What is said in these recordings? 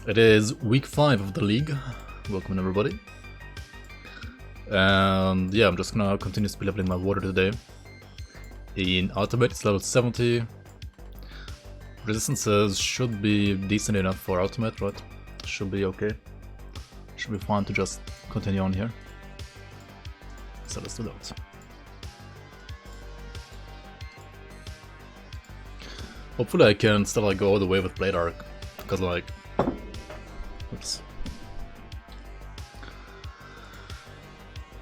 It is week 5 of the league. Welcome everybody. And yeah, I'm just gonna continue speed leveling my water today. In ultimate it's level 70. Resistances should be decent enough for ultimate, right? Should be okay. Should be fine to just continue on here. So let's do that. Hopefully I can still like go all the way with Blade Arc, because like, oops.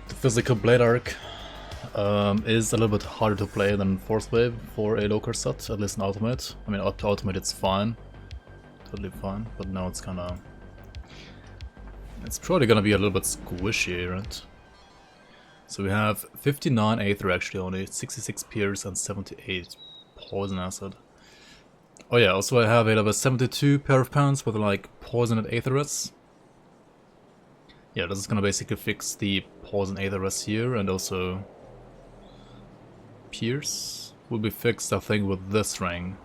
The physical Blade Arc is a little bit harder to play than Force Wave for a local set, at least in Ultimate. I mean, up to Ultimate it's fine, totally fine, but now it's kinda... It's probably gonna be a little bit squishy, right? So we have 59 Aether actually only, 66 Pierce and 78 Poison Acid. Oh yeah, also I have a level 72 pair of pants with like Poison and Aetheress. Yeah, this is gonna basically fix the Poison Aetheress here, and also Pierce will be fixed I think with this ring,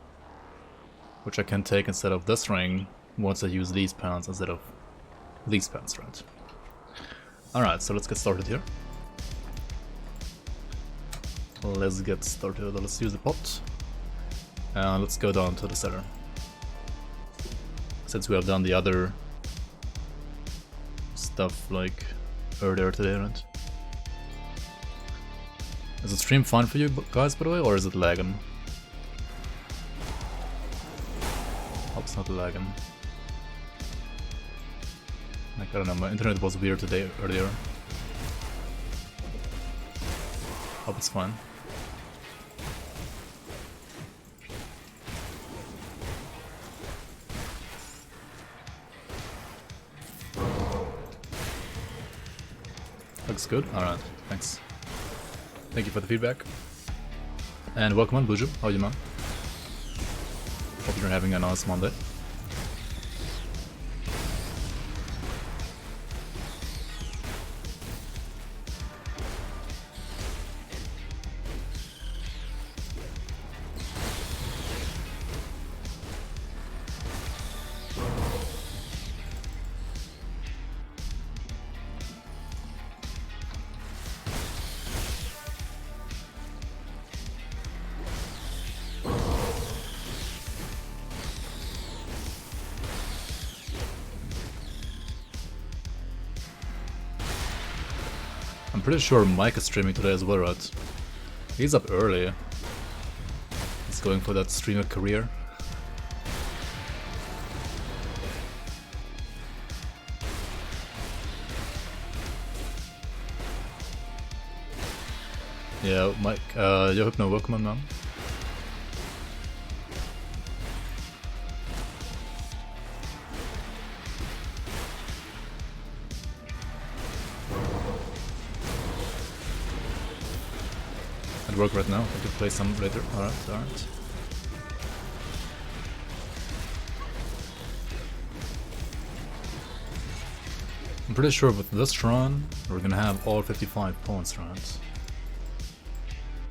which I can take instead of this ring once I use these pants instead of these pants, right? Alright, so let's get started here. Let's get started, let's use the pot. And let's go down to the cellar, since we have done the other stuff like earlier today, right? Is the stream fine for you guys, by the way, or is it lagging? Hope it's not lagging. Like, I don't know, my internet was weird today earlier. Hope it's fine. Looks good? Alright, thanks. Thank you for the feedback. And welcome on, Buju. How are you, man? Hope you're having a nice Monday. I'm pretty sure Mike is streaming today as well, right? He's up early. He's going for that streamer career. Yeah, Mike, Hypno, welcome on, man. Work right now. I can play some later. Alright, alright. I'm pretty sure with this run, we're gonna have all 55 points, right?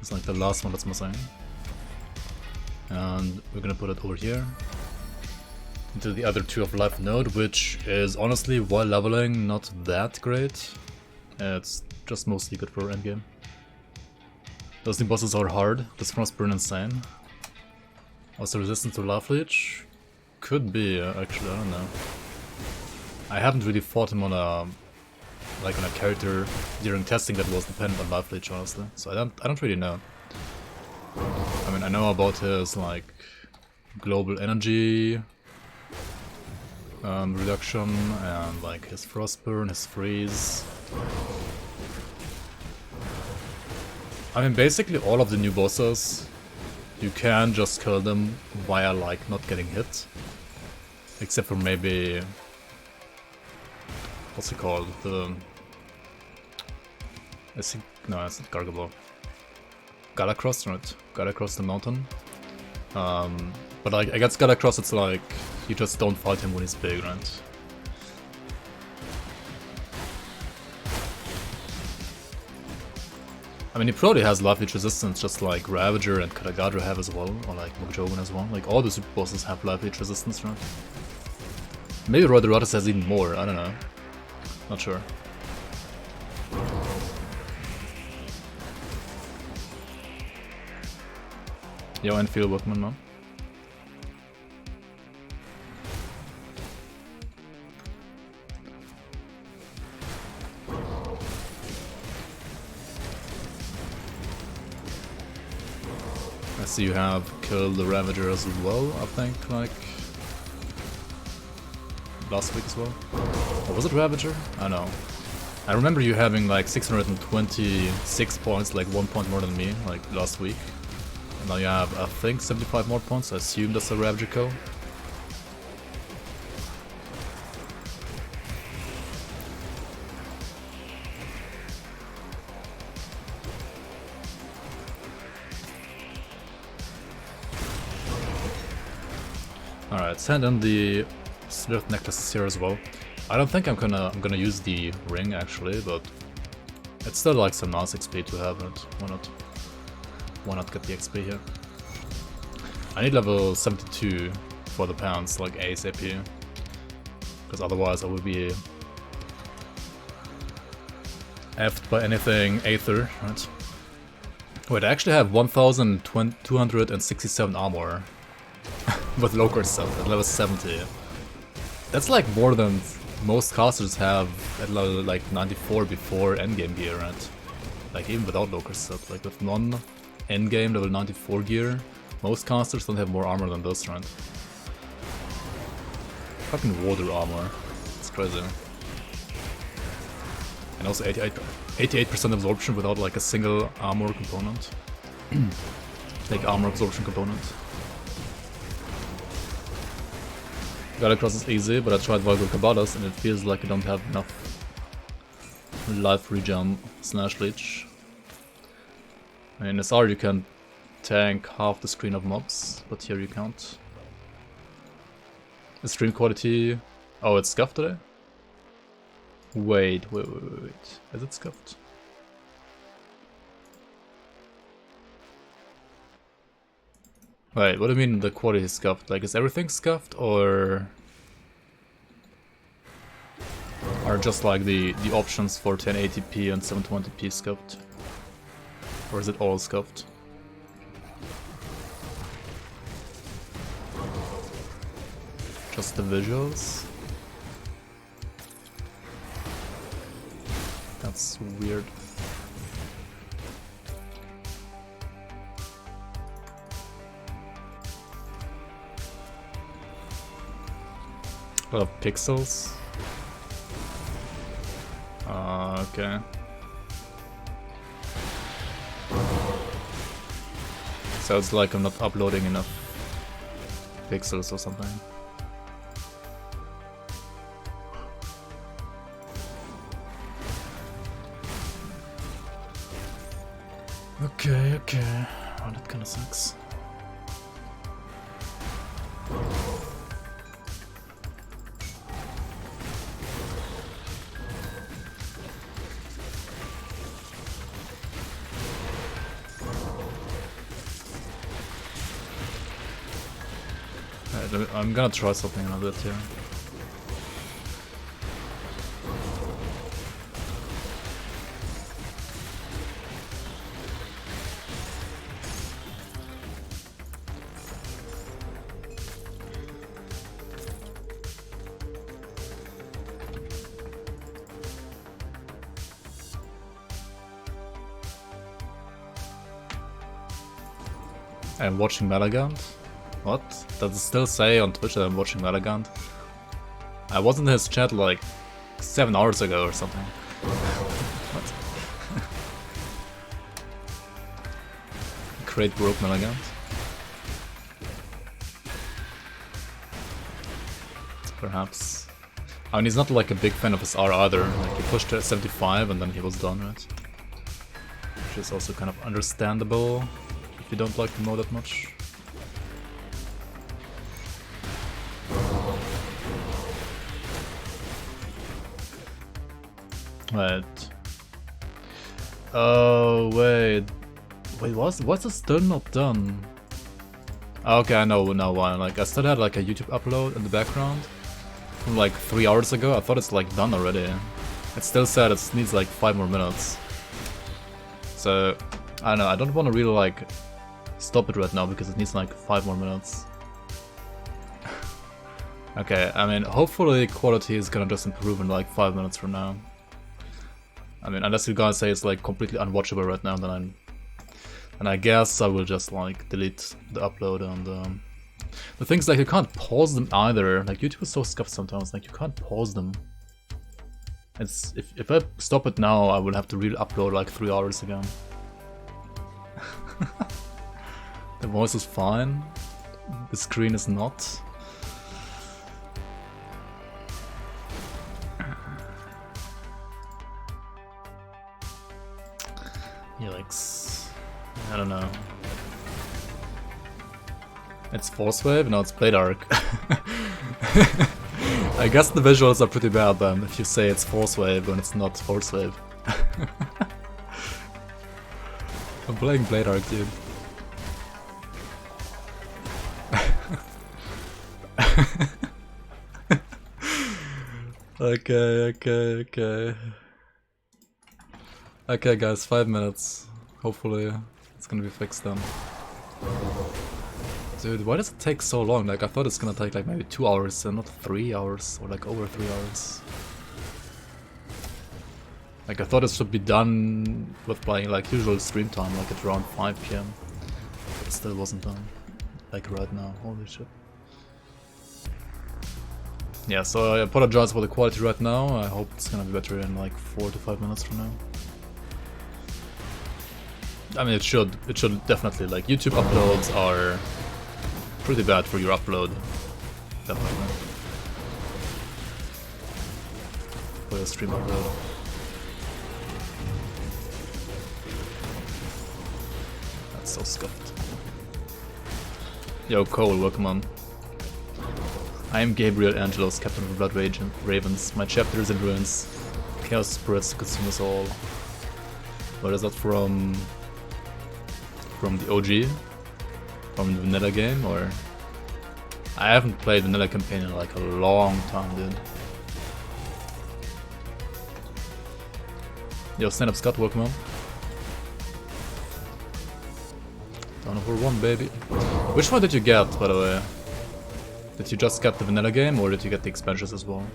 It's like the last one that's missing. And we're gonna put it over here. Into the other 2 of life node, which is honestly, while leveling, not that great. It's just mostly good for endgame. Those new bosses are hard. This Frostburn insane. Also resistant to Life Leech? Could be, actually, I don't know. I haven't really fought him on a like on a character during testing that was dependent on Life Leech, honestly. So I don't really know. I mean, I know about his like global energy reduction and like his Frostburn, his freeze. I mean, basically all of the new bosses, you can just kill them via like not getting hit. Except for maybe... what's it called? I think... no, it's not Gargable. Galacross, right? Galacross the mountain. But like, I guess Galacross it's like, you just don't fight him when he's big, right? I mean, he probably has life leech resistance just like Ravager and Katagadra have as well, or like Mokjogan as well. Like all the super bosses have life leech resistance, right? Maybe Rodoratus has even more, I don't know. Not sure. Yo, Enfield Workman, man. I see you have killed the Ravager as well, I think, like last week as well. Or was it Ravager? I don't know. I remember you having like 626 points, like 1 point more than me, like last week. And now you have, I think, 75 more points. I assume that's a Ravager kill. Alright, send in the Sleuth necklaces here as well. I don't think I'm gonna use the ring actually, but it's still like some nice XP to have it. Why not? Why not get the XP here? I need level 72 for the pants, like ASAP. Because otherwise I would be effed by anything Aether, right? Wait, I actually have 1267 armor with Loker stuff at level 70. That's like more than most casters have at level like 94 before endgame gear, right? Like even without Loker stuff, like with non-endgame level 94 gear, most casters don't have more armor than this, right? Fucking water armor, it's crazy. And also 88% absorption without like a single armor component. Like armor absorption component. Galacross is easy, but I tried Vulgar Cabadas and it feels like I don't have enough life regen / leech. In SR you can tank half the screen of mobs, but here you can't. The stream quality... Oh, it's scuffed today? Wait. Is it scuffed? Wait, what do you mean the quality is scuffed? Like, is everything scuffed, or are just like the options for 1080p and 720p scuffed? Or is it all scuffed? Just the visuals? That's weird. A lot of pixels. Okay. So it's like I'm not uploading enough pixels or something. Okay. Oh, that kinda sucks. I'm gonna try something in a bit here. I'm watching Malagant? What? Does it still say on Twitch that I'm watching Malagant? I was in his chat like 7 hours ago or something. What? Crate broke Malagant? Perhaps. I mean, he's not like a big fan of his R either. Like, he pushed to 75 and then he was done, right? Which is also kind of understandable if you don't like the mode that much. Wait. Oh, wait. What's this still not done? Okay, I know now why. Like, I still had like a YouTube upload in the background. from like 3 hours ago. I thought it's like done already. It still said it needs like 5 more minutes. So, I don't know, I don't want to really like stop it right now because it needs like 5 more minutes. Okay, I mean, hopefully quality is gonna just improve in like 5 minutes from now. I mean, unless you guys say it's like completely unwatchable right now, then I guess I will just like delete the upload. And the things like you can't pause them either. Like YouTube is so scuffed sometimes. Like you can't pause them. It's if I stop it now, I will have to re-upload like 3 hours again. The voice is fine. The screen is not. Yikes. I don't know. It's Force Wave? No, it's Blade Arc. I guess the visuals are pretty bad then, if you say it's Force Wave when it's not Force Wave. I'm playing Blade Arc, dude. Okay. Okay guys, 5 minutes. Hopefully it's gonna be fixed then. Dude, why does it take so long? Like I thought it's gonna take like maybe 2 hours and not 3 hours or like over 3 hours. Like I thought it should be done with playing like usual stream time, like at around 5 PM. But it still wasn't done. Like right now, holy shit. Yeah, so I apologize for the quality right now. I hope it's gonna be better in like 4 to 5 minutes from now. I mean, it should definitely, like, YouTube uploads are pretty bad for your upload. Definitely. For your stream upload. That's so scuffed. Yo, Cole, welcome on. I am Gabriel Angelos, Captain of the Blood Ravens. My chapter is in ruins. Chaos spirits consume us all. Where is that from? From the OG? From the vanilla game, or? I haven't played vanilla campaign in like a long time, dude. Yo, stand up Scott, welcome on. Down for 1, baby. Which one did you get, by the way? Did you just get the vanilla game, or did you get the expansions as well?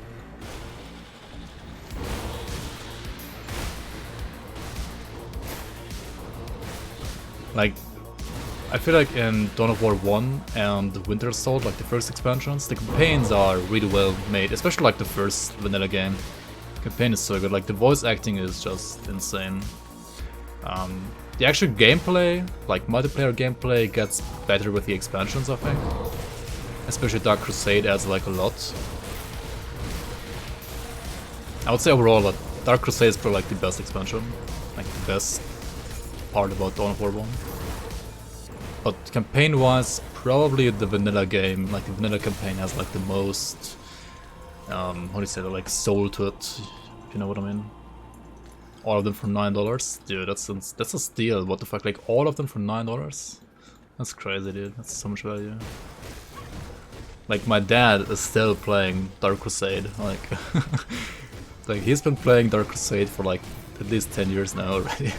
Like, I feel like in Dawn of War 1 and Winter Assault, like the first expansions, the campaigns are really well made, especially like the first vanilla game. The campaign is so good, like the voice acting is just insane. The actual gameplay, like multiplayer gameplay, gets better with the expansions, I think. Especially Dark Crusade adds like a lot. I would say overall that Dark Crusade is probably like the best expansion, like the best part about Dawn of War 1. But campaign-wise, probably the vanilla game, like the vanilla campaign has like the most, how do you say that, like soul to it, if you know what I mean. All of them for $9? Dude, that's a steal, what the fuck, like all of them for $9? That's crazy, dude, that's so much value. Like my dad is still playing Dark Crusade, like, like he's been playing Dark Crusade for like at least 10 years now already.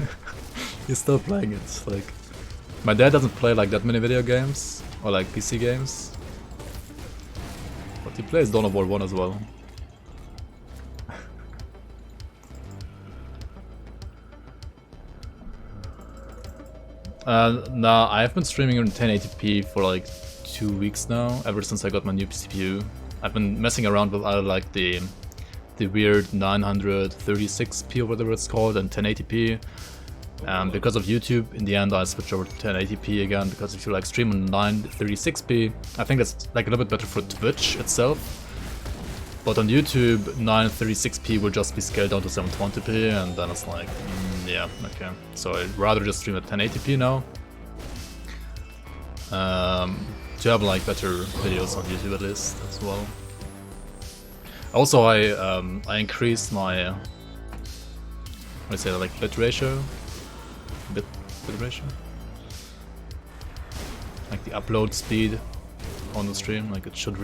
He's still playing it, like. My dad doesn't play like that many video games, or like PC games. But he plays Dawn of War 1 as well. Nah, I've been streaming in 1080p for like 2 weeks now, ever since I got my new CPU. I've been messing around with either like the weird 936p or whatever it's called and 1080p. Because of YouTube, in the end I switched over to 1080p again, because if you like stream on 936p, I think that's like a little bit better for Twitch itself. But on YouTube, 936p will just be scaled down to 720p, and then it's like, yeah, okay. So I'd rather just stream at 1080p now. To have like better videos on YouTube at least as well. Also, I increased my, what do you say, like bit ratio. Bit ratio, like the upload speed on the stream, like it should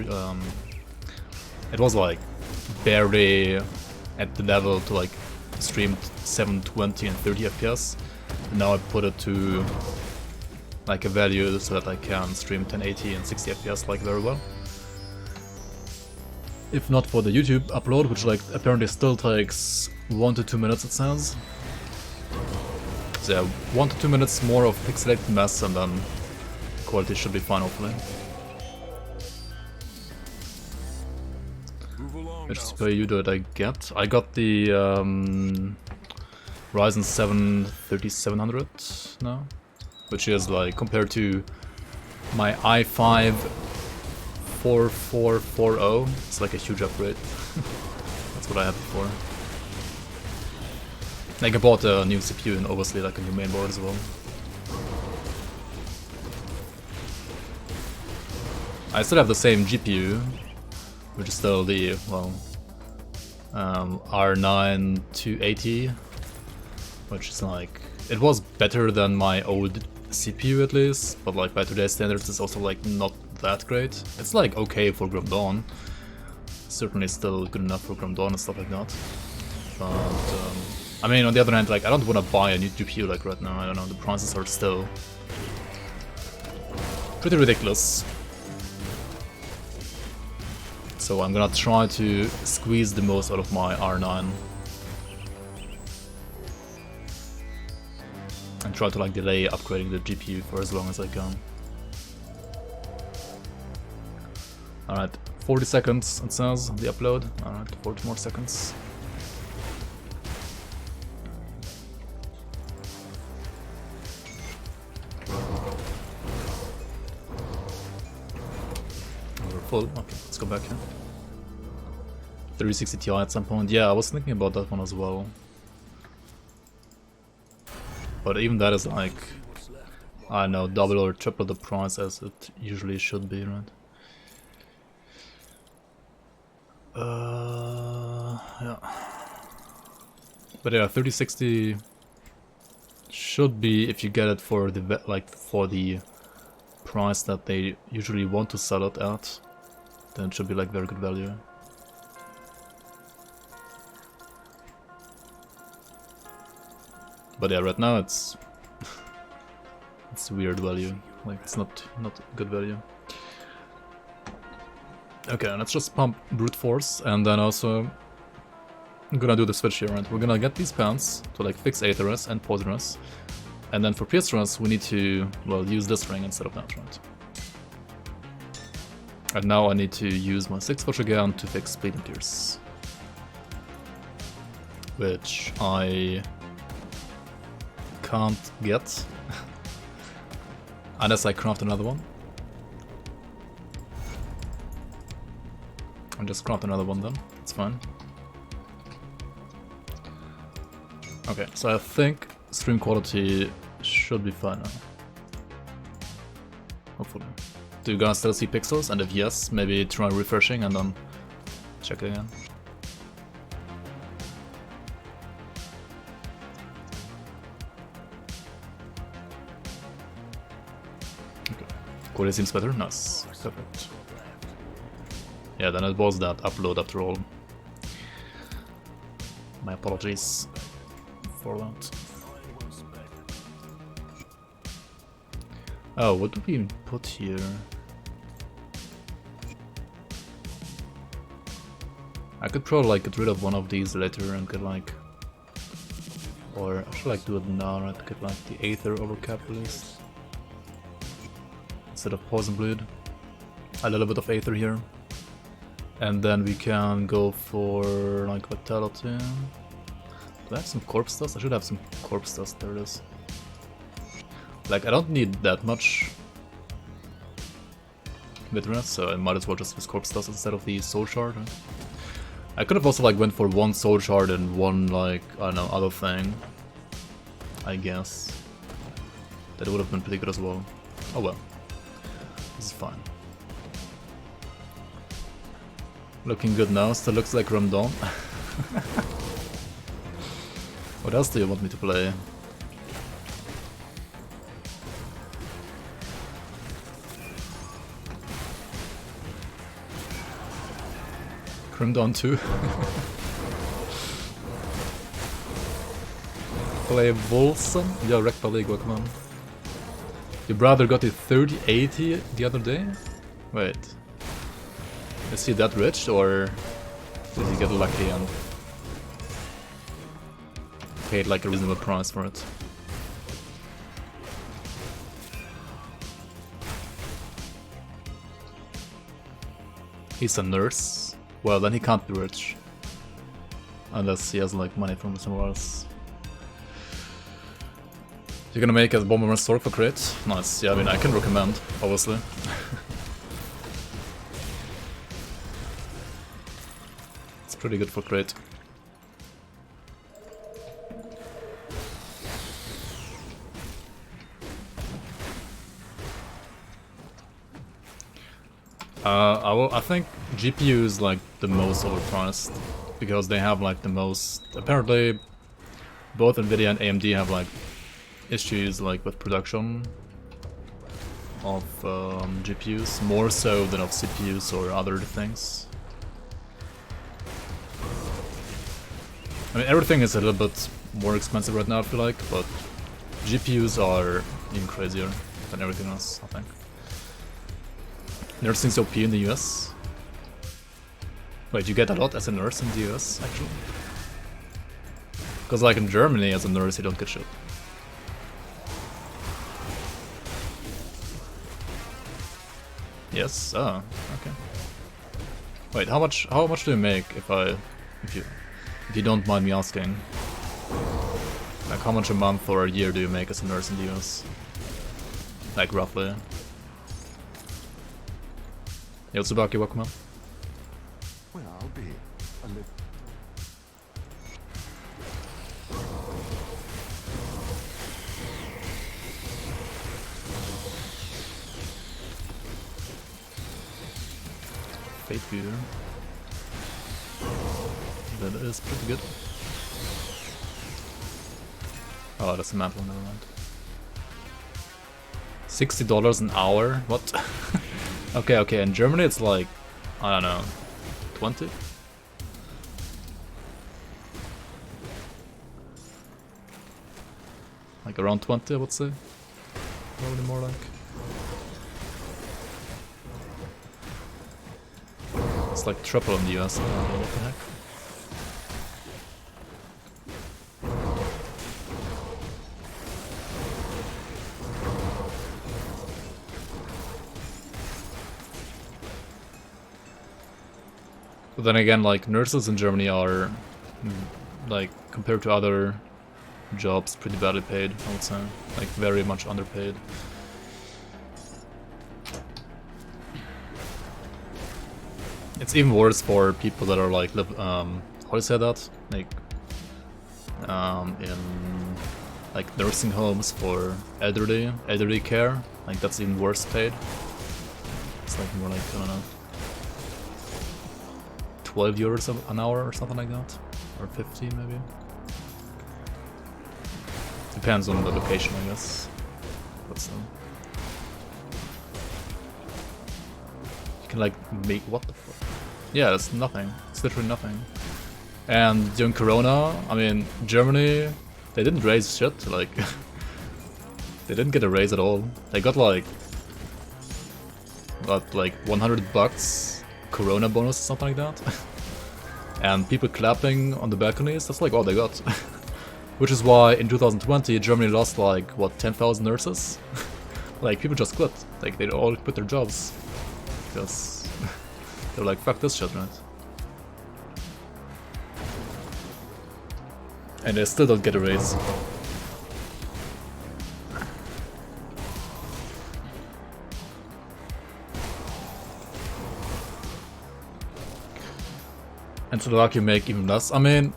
It was like barely at the level to like stream 720 and 30 FPS. And now I put it to like a value so that I can stream 1080 and 60 FPS like very well. If not for the YouTube upload, which like apparently still takes 1 to 2 minutes it says. So yeah, 1 to 2 minutes more of pixelated mess and then quality should be fine hopefully. Which CPU did I get? I got the Ryzen 7 3700 now, which is like compared to my i5 4440, it's like a huge upgrade. That's what I had before. Like I bought a new CPU and obviously like a new mainboard as well. I still have the same GPU, which is still the, well, R9 280, which is like, it was better than my old CPU at least, but like by today's standards it's also like not that great. It's like okay for Grim Dawn, certainly still good enough for Grim Dawn and stuff like that. But I mean, on the other hand, like I don't want to buy a new GPU like right now. I don't know, the prices are still pretty ridiculous. So I'm gonna try to squeeze the most out of my R9 and try to like delay upgrading the GPU for as long as I can. Alright, 40 seconds it says, the upload. Alright, 40 more seconds. We're full, okay, let's go back here. 3060 Ti at some point, yeah, I was thinking about that one as well. But even that is like, I don't know, double or triple the price as it usually should be, right? Yeah. But yeah, 3060 should be, if you get it for the like for the price that they usually want to sell it at, then it should be like very good value. But yeah, right now it's it's weird value. Like it's not good value. Okay, let's just pump brute force, and then also I'm gonna do the switch here, right? We're gonna get these pants to like fix Aetherus and Poisonous, and then for Piercerous we need to, well, use this ring instead of that, right? And now I need to use my 6-push again to fix Bleed and Pierce, which I can't get unless I craft another one. I'll just craft another one then, it's fine. Okay, so I think stream quality should be fine now. Hopefully. Do you guys still see pixels? And if yes, maybe try refreshing and then check it again. Okay, quality seems better, nice, perfect. Yeah, then it was that upload after all. My apologies for that. Oh, what do we even put here? I could probably like get rid of one of these later and get like, or I should like do it now, right? Get like the Aether overcap at least instead of Poison Bleed. A little bit of Aether here. And then we can go for like Vitality. Do I have some Corpse Dust? I should have some Corpse Dust, there it is. Like I don't need that much bitterness, so I might as well just use Corpse Dust instead of the Soul Shard. Right? I could have also like went for one Soul Shard and one like, I don't know, other thing. I guess. That would have been pretty good as well. Oh well. This is fine. Looking good now, still looks like Ramdon. What else do you want me to play? Crimmed on 2. Play Volson? Yeah, wrecked by League, welcome on. Your brother got a 3080 the other day? Wait. Is he that rich, or did he get lucky and paid like a reasonable price for it? He's a nurse? Well, then he can't be rich. Unless he has like money from somewhere else. You're gonna make a Bomberman Stork for crit? Nice, yeah, I mean, I can recommend, obviously. It's pretty good for crit. I think GPU is like the most overpriced because they have like the most. Apparently, both Nvidia and AMD have like issues like with production of GPUs, more so than of CPUs or other things. I mean, everything is a little bit more expensive right now, I feel like, but GPUs are even crazier than everything else, I think. Nursing's OP in the US. Wait, you get a lot as a nurse in the US, actually? Because like in Germany, as a nurse, you don't get shit. Yes, oh, okay. Wait, how much do you make if you don't mind me asking? Like how much a month or a year do you make as a nurse in the US? Like roughly. Yo, Tsubaki, welcome on. Well, I'll be a little. Fate Beater. That is pretty good. Oh, that's a mantle, never mind. $60 an hour? What? Okay, in Germany it's like, I don't know, 20? Like around 20, I would say. Probably more like. It's like triple in the US, I don't know what the heck. But then again, like, nurses in Germany are, like, compared to other jobs, pretty badly paid, I would say. Like, very much underpaid. It's even worse for people that are, like, how do you say that? Like, in, like, nursing homes for elderly care. Like, that's even worse paid. It's like more like, I don't know, 12 euros an hour or something like that, or 50 maybe. Depends on the location, I guess. But still, you can like make what the fuck? Yeah, it's nothing. It's literally nothing. And during Corona, I mean, Germany, they didn't raise shit. Like, they didn't get a raise at all. They got like, what, like $100 Corona bonus or something like that. And people clapping on the balconies, that's like all they got. Which is why in 2020 Germany lost like, what, 10,000 nurses? Like, people just quit. Like, they all quit their jobs. Because they're like, fuck this shit, right? And they still don't get a raise. And Slovakia make even less. I mean,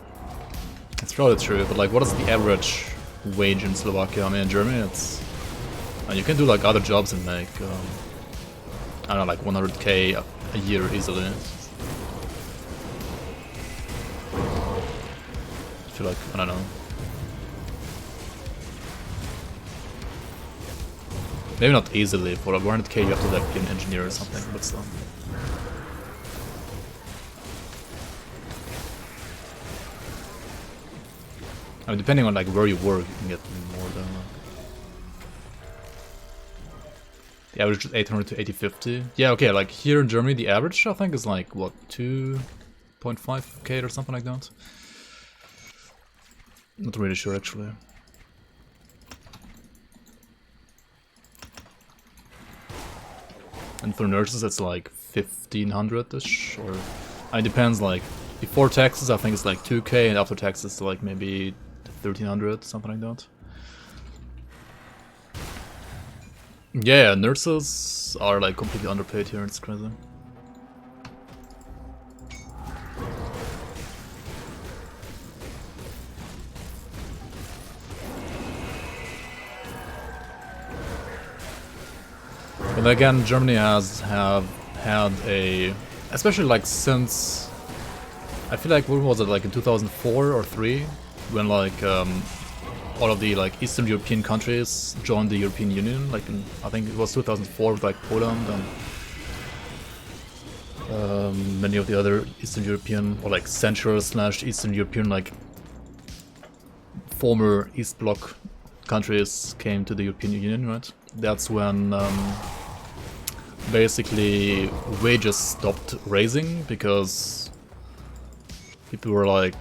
it's probably true, but like, what is the average wage in Slovakia? I mean, in Germany, it's you can do like other jobs and make I don't know, like 100k a year easily. I feel like, I don't know, maybe not easily. For 100k, you have to like be an engineer or something, but still. I mean, depending on like where you work, you can get more than the average is 800 to 8050. Yeah, okay, like here in Germany, the average I think is like what 2.5k or something like that. Not really sure actually. And for nurses, it's like 1500-ish, or it depends. Like before taxes, I think it's like 2k, and after taxes, like maybe 1300, something like that. Yeah, nurses are like completely underpaid here. It's crazy. But again, Germany has had a, especially like since, I feel like when was it, like in 2004 or 3, when like all of the like Eastern European countries joined the European Union. Like in, I think it was 2004 with like Poland and many of the other Eastern European or like Central/Eastern European like former East Bloc countries came to the European Union, right? That's when basically wages stopped raising because people were like,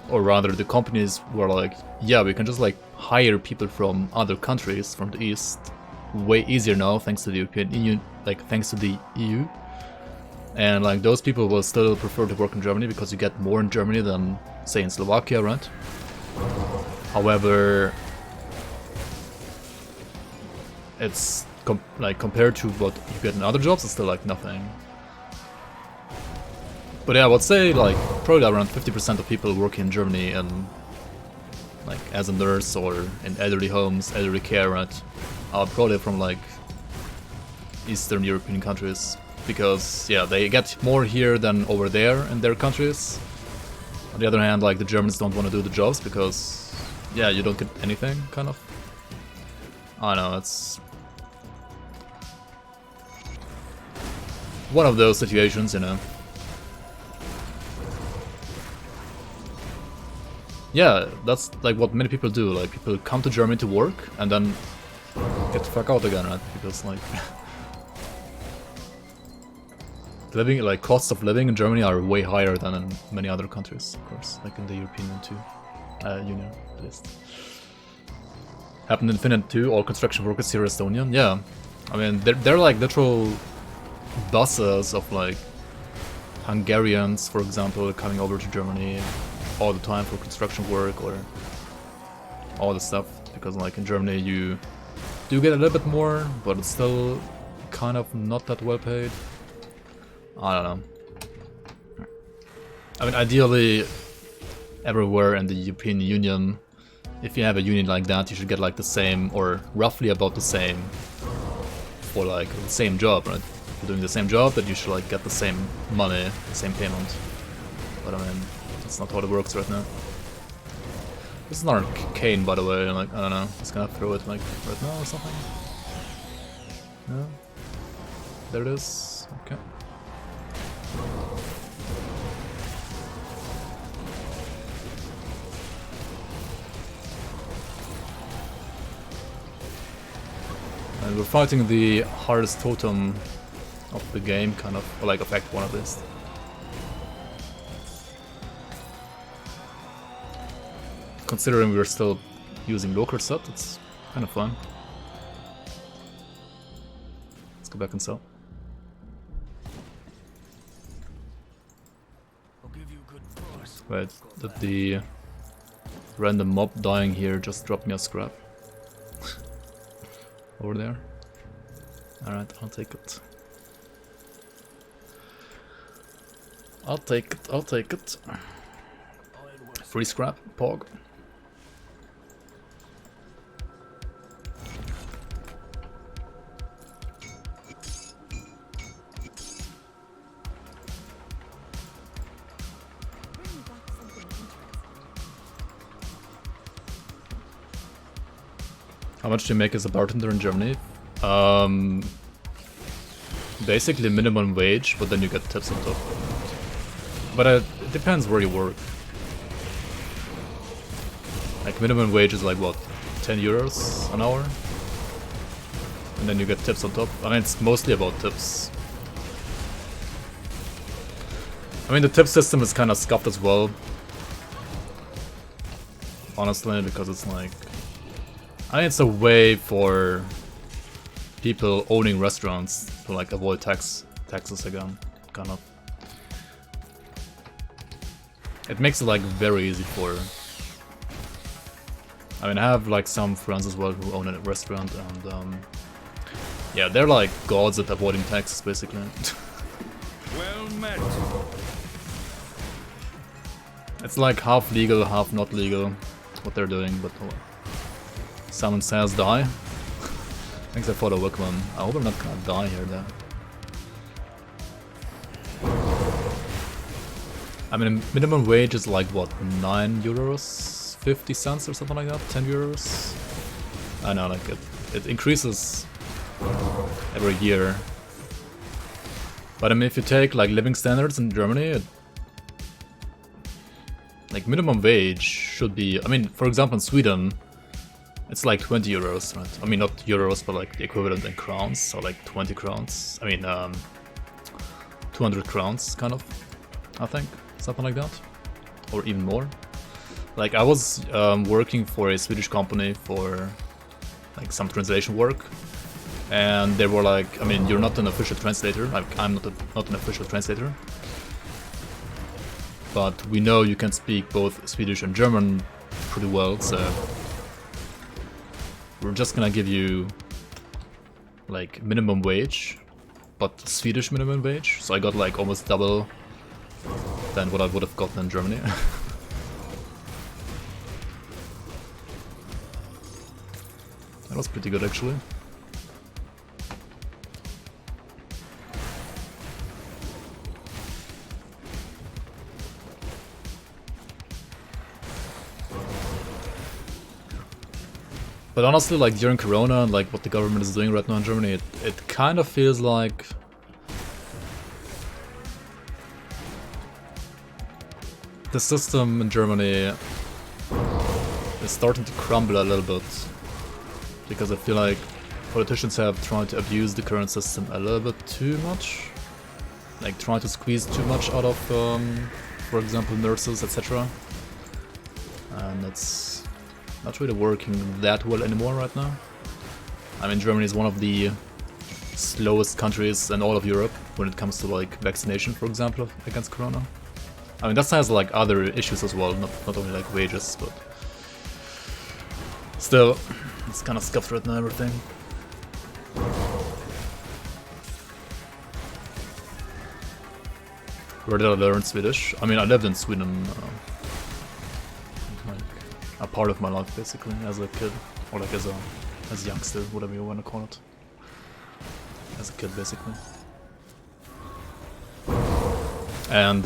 or rather the companies were like, yeah, we can just like hire people from other countries from the East way easier now thanks to the European Union, like thanks to the EU. And like those people will still prefer to work in Germany because you get more in Germany than say in Slovakia, right? However, it's like compared to what you get in other jobs, it's still like nothing. But yeah, I would say like probably around 50% of people working in Germany and like as a nurse or in elderly homes, elderly care, right, are probably from like Eastern European countries, because yeah, they get more here than over there in their countries. On the other hand, like the Germans don't want to do the jobs because yeah, you don't get anything, kind of. I don't know, it's one of those situations, you know. Yeah, that's like what many people do. Like people come to Germany to work and then get the fuck out again, right? Because like living, like costs of living in Germany are way higher than in many other countries, of course, like in the European Union at least. Happened in Finland too. All construction workers here are Estonian. Yeah, I mean they're like literal buses of like Hungarians, for example, coming over to Germany all the time for construction work or all the stuff, because like in Germany you do get a little bit more, but it's still kind of not that well paid. I don't know. I mean, ideally everywhere in the European Union, if you have a union like that, you should get like the same or roughly about the same for like the same job, right? If you're doing the same job, that you should like get the same money, the same payment. But I mean, that's not how it works right now. This is not a cane, by the way. Like, I don't know. Just gonna throw it like right now or something. No. There it is. Okay. And we're fighting the hardest totem of the game, kind of, or like of Act 1 at least. Considering we're still using local set, it's kind of fun. Let's go back and sell. Wait, did the random mob dying here just drop me a scrap? Over there? Alright, I'll take it. I'll take it, I'll take it. Free scrap, pog. How much do you make as a bartender in Germany? Basically minimum wage, but then you get tips on top. But it depends where you work. Like minimum wage is like what, 10 euros an hour? And then you get tips on top. I mean, it's mostly about tips. I mean, the tip system is kind of scuffed as well. Honestly, because it's like... I mean, it's a way for people owning restaurants to like avoid taxes again, kind of. It makes it like very easy for... I mean, I have like some friends as well who own a restaurant, and yeah, they're like gods at avoiding taxes, basically. Well met. It's like half legal, half not legal, what they're doing, but someone says die. Thanks for the Wickman. I hope I'm not gonna die here though. I mean, minimum wage is like what, 9 euros 50 cents or something like that, 10 euros. I know, like it increases every year. But I mean, if you take like living standards in Germany, like minimum wage should be, I mean, for example in Sweden, it's like 20 euros, right? I mean, not euros, but like the equivalent in crowns, so like 20 crowns. I mean, 200 crowns, kind of, I think, something like that, or even more. Like, I was working for a Swedish company for like some translation work, and they were like, I mean, you're not an official translator, like, I'm not an official translator, but we know you can speak both Swedish and German pretty well, so we're just gonna give you like minimum wage, but Swedish minimum wage, so I got like almost double than what I would have gotten in Germany. That was pretty good actually. But honestly, like during Corona and like what the government is doing right now in Germany, it kind of feels like the system in Germany is starting to crumble a little bit, because I feel like politicians have tried to abuse the current system a little bit too much, like trying to squeeze too much out of, for example, nurses, etc. And it's not really working that well anymore right now. I mean, Germany is one of the slowest countries in all of Europe when it comes to like vaccination, for example, against Corona. I mean, that has like other issues as well, not only like wages, but still, it's kind of scuffed right now, everything. Where did I learn Swedish? I mean, I lived in Sweden like a part of my life, basically, as a kid, or like as a youngster, whatever you want to call it. As a kid, basically. And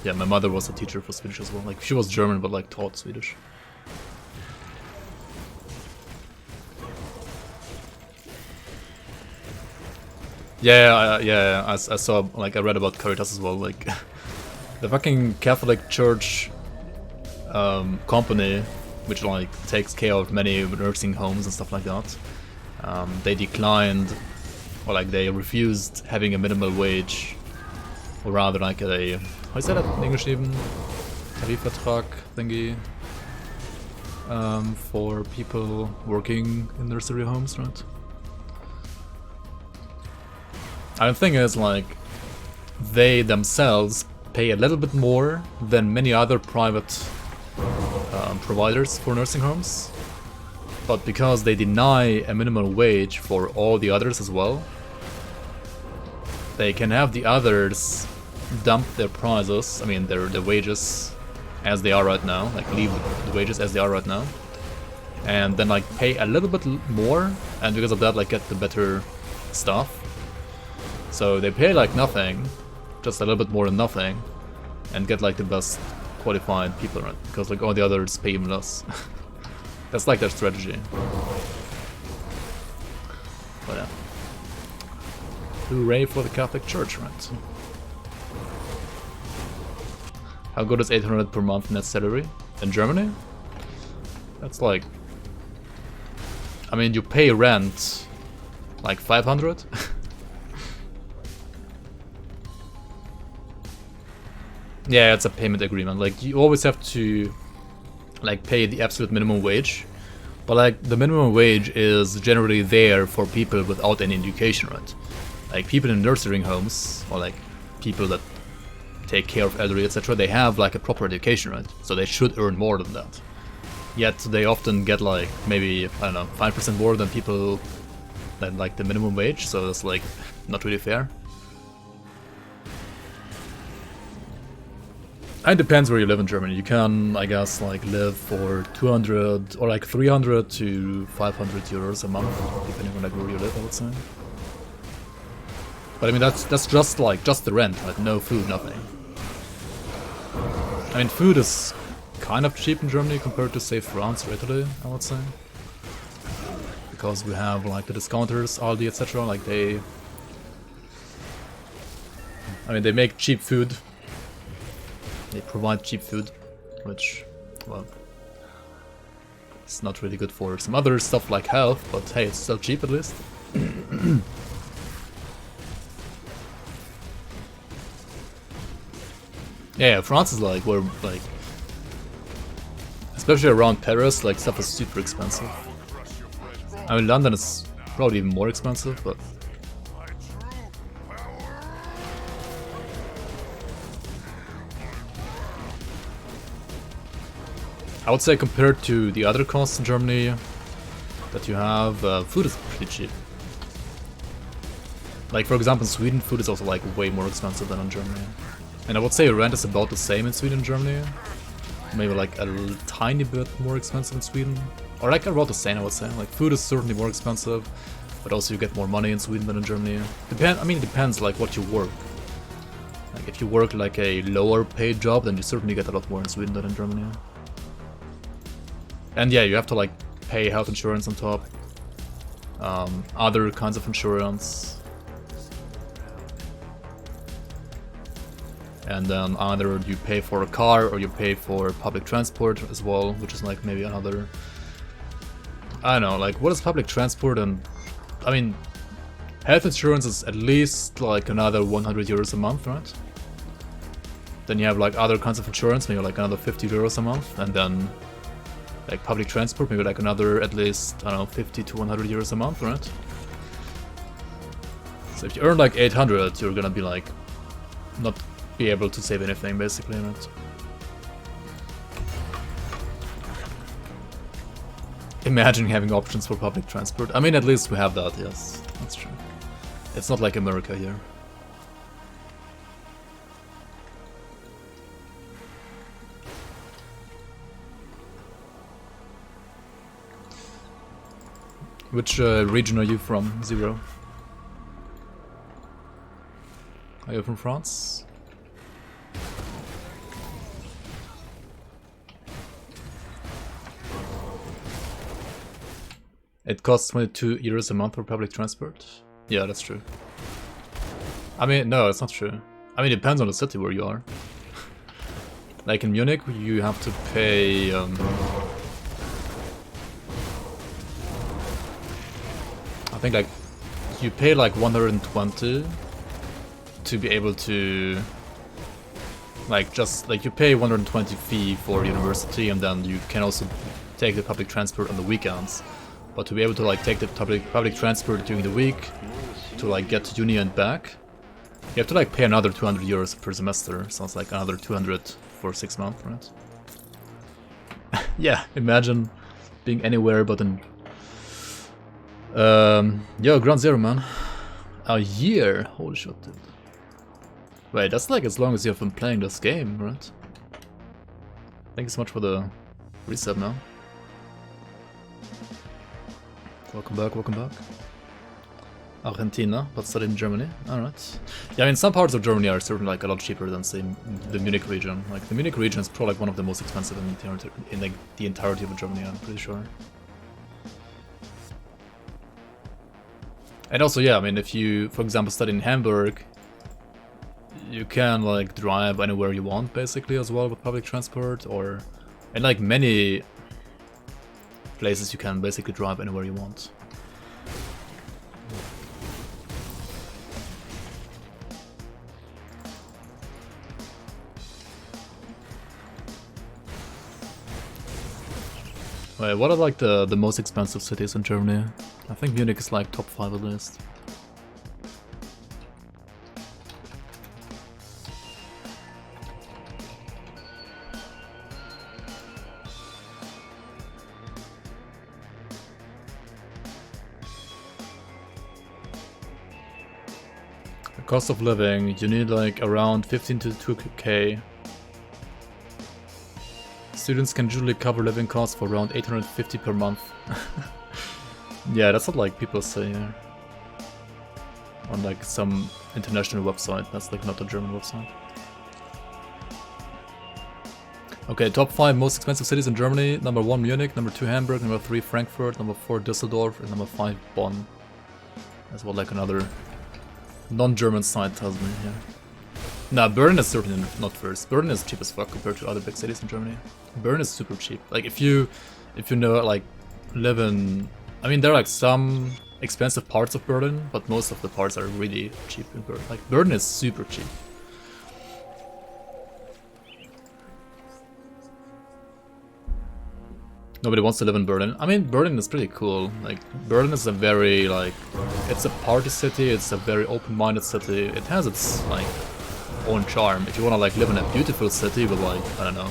yeah, my mother was a teacher for Swedish as well. Like, she was German, but like taught Swedish. Yeah, I saw, like, I read about Caritas as well. Like, the fucking Catholic Church company, which like takes care of many nursing homes and stuff like that, they declined, or like they refused having a minimal wage, or rather like a, how is that in English even? Tarifvertrag thingy, for people working in nursery homes, right? And the thing is, like, they themselves pay a little bit more than many other private providers for nursing homes, but because they deny a minimum wage for all the others as well, they can have the others dump their prices, I mean their wages as they are right now, like leave the wages as they are right now, and then like pay a little bit more, and because of that like get the better stuff. So they pay like nothing, just a little bit more than nothing, and get like the best qualified people, right? Because like all the others pay even less. That's like their strategy. But yeah. Hooray for the Catholic Church, right? How good is 800 per month net salary in Germany? That's like, I mean, you pay rent like 500. Yeah, it's a payment agreement. Like, you always have to like pay the absolute minimum wage, but like the minimum wage is generally there for people without any education, right? Like people in nursing homes or like people that take care of elderly, etc. They have like a proper education, right? So they should earn more than that. Yet they often get like maybe, I don't know, 5% more than people than like the minimum wage. So it's like not really fair. It depends where you live in Germany. You can, I guess, like live for 200 or like 300 to 500 euros a month, depending on like where you live, I would say. But I mean, that's just like just the rent, right? No food, nothing. I mean, food is kind of cheap in Germany compared to, say, France or Italy, I would say. Because we have like the discounters, Aldi, etc. Like they, I mean, they make cheap food. They provide cheap food, which, well, it's not really good for some other stuff like health, but hey, it's still cheap at least. Yeah, France is like where, like, especially around Paris, like stuff is super expensive. I mean, London is probably even more expensive, but I would say compared to the other costs in Germany that you have, food is pretty cheap. Like, for example, in Sweden, food is also like way more expensive than in Germany. And I would say rent is about the same in Sweden and Germany. Maybe like a tiny bit more expensive in Sweden. Or like about the same, I would say. Like, food is certainly more expensive, but also you get more money in Sweden than in Germany. I mean, it depends like what you work. Like, if you work like a lower paid job, then you certainly get a lot more in Sweden than in Germany. And yeah, you have to like pay health insurance on top. Other kinds of insurance. And then either you pay for a car or you pay for public transport as well, which is like maybe another, I don't know, like what is public transport? And I mean, health insurance is at least like another 100 euros a month, right? Then you have like other kinds of insurance, maybe like another 50 euros a month, and then like public transport, maybe like another at least, I don't know, 50 to 100 euros a month, right? So if you earn like 800, you're gonna be like not be able to save anything, basically, right? Imagine having options for public transport. I mean, at least we have that, yes, that's true. It's not like America here. Which region are you from, Zero? Are you from France? It costs 22 euros a month for public transport? Yeah, that's true. I mean, no, it's not true. I mean, it depends on the city where you are. Like in Munich, you have to pay... I think like you pay like 120 to be able to like just like you pay 120 fee for university, and then you can also take the public transport on the weekends. But to be able to like take the public transport during the week to like get to uni and back, you have to like pay another 200 euros per semester. Sounds like another 200 for 6 months, right? Yeah, imagine being anywhere but in yo, Ground Zero, man. A year? Holy shit, dude. Wait, that's like as long as you've been playing this game, right? Thank you so much for the reset, man. Welcome back, welcome back. Argentina, but studied in Germany. Alright. Yeah, I mean, some parts of Germany are certainly like a lot cheaper than, say, the Munich region. Like, the Munich region is probably like one of the most expensive in like, the entirety of Germany, I'm pretty sure. And also, yeah, I mean, if you, for example, study in Hamburg, you can, like, drive anywhere you want, basically, as well, with public transport, or... And, like, many places you can basically drive anywhere you want. Wait, what are like the most expensive cities in Germany? I think Munich is like top 5 at least. The cost of living, you need like around 15 to 2k. Students can usually cover living costs for around 850 per month. Yeah, that's what like people say here. On like some international website, that's like not a German website. Okay, top 5 most expensive cities in Germany. Number 1 Munich, number 2 Hamburg, number 3 Frankfurt, number 4 Düsseldorf, and number 5 Bonn. That's what like another non-German site tells me here. Nah, Berlin is certainly not first. Berlin is cheap as fuck compared to other big cities in Germany. Berlin is super cheap. Like if you know like live in, I mean there are like some expensive parts of Berlin, but most of the parts are really cheap in Berlin. Like Berlin is super cheap. Nobody wants to live in Berlin. I mean, Berlin is pretty cool. Like, Berlin is a very, like, it's a party city, it's a very open-minded city. It has its, like, own charm. If you want to, like, live in a beautiful city with, like, I don't know,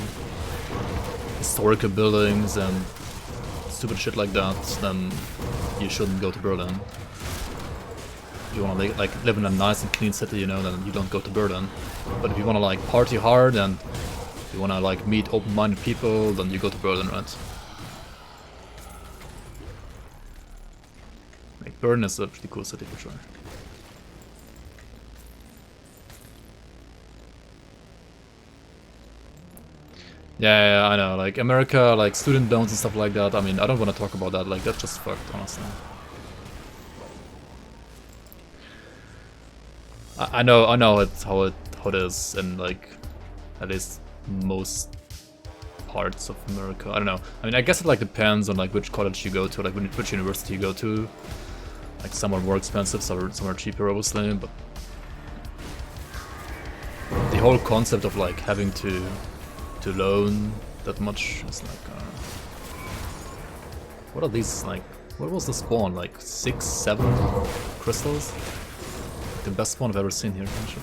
historical buildings and stupid shit like that, then you shouldn't go to Berlin. If you want to, like, live in a nice and clean city, you know, then you don't go to Berlin. But if you want to, like, party hard and you want to, like, meet open-minded people, then you go to Berlin, right? Like, Berlin is a pretty cool city for sure. Yeah, I know, like, America, like, student loans and stuff like that, I mean, I don't want to talk about that, like, that's just fucked, honestly. I know how it is in, like, at least most parts of America. I don't know. I mean, I guess it, like, depends on, like, which college you go to, like, which university you go to. Like, some are more expensive, some are cheaper, obviously, but the whole concept of, like, having to loan that much is like, what are these, like, what was the spawn, like 6, 7 crystals? The best spawn I've ever seen here, actually.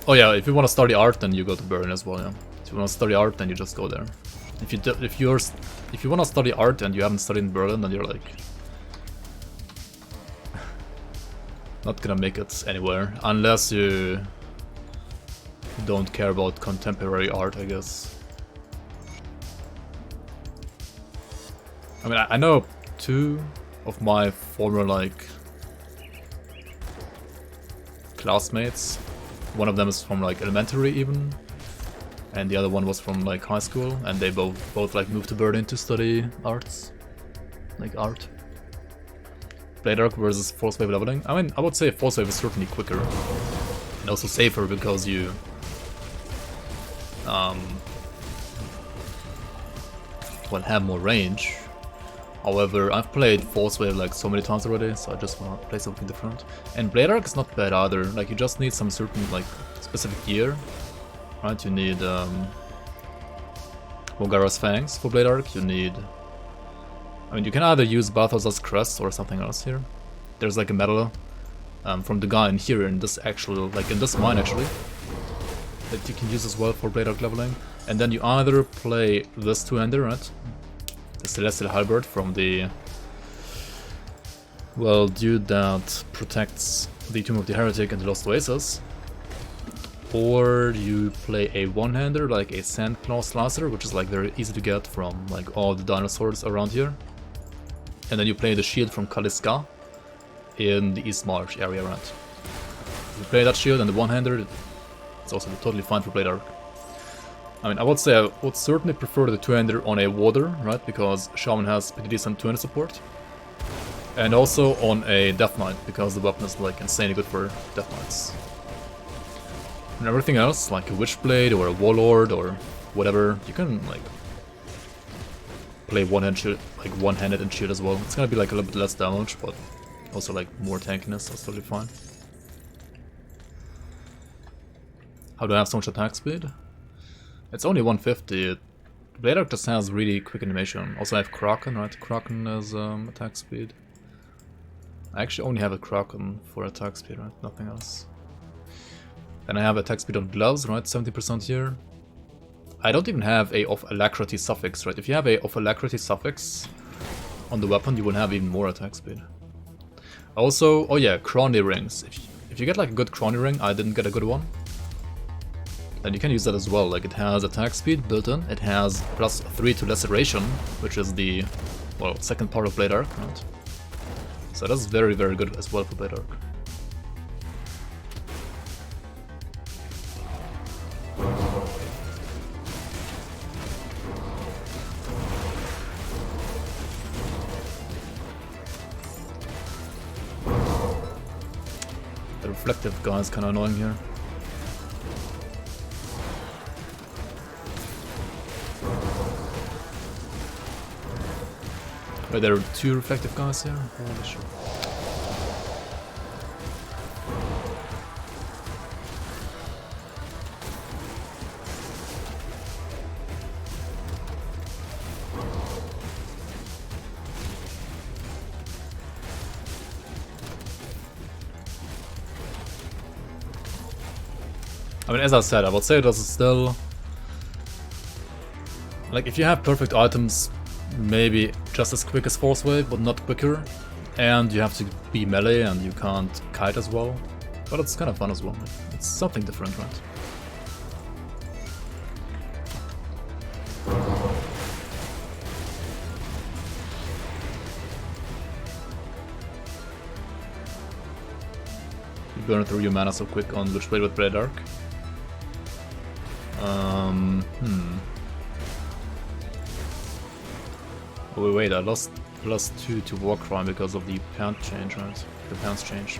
Oh yeah, if you want to study art, then you go to Berlin as well, yeah. If you want to study art, then you just go there. If you want to study art and you haven't studied in Berlin, then you're like not gonna make it anywhere, unless you don't care about contemporary art, I guess. I mean, I know 2 of my former, like, classmates. One of them is from, like, elementary even, and the other one was from, like, high school, and they both like moved to Berlin to study arts, like art. Blade Arc versus Force Wave leveling. I mean, I would say Force Wave is certainly quicker and also safer because you well, have more range. However, I've played Force Wave like so many times already, so I just want to play something different. And Blade Arc is not bad either. Like, you just need some certain, like, specific gear, right? You need Mogara's Fangs for Blade Arc. You need, I mean, you can either use Balthazar's Crest or something else here. There's like a medal from the guy in here in this actual, like in this mine actually, that you can use as well for Blade Arc leveling. And then you either play this two-hander, right? The Celestial Halberd from the, well, dude that protects the Tomb of the Heretic and the Lost Oasis. Or you play a one-hander, like a Sandclaw Slicer, which is like very easy to get from like all the dinosaurs around here. And then you play the shield from Kaliska in the East March area, right? You play that shield and the one-hander, it's also totally fine for Blade Arc. I mean, I would say I would certainly prefer the two-hander on a water, right? Because Shaman has pretty decent two-hander support. And also on a Death Knight, because the weapon is like insanely good for Death Knights. And everything else, like a Witchblade or a Warlord or whatever, you can like play one-handed and shield as well. It's gonna be like a little bit less damage, but also like more tankiness. That's totally fine. How do I have so much attack speed? It's only 150. Blade Arc just has really quick animation. Also I have Kraken, right? Kraken is attack speed. I actually only have a Kraken for attack speed, right? Nothing else. Then I have attack speed on gloves, right? 70% here. I don't even have a of alacrity suffix, right? If you have a of alacrity suffix on the weapon, you will have even more attack speed. Also, oh yeah, crony rings. If you get like a good crony ring, I didn't get a good one, then you can use that as well. Like it has attack speed built in, it has +3 to laceration, which is the, well, second part of Blade Arc, right? So that's very, very good as well for Blade Arc. The reflective guy is kind of annoying here. Wait, there are 2 reflective guys here? Holy shit. I mean, as I said, I would say this is still... Like, if you have perfect items, maybe just as quick as Force Wave, but not quicker. And you have to be melee and you can't kite as well. But it's kind of fun as well. It's something different, right? You burn through your mana so quick on Witchblade with Blade Arc. Oh wait, I lost +2 to Warcrime because of the pants change, right? The pants change.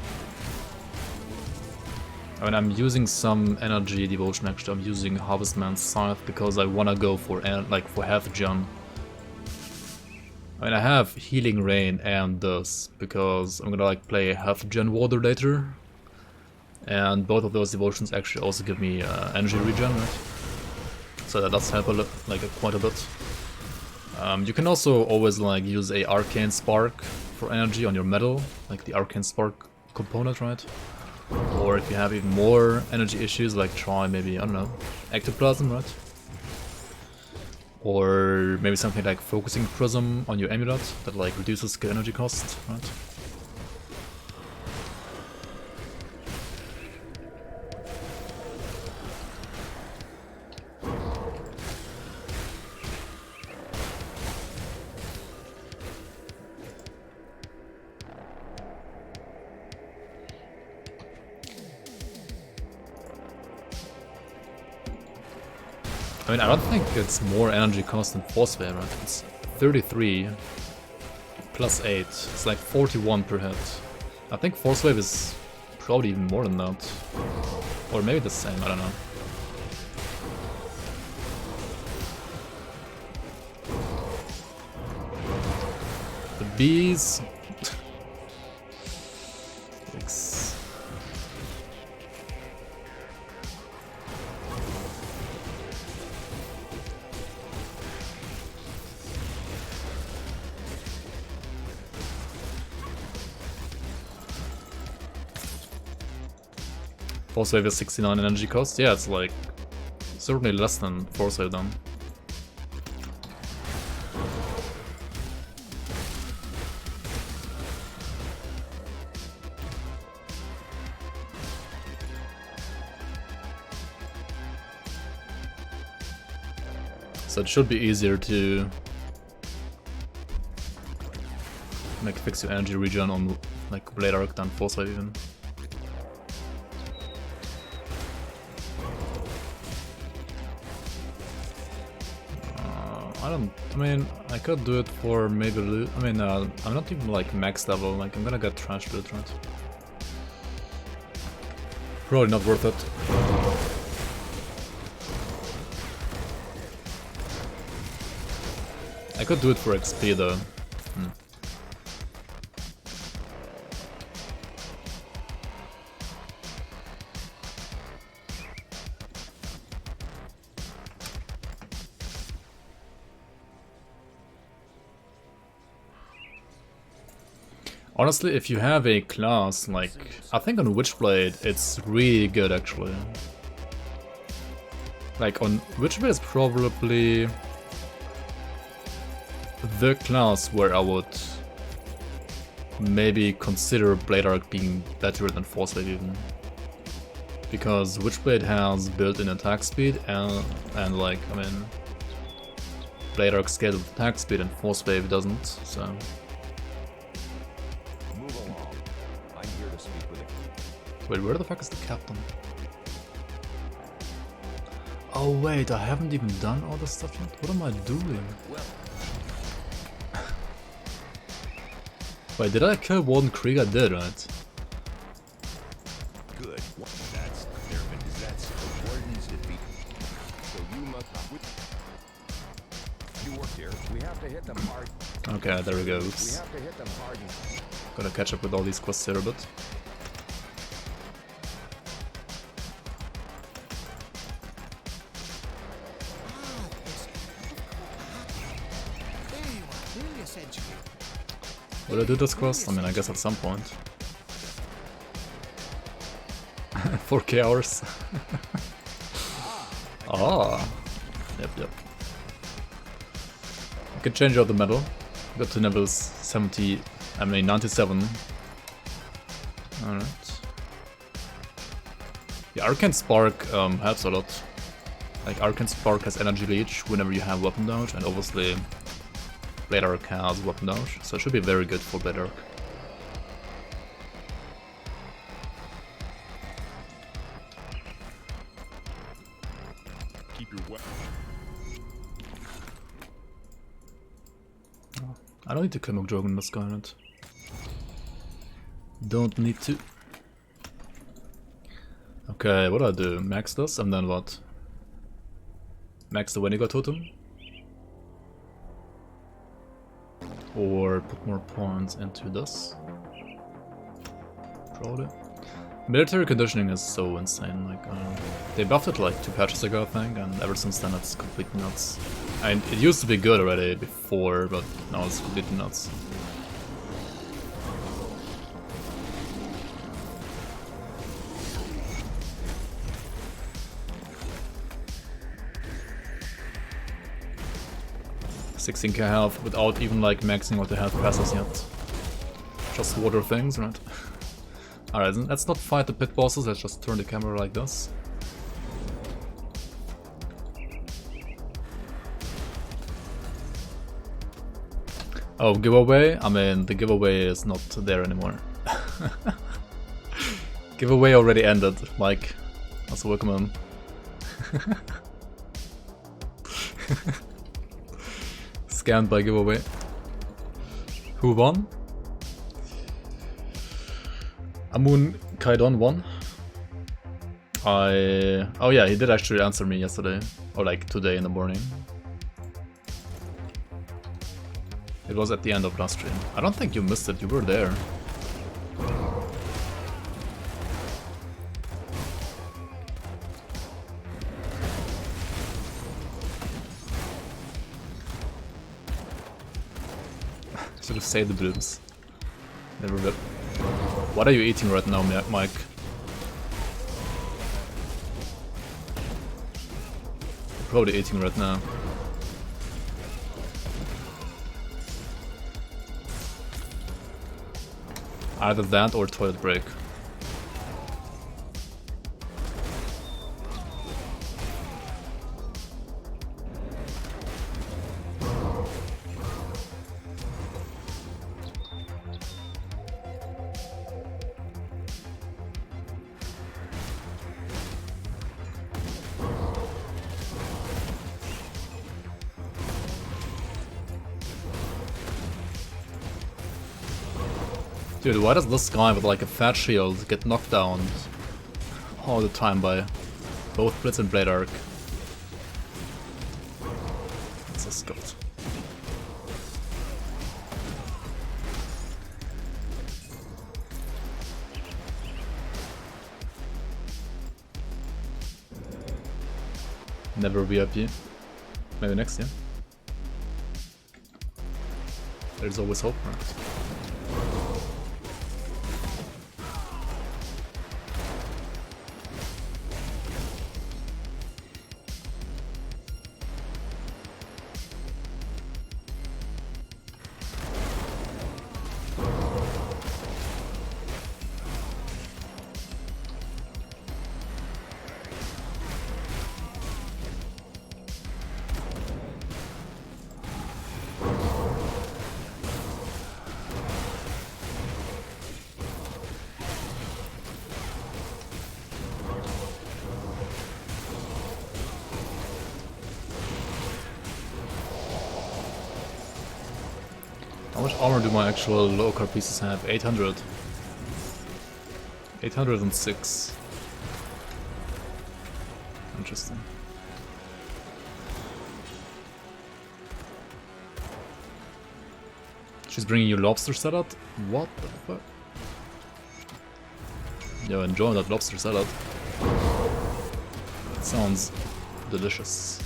I mean, I'm using some energy devotion actually. I'm using Harvestman's Scythe because I wanna go for half gen. I mean, I have Healing Rain and this because I'm gonna like play half gen Water later. And both of those devotions actually also give me energy regen, right? So that does help quite a bit. You can also always like use a Arcane Spark for energy on your metal, like the Arcane Spark component, right? Or if you have even more energy issues, like try maybe, I don't know, Ectoplasm, right? Or maybe something like Focusing Prism on your amulet that like reduces skill energy cost, right? I mean, I don't think it's more energy cost than Force Wave, right? It's 33 plus 8. It's like 41 per hit. I think Force Wave is probably even more than that. Or maybe the same, I don't know. The bees... Force Wave is 69 energy cost. Yeah, it's like certainly less than Force Wave then. So it should be easier to fix your energy regen on like Blade Arc than Force Wave even. I mean, I could do it for maybe loot. I mean, I'm not even like max level, like I'm gonna get trash loot, right? Probably not worth it. I could do it for XP though. Honestly, if you have a class, like, I think on Witchblade, it's really good actually. Like, on Witchblade is probably the class where I would maybe consider Blade Arc being better than Forcewave even. Because Witchblade has built-in attack speed and like, I mean, Blade Arc scales with attack speed and Forcewave doesn't, so... Wait, where the fuck is the captain? Oh wait, I haven't even done all this stuff yet? What am I doing? Wait, did I kill Warden Krieg? I did, right? Good. That's that's the warden's defeat. So you must you work here. We have to hit them hard. Okay, there we go. We have to hit them hard. Gotta catch up with all these quests here a bit. Will I do this quest? I mean, I guess at some point. 4k hours. Ah. Yep, yep. I can change out the medal. Got to levels 70, I mean 97. Alright. Yeah, Arcane Spark helps a lot. Like, Arcane Spark has energy leech whenever you have weapon dodge, and obviously Blade Arc has weapon dodge, so it should be very good for Blade Arc. Keep your weapon. I don't need to kill McJogan in this guy, right? Don't need to. Okay, what do I do? Max this, and then what? Max the Vinegar Totem? Or put more points into this? Probably. Military conditioning is so insane, like, they buffed it like 2 patches ago, I think, and ever since then it's completely nuts. And it used to be good already before, but now it's completely nuts. $16k health without even like maxing out the health passes yet. Just water things, right? Alright, let's not fight the pit bosses, let's just turn the camera like this. Oh, giveaway? I mean, the giveaway is not there anymore. Giveaway already ended, Mike. Also welcome in. Scanned by giveaway. Who won? Amun Kaidon won. Oh yeah, he did actually answer me yesterday. Or like today in the morning. It was at the end of last stream. I don't think you missed it, you were there. Should have saved the blooms. Never will. What are you eating right now, Mike? You're probably eating right now. Either that or toilet break. Dude, why does this guy with like a fat shield get knocked down all the time by both Blitz and Blade Arc? That's a scuffed. Never VIP. Maybe next year. There's always hope, right? How much armor do my actual low card pieces have? 800. 806. Interesting. She's bringing you lobster salad? What the fuck? Yo, enjoy that lobster salad. It sounds delicious.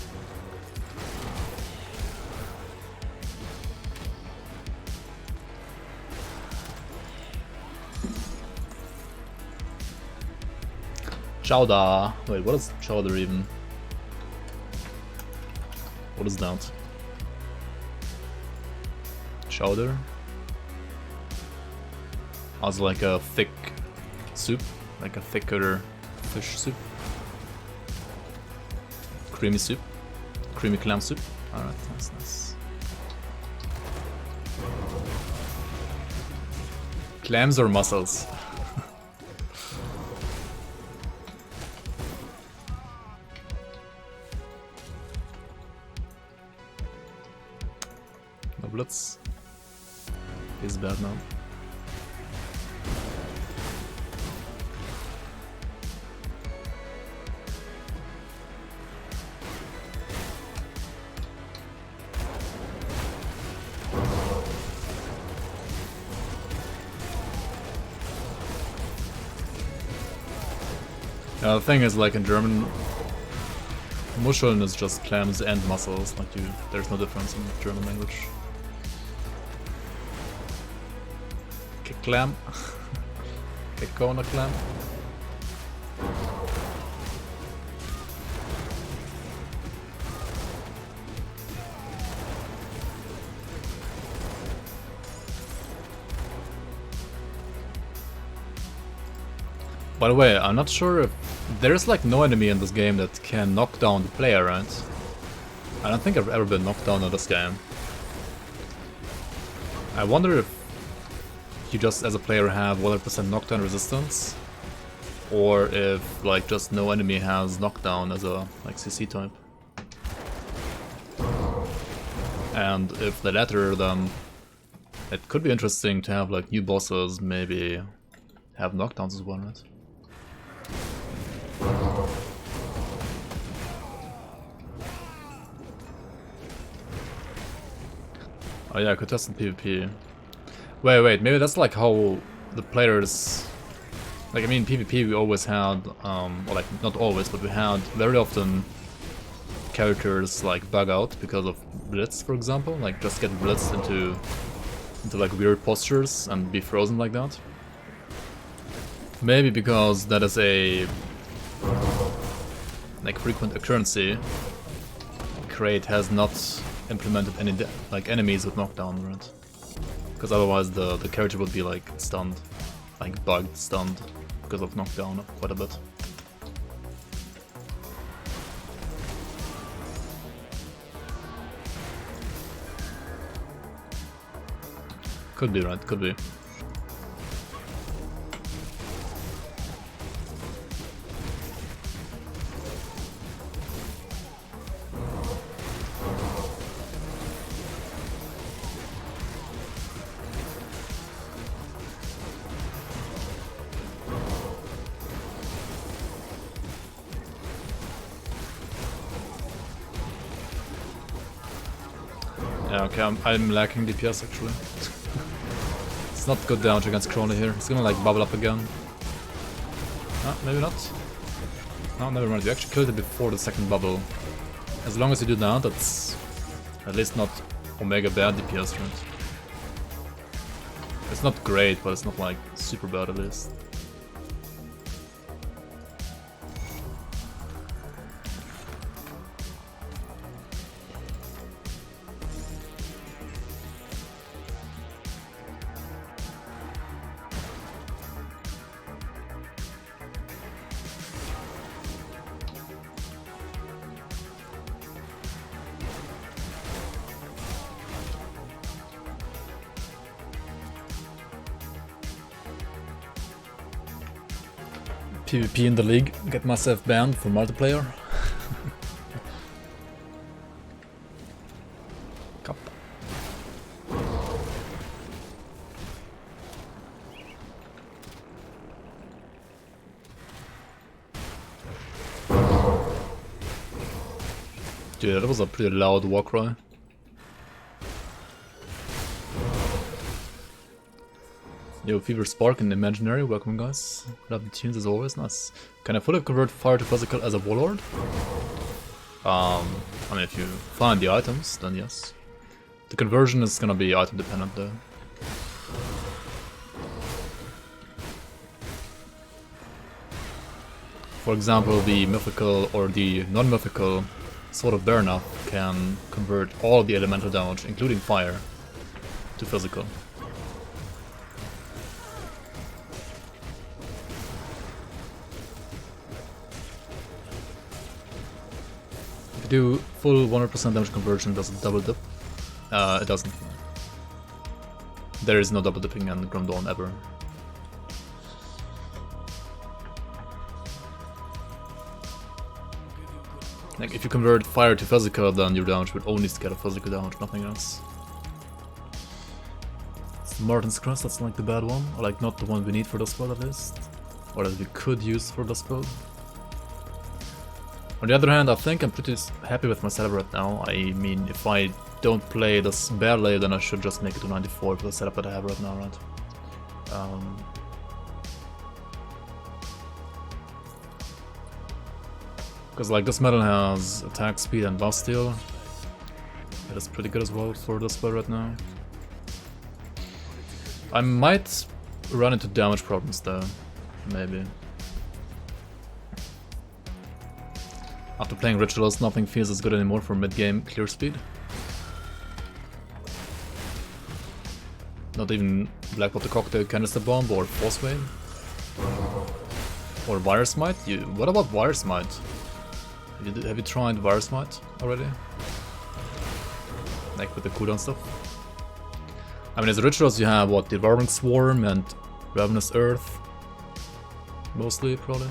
Chowder. Wait, what is chowder even? What is that? Chowder? As like a thick soup, like a thicker fish soup. Creamy soup, creamy clam soup. Alright, that's nice. Clams or mussels? No blitz. He's bad now. The thing is, like in German, Muscheln is just clams and mussels. Like there's no difference in German language. Kick clam, kick Kona clam. By the way, I'm not sure if there's like no enemy in this game that can knock down the player, right? I don't think I've ever been knocked down in this game. I wonder if you just as a player have 100% knockdown resistance, or if like just no enemy has knockdown as a like CC type. And if the latter, then it could be interesting to have like new bosses maybe have knockdowns as well, right? Oh yeah, contestant PvP. Wait, maybe that's like how the players... Like, I mean, PvP we always had, well, like, not always, but we had very often characters like bug out because of blitz, for example. Like, just get blitzed into like weird postures and be frozen like that. Maybe because that is a like frequent occurrence. Crate has not implemented any like enemies with knockdown, right? Because otherwise the character would be like stunned, like bugged, stunned because of knockdown quite a bit. Could be, right? Could be. Yeah, okay, I'm lacking DPS actually. It's not good damage against Crowley here. It's gonna like bubble up again. Ah, maybe not. No, never mind, you actually killed it before the second bubble. As long as you do that, that's at least not Omega bad DPS, right? It's not great, but it's not like super bad at least. PvP in the league, get myself banned for multiplayer. Cup. Dude, that was a pretty loud war cry. Yo, Fever Spark and Imaginary, welcome guys. Love the tunes as always, nice. Can I fully convert fire to physical as a warlord? I mean, if you find the items, then yes. The conversion is gonna be item dependent though. For example, the mythical or the non-mythical Sword of Bernath can convert all the elemental damage, including fire, to physical. Do full 100% damage conversion, does it double dip? It doesn't. There is no double dipping in Grim Dawn ever. Like, if you convert fire to physical, then your damage would only scale physical damage, nothing else. It's Martin's Crest, that's like the bad one, or like not the one we need for this build at least. Or that we could use for this build. On the other hand, I think I'm pretty happy with my setup right now. I mean, if I don't play this badly, then I should just make it to 94 for the setup that I have right now, right? Because like this medal has attack speed and buff steal. That is pretty good as well for this build right now. I might run into damage problems though, maybe. After playing Rituals, nothing feels as good anymore for mid-game clear speed. Not even Black Water Cocktail, Canister Bomb, or Force Wave. Or Wire Smite? What about Wire Smite? Have you tried Wire Smite already? Like with the cooldown stuff? I mean, as Rituals you have, what, Devouring Swarm and Ravenous Earth? Mostly, probably.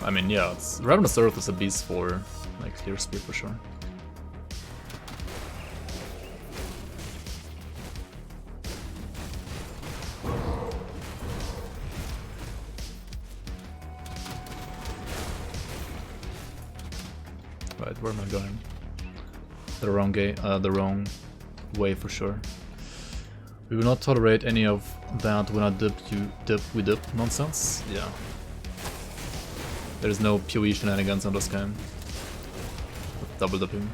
I mean, yeah, Ravenous Earth is a beast for like clear speed for sure. Right, where am I going? The wrong way for sure. We will not tolerate any of that when I dip, you dip, we dip nonsense. Yeah. There's no PoE shenanigans on this game. With double dipping.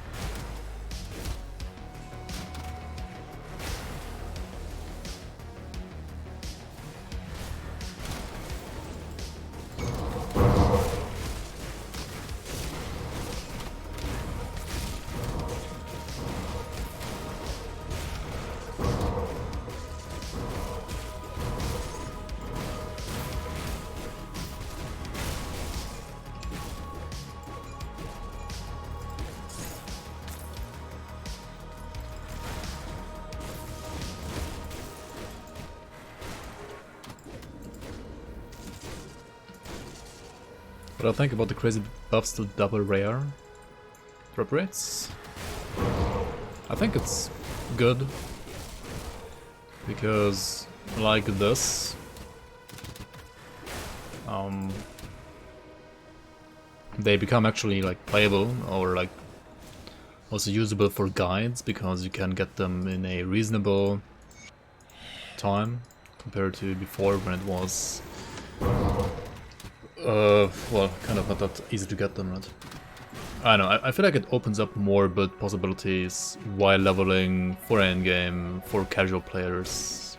What I think about the crazy buffs to double rare drop rates? I think it's good, because like this, they become actually like playable or like also usable for guides, because you can get them in a reasonable time compared to before when it was Well, kind of not that easy to get them, right? I don't know, I feel like it opens up more build possibilities while leveling for endgame, for casual players,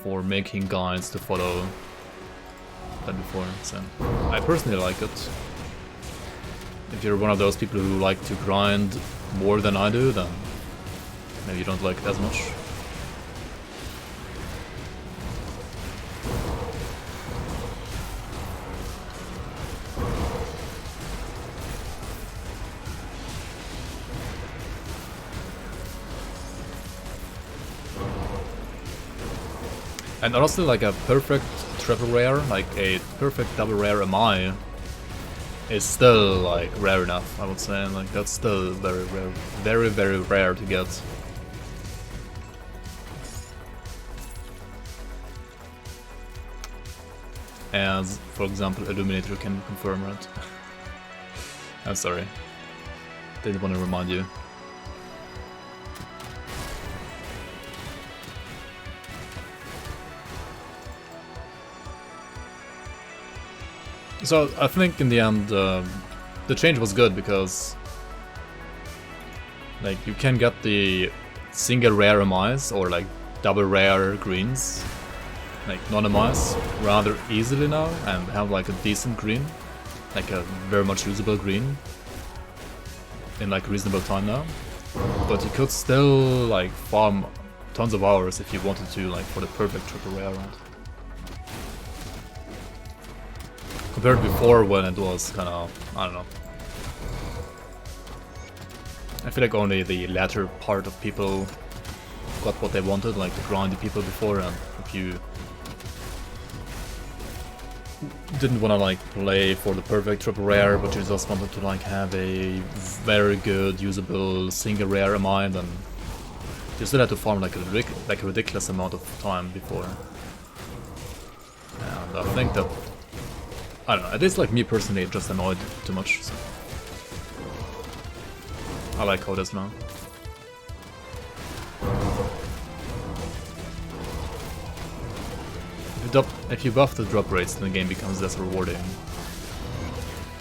for making guides to follow than before, so I personally like it. If you're one of those people who like to grind more than I do, then maybe you don't like it as much. And honestly, like a perfect triple rare, like a perfect double rare MI is still like rare enough, I would say. Like that's still very rare, very very rare to get. As, for example, Illuminator can confirm it. I'm sorry, didn't want to remind you. So I think in the end the change was good because like you can get the single rare MIs or like double rare greens, like non-MIs, rather easily now and have like a decent green, like a very much usable green in like reasonable time now. But you could still like farm tons of hours if you wanted to, like for the perfect triple rare round. Compared to before when it was kind of, I don't know. I feel like only the latter part of people got what they wanted, like the grindy people before, and if you didn't want to like play for the perfect triple rare, but you just wanted to like have a very good usable single rare MI, then you still had to farm like a ridiculous amount of time before. And I think that, I don't know, at least like me personally, it just annoyed too much. So. I like how it is now. If you buff the drop rates, then the game becomes less rewarding.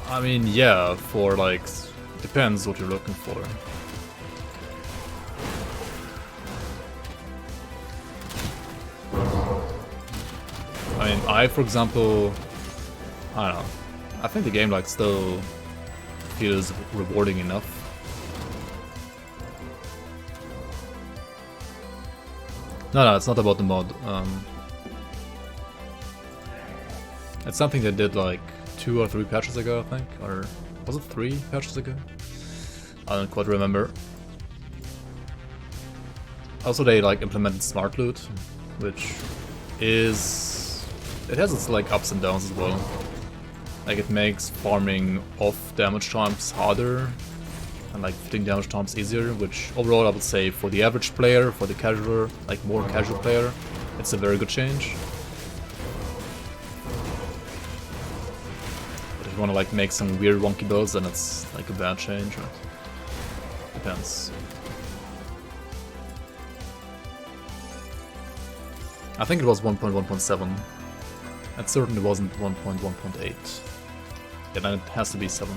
I mean, yeah, for like, depends what you're looking for. I mean, for example, I don't know, I think the game like still feels rewarding enough. No, it's not about the mod. It's something they did like 2 or 3 patches ago, I think, or was it 3 patches ago? I don't quite remember. Also, they like implemented smart loot, which is, it has its like ups and downs as well. Like it makes farming off damage times harder and like fitting damage times easier, which overall I would say for the average player, for the casual, like more casual player, it's a very good change. But if you want to like make some weird wonky builds, then it's like a bad change, right? Depends. I think it was 1.1.7. It certainly wasn't 1.1.8. Yeah, then it has to be 7.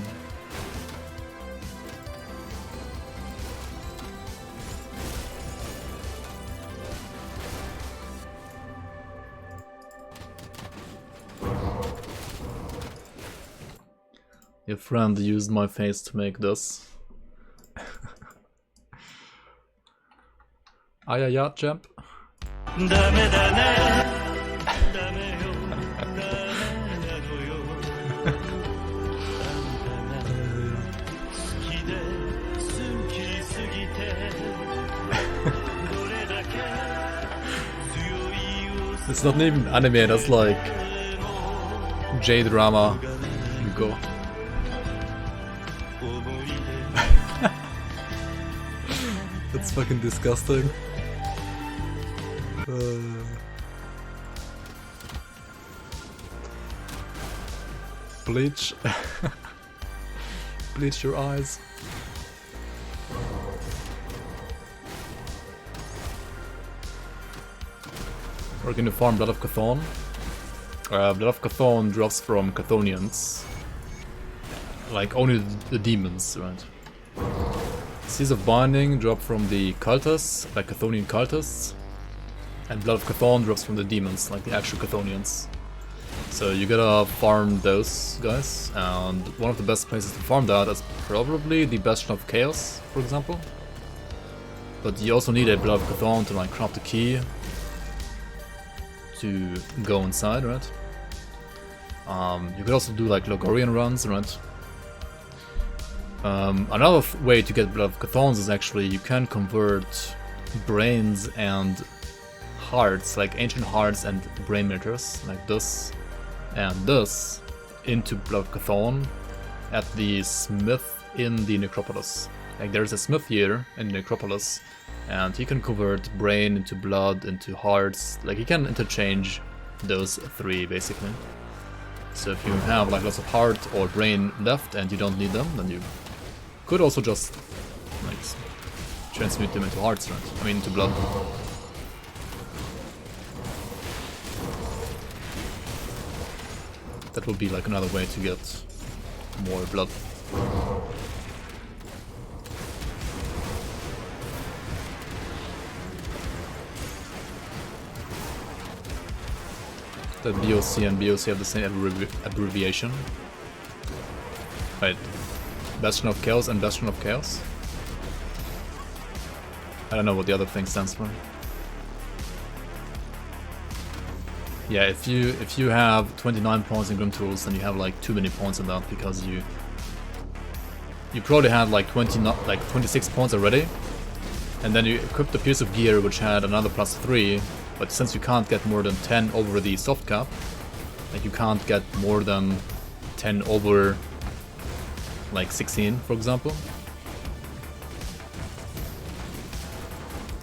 Your friend used my face to make this. Ayaya, champ. It's not even anime, that's like J-drama. Go. That's fucking disgusting. Bleach. Bleach your eyes. We're gonna farm Blood of Chthon. Blood of Chthon drops from Chthonians. Like, only the demons, right? Seas of Binding drop from the cultists, like Chthonian cultists. And Blood of Chthon drops from the demons, like the actual Chthonians. So you gotta farm those guys, and one of the best places to farm that is probably the Bastion of Chaos, for example. But you also need a Blood of Chthon to like craft the key to go inside, right? You could also do like Logorian runs, right? Another way to get Blood of Chthons is actually you can convert brains and hearts, like ancient hearts and brain meters, like this and this, into Blood of Chthon at the smith in the necropolis. Like there's a smith here in the necropolis, and he can convert brain into blood, into hearts, like he can interchange those three basically. So if you have like lots of heart or brain left and you don't need them, then you could also just like transmute them into hearts, right? I mean into blood. That would be like another way to get more blood. The BOC and BOC have the same abbreviation. Right. Bastion of Chaos and Bastion of Chaos. I don't know what the other thing stands for. Yeah, if you have 29 points in Grim Tools, then you have like too many points in that because you probably had like 26 points already, and then you equipped a piece of gear which had another +3, but since you can't get more than 10 over the soft cap, like you can't get more than 10 over like 16, for example.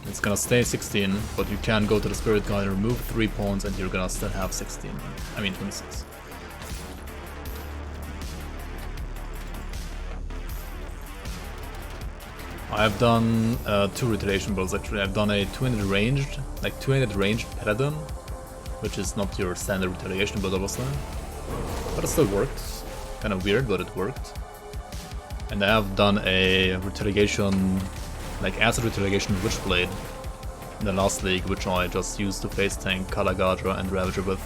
It's gonna stay 16, but you can go to the Spirit Guide and remove 3 points and you're gonna still have 16. I mean 26. I've done 2 retaliation builds actually. I've done a 200 ranged paladin, which is not your standard retaliation build obviously, but it still worked. Kind of weird, but it worked. And I have done a retaliation, like acid retaliation Witchblade in the last league, which I just used to face tank Kalagadra and Ravager with,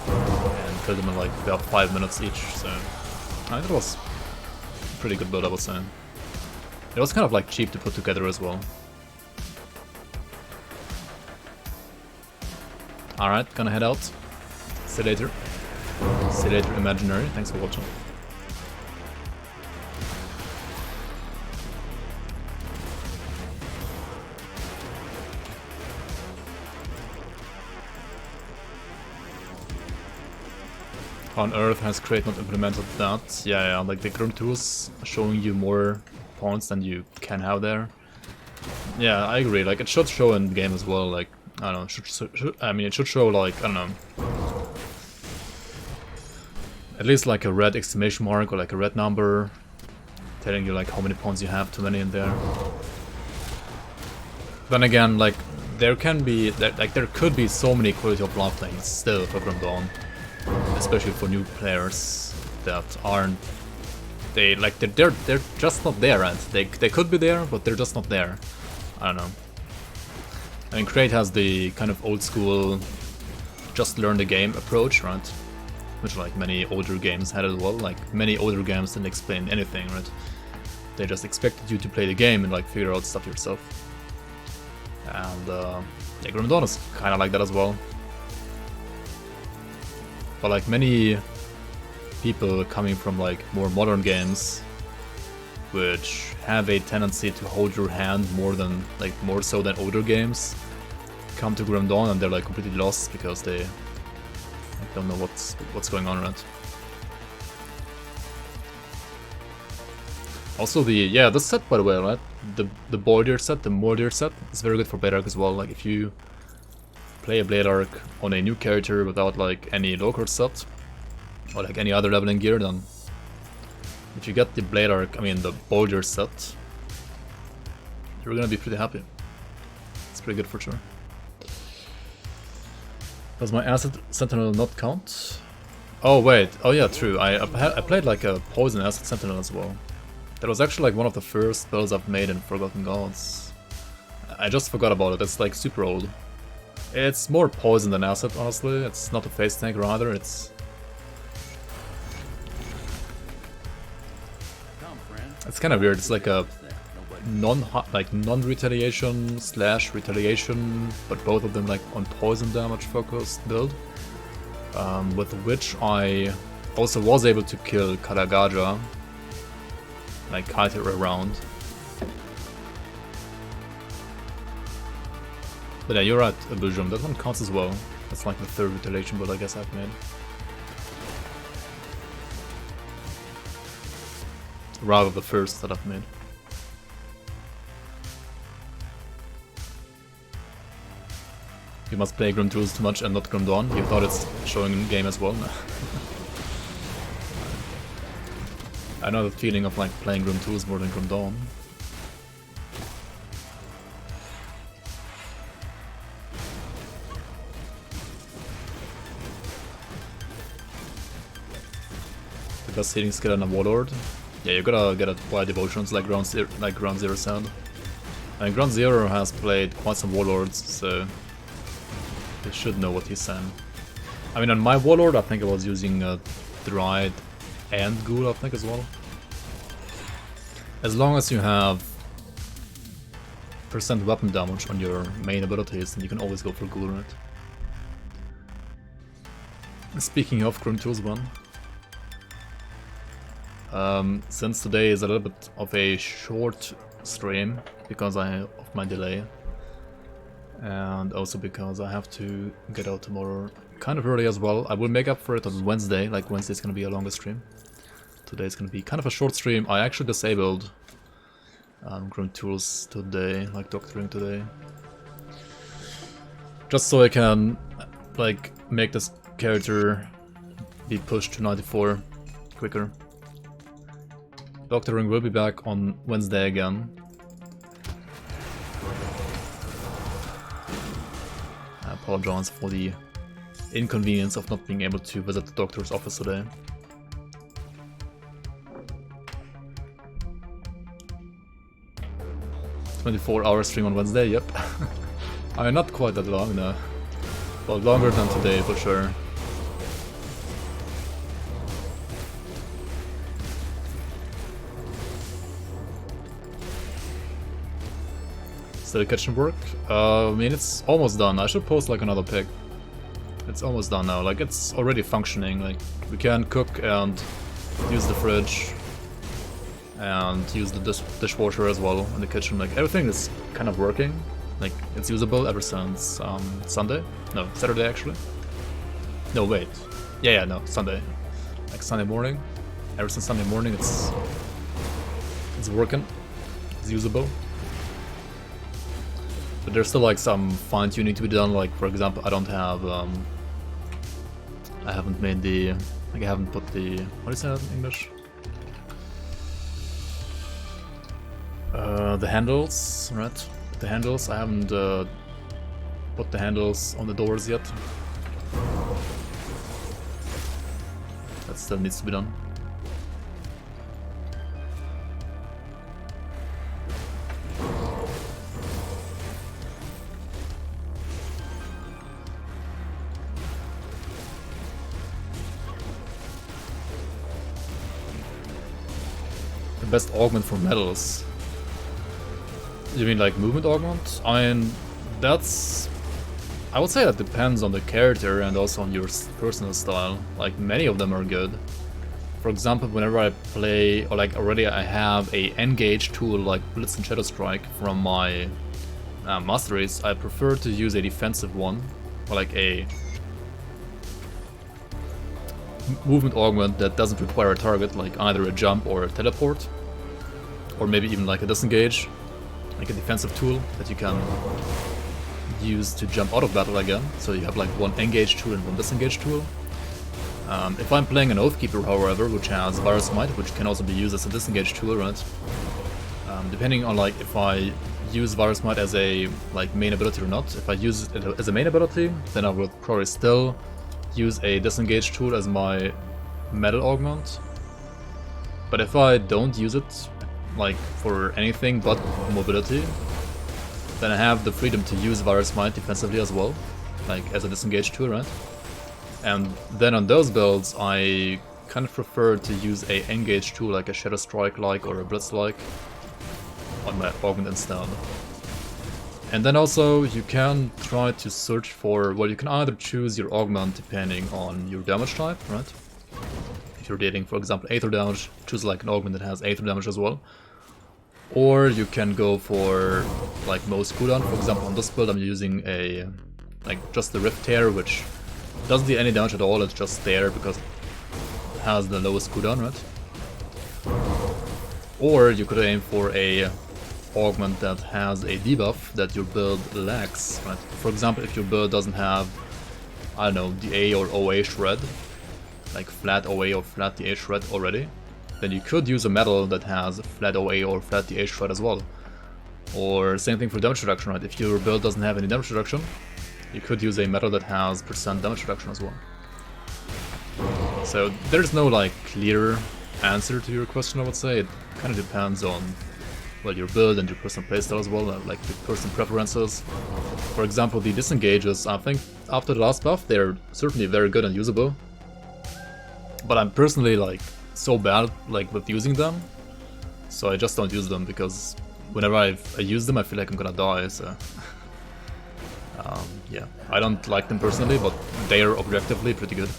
and killed them in like about 5 minutes each. So I think it was a pretty good build, I would say. It was kind of like cheap to put together as well. Alright, gonna head out. See you later. See you later, Imaginary. Thanks for watching. On Earth has Crate not implemented that? Yeah, like the Grim Tools showing you more points than you can have there. Yeah, I agree. Like it should show in the game as well. Like I don't know. It should show like I don't know. At least like a red exclamation mark or like a red number, telling you like how many points you have. Too many in there. Then again, like there could be so many quality of life things still for Grim Dawn. Especially for new players that aren't, they're just not there, right? They could be there, but they're just not there. I don't know. I mean, Crate has the kind of old school, just learn the game approach, right? Which like many older games had as well. Like many older games didn't explain anything, right? They just expected you to play the game and like figure out stuff yourself. And yeah, Grim Dawn is kind of like that as well. But like many people coming from like more modern games, which have a tendency to hold your hand more so than older games, come to Grim Dawn and they're like completely lost because they don't know what's going on, right? Also this set, by the way, right? The Border set, the Mordir set, is very good for Blade Arc as well. Like if you play a Blade Arc on a new character without like any low card set or like any other leveling gear, then if you get the Blade Arc, the Boulder set, you're gonna be pretty happy. It's pretty good for sure. Does my Acid Sentinel not count? Oh wait, oh yeah, true. I played like a Poison Acid Sentinel as well. That was actually like one of the first spells I've made in Forgotten Gods. I just forgot about it, it's like super old. It's more poison than acid, honestly. It's not a face tank, rather, it's... It's kind of weird, it's like a non-retaliation slash retaliation, but both of them like on poison damage focused build. With which I also was able to kill Kadagaja, like kite her around. But yeah, you're right, Abujum, that one counts as well. That's like the third retaliation build I guess I've made. Rather the first that I've made. You must play Grim Tools too much and not Grim Dawn. You thought it's showing in game as well? No. I know the feeling of like playing Grim Tools more than Grim Dawn. The best healing skill in a Warlord? Yeah, you gotta get it via devotions like Ground Zero said. And Ground Zero has played quite some Warlords, so you should know what he's saying. I mean, on my Warlord, I think I was using Dried and Ghoul, I think, as well. As long as you have % weapon damage on your main abilities, then you can always go for Ghoul, right? Speaking of Grim Tools 1, since today is a little bit of a short stream because of my delay, and also because I have to get out tomorrow kind of early as well. I will make up for it on Wednesday, like Wednesday's gonna be a longer stream. Today's gonna be kind of a short stream. I actually disabled Grim Tools today, like Doctoring today. Just so I can like make this character be pushed to 94 quicker. Doctoring will be back on Wednesday again. I apologize for the inconvenience of not being able to visit the doctor's office today. "24-hour stream on Wednesday," yep. I mean, not quite that long, no. Well, longer than today for sure. Still kitchen work? I mean, it's almost done. I should post like another pic. It's almost done now, like it's already functioning, like we can cook and use the fridge and use the dishwasher as well in the kitchen. Like everything is kind of working, like it's usable ever since Sunday? No, Saturday actually. No, wait. Yeah, no, Sunday. Like Sunday morning. Ever since Sunday morning it's working, it's usable. But there's still like some fine tuning to be done, like for example I don't have I haven't made the, like I haven't put the, what is that in English? The handles, right? The handles, I haven't put the handles on the doors yet. That still needs to be done. Best augment for metals. You mean like movement augment? I mean, that's... I would say that depends on the character and also on your personal style. Like, many of them are good. For example, whenever I play, or like already I have a engage tool like Blitz and Shadow Strike from my masteries, I prefer to use a defensive one, or like a movement augment that doesn't require a target, like either a jump or a teleport. Or maybe even like a disengage, like a defensive tool that you can use to jump out of battle again. So you have like one engage tool and one disengage tool. If I'm playing an Oathkeeper, however, which has Virus Might, which can also be used as a disengage tool, right? Depending on like if I use Virus Might as a like main ability or not. If I use it as a main ability, then I would probably still use a disengage tool as my metal augment. But if I don't use it like for anything but mobility, then I have the freedom to use Virus Might defensively as well, like as a disengage tool, right? And then on those builds, I kind of prefer to use a engage tool like a Shadow Strike like or a Blitz like on my augment instead. And then also you can try to search for, well, you can either choose your augment depending on your damage type, right? If you're dealing, for example, Aether damage, choose like an augment that has Aether damage as well. Or you can go for like most cooldown. For example, on this build I'm using a like just the Rift Tear, which doesn't do any damage at all, it's just there because it has the lowest cooldown, right? Or you could aim for a augment that has a debuff that your build lacks, right? For example, if your build doesn't have, I don't know, the A or OA shred, like flat OA or flat DA shred already, then you could use a metal that has flat OA or flat DA shred as well. Or same thing for damage reduction, right? If your build doesn't have any damage reduction, you could use a metal that has % damage reduction as well. So there's no like clear answer to your question, I would say. It kind of depends on, well, your build and your personal playstyle as well, like your personal preferences. For example, the disengages, I think after the last buff, they're certainly very good and usable. But I'm personally like so bad like with using them, so I just don't use them because whenever I use them, I feel like I'm gonna die. So yeah, I don't like them personally, but they are objectively pretty good.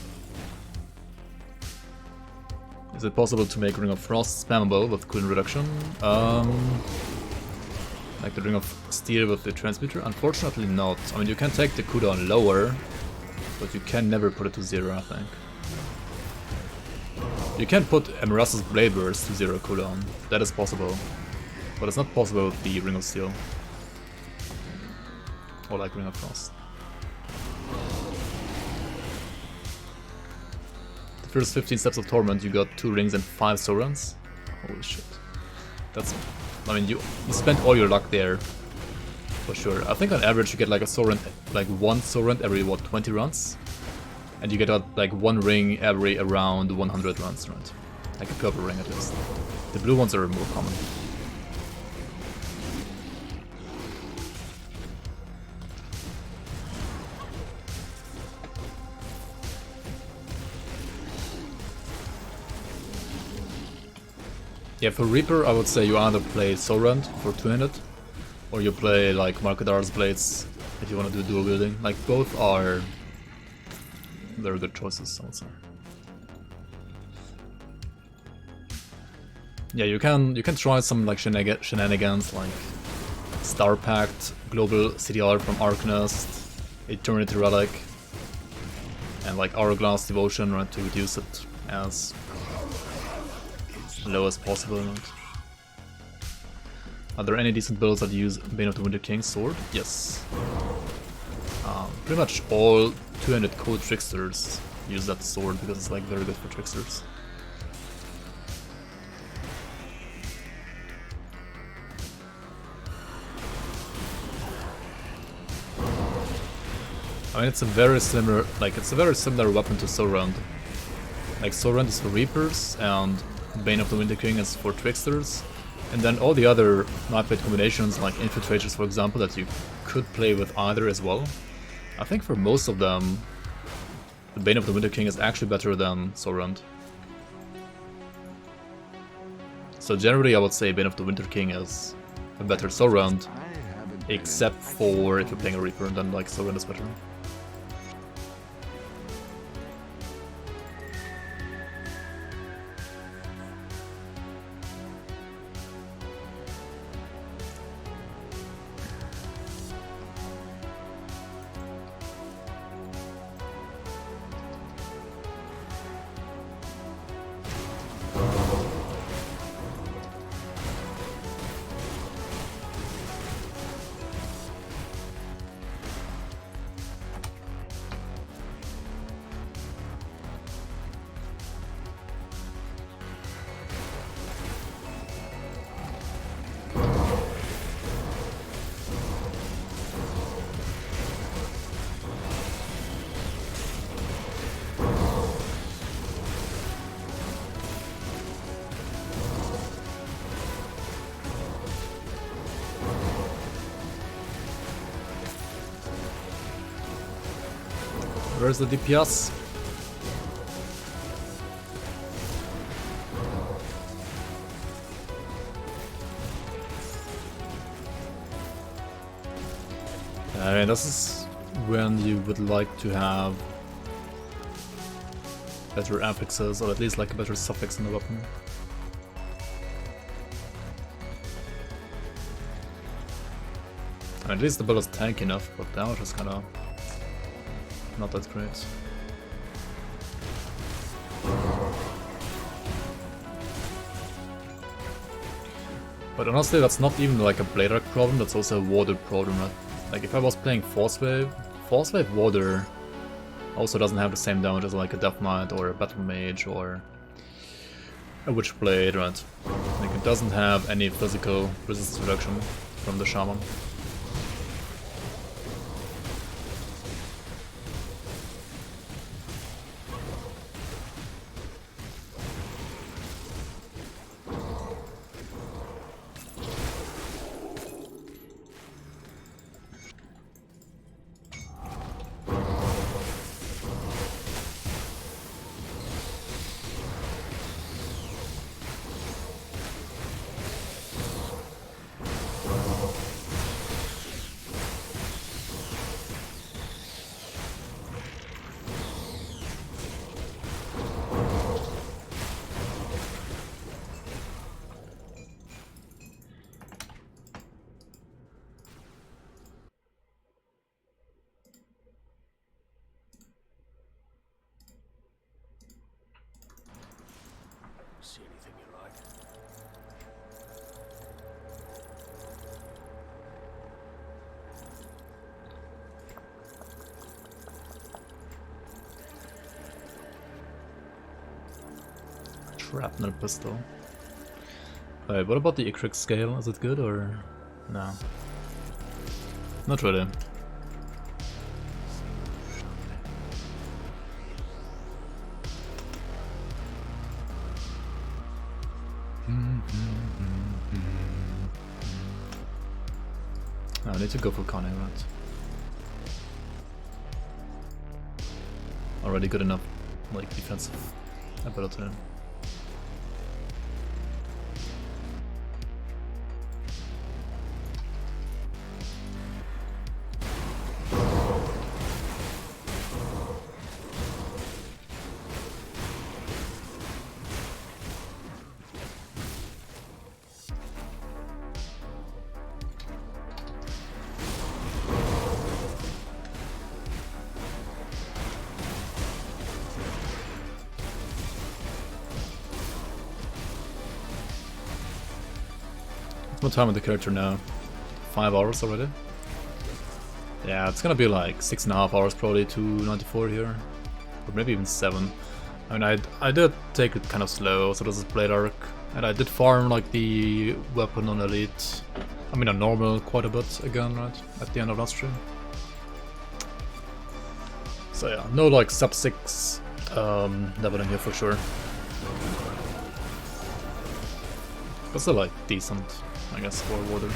Is it possible to make Ring of Frost spammable with cooldown reduction? Like the Ring of Steel with the Transmuter? Unfortunately not. I mean, you can take the cooldown lower, but you can never put it to 0, I think. You can put Emeras's Blade Burst to 0 cooldown. That is possible. But it's not possible with the Ring of Steel. Or like Ring of Frost. The first 15 steps of Torment, you got 2 rings and 5 Sorens. Holy shit. That's... I mean, you spent all your luck there. For sure. I think on average you get like a Soren, like 1 Soren every, what, 20 runs? And you get like 1 ring every around 100 runs, right? Like a purple ring at least. The blue ones are more common. Yeah, for Reaper, I would say you either play Sorend for 200, or you play like Markadar's Blades if you want to do dual wielding. Like, both are very good choices, I would say. Yeah, you can try some like shenanigans like Star Pact, Global CDR from Arcanist, Eternity Relic, and like Hourglass Devotion, right, to reduce it as low as possible. Right? Are there any decent builds that use Bane of the Winter King's sword? Yes. Pretty much all 200 code tricksters use that sword because it's like very good for tricksters. I mean, it's a very similar weapon to Sorend. Like, Sorend is for Reapers and Bane of the Winter King is for tricksters. And then all the other Nightblade combinations, like Infiltrators for example, that you could play with either as well. I think for most of them, the Bane of the Winter King is actually better than Sorend. So generally I would say Bane of the Winter King is a better Sorend, except for if you're playing a Reaper, then like Sorend is better. Where's the DPS? I mean, this is when you would like to have better affixes, or at least like a better suffix in the weapon. At least the build is tanky enough, but damage is kinda not that great. But honestly, that's not even like a blade arc problem, that's also a water problem, right? Like if I was playing Force Wave water also doesn't have the same damage as like a Death Knight or a Battle Mage or a Witchblade, right? Like it doesn't have any physical resistance reduction from the Shaman. See anything you like? Shrapnel pistol. Wait, what about the Ikrik scale? Is it good or no? Not really. No, I need to go for conning, right? Already good enough, like defensive ability. What time with the character now? 5 hours already? Yeah, it's gonna be like 6.5 hours probably to 94 here. Or maybe even 7. I mean, I did take it kind of slow, so this is Blade Arc. And I did farm like the weapon on Elite. I mean on normal quite a bit again, right? At the end of last stream. So yeah, no like sub 6 leveling here for sure. But still like decent, I guess, for water.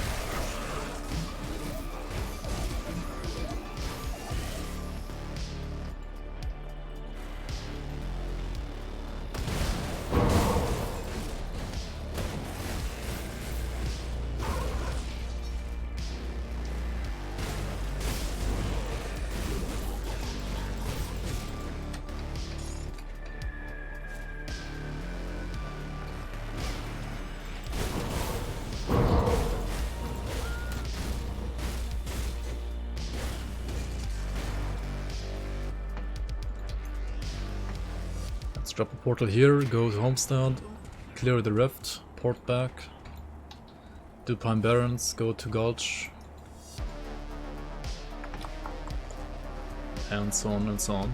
Let's drop a portal here, go to Homestead, clear the rift, port back, do Prime Barrens, go to Gulch, and so on and so on.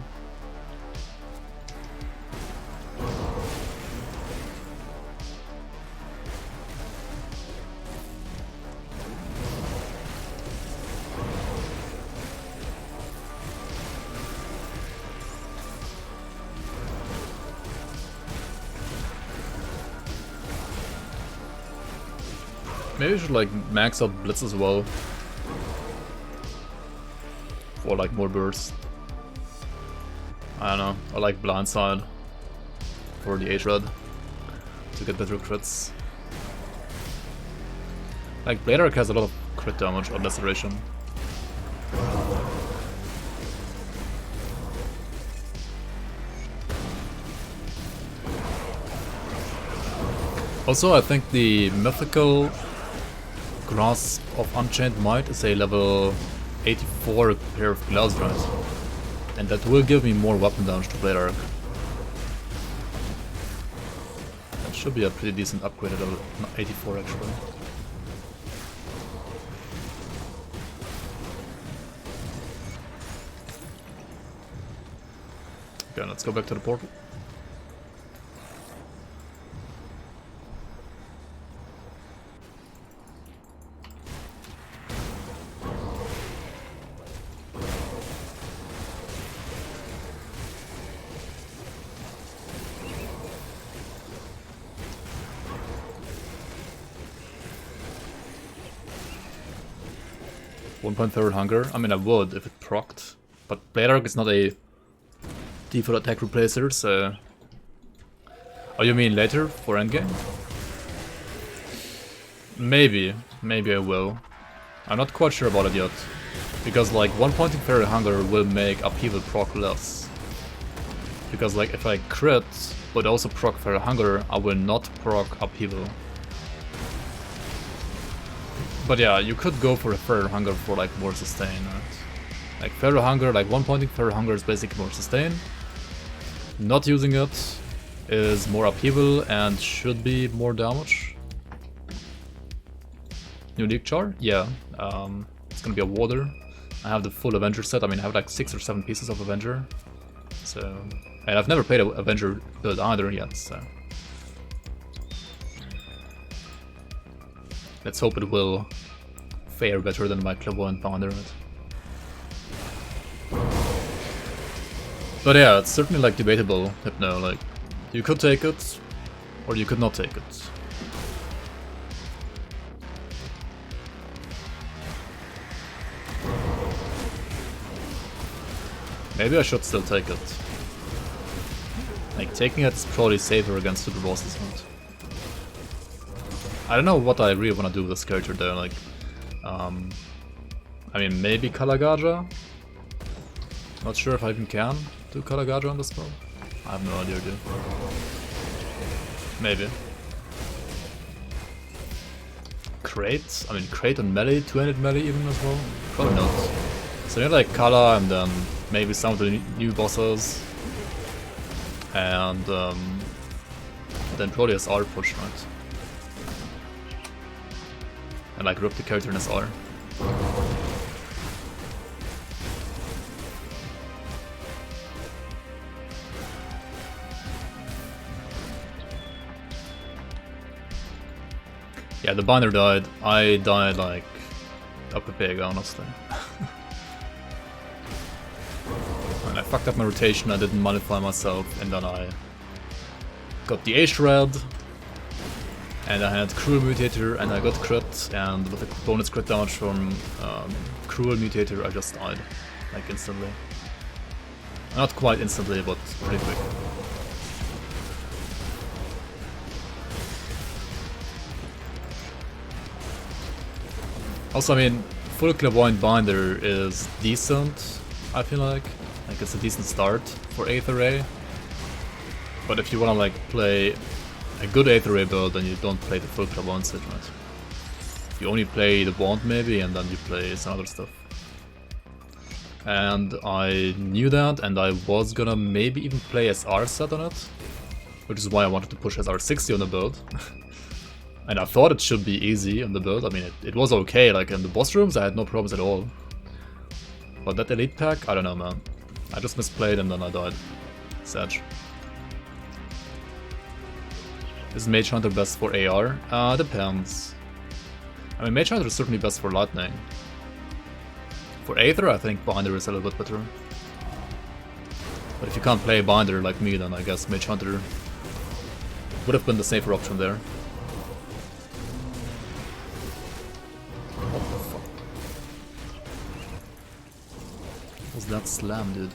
Maybe we should like max out Blitz as well. For like more bursts. I don't know, I like Blindside for the H-Red to get better crits. Like, Blade Arc has a lot of crit damage on Laceration. Also, I think the mythical Grasp of Unchained Might is a level 84 pair of gloves, right? And that will give me more weapon damage to Blade Arc. That should be a pretty decent upgrade at level 84 actually. Okay, let's go back to the portal. .3 hunger. I mean, I would if it procced, but Blade Arc is not a default attack replacer, so... Oh, you mean later, for endgame? Maybe I will. I'm not quite sure about it yet, because like 1-pointing Fairy Hunger will make upheaval proc less. Because like if I crit, but also proc Fairy Hunger, I will not proc upheaval. But yeah, you could go for a Fairy Hunger for like more sustain, right? Like Fairy Hunger, like 1-pointing Fairy Hunger is basically more sustain. Not using it is more upheaval and should be more damage. Unique Char? Yeah, it's gonna be a Warder. I have the full Avenger set. I mean, I have like 6 or 7 pieces of Avenger. So, and I've never played an Avenger build either yet, so... Let's hope it will fare better than my Clairvoyant Bounder. But yeah, it's certainly like debatable, Hypno, like, you could take it, or you could not take it. Maybe I should still take it. Like, taking it is probably safer against super bosses, right? I don't know what I really want to do with this character though, like... I mean, maybe Kalagaja? Not sure if I even can do Kalagaja on this spell. I have no idea, dude. Maybe. Crate? I mean, Crate on melee, 200 melee even as well? Probably not. So you need like Kala and then maybe some of the new bosses. And then probably SR push, right? And like rip the character in SR. Yeah, the binder died. I died like up a pig, honestly. And I fucked up my rotation, I didn't modify myself, and then I got the H-Red, and I had Cruel Mutator, and I got crit, and with a bonus crit damage from Cruel Mutator, I just died, like instantly. Not quite instantly, but pretty quick. Also, I mean, full Clairvoyant Binder is decent, I feel like. Like, it's a decent start for 8th Array. But if you wanna, like, play a good 8th Array build, then you don't play the full Clairvoyant set, right? You only play the Bond, maybe, and then you play some other stuff. And I knew that, and I was gonna maybe even play SR set on it. Which is why I wanted to push SR60 on the build. And I thought it should be easy on the build. I mean, it was okay, like in the boss rooms I had no problems at all. But that elite pack, I don't know, man. I just misplayed and then I died. Sad. Is Mage Hunter best for AR? Depends. I mean, Mage Hunter is certainly best for Lightning. For Aether, I think Binder is a little bit better. But if you can't play Binder like me, then I guess Mage Hunter would have been the safer option there. Was that slam, dude?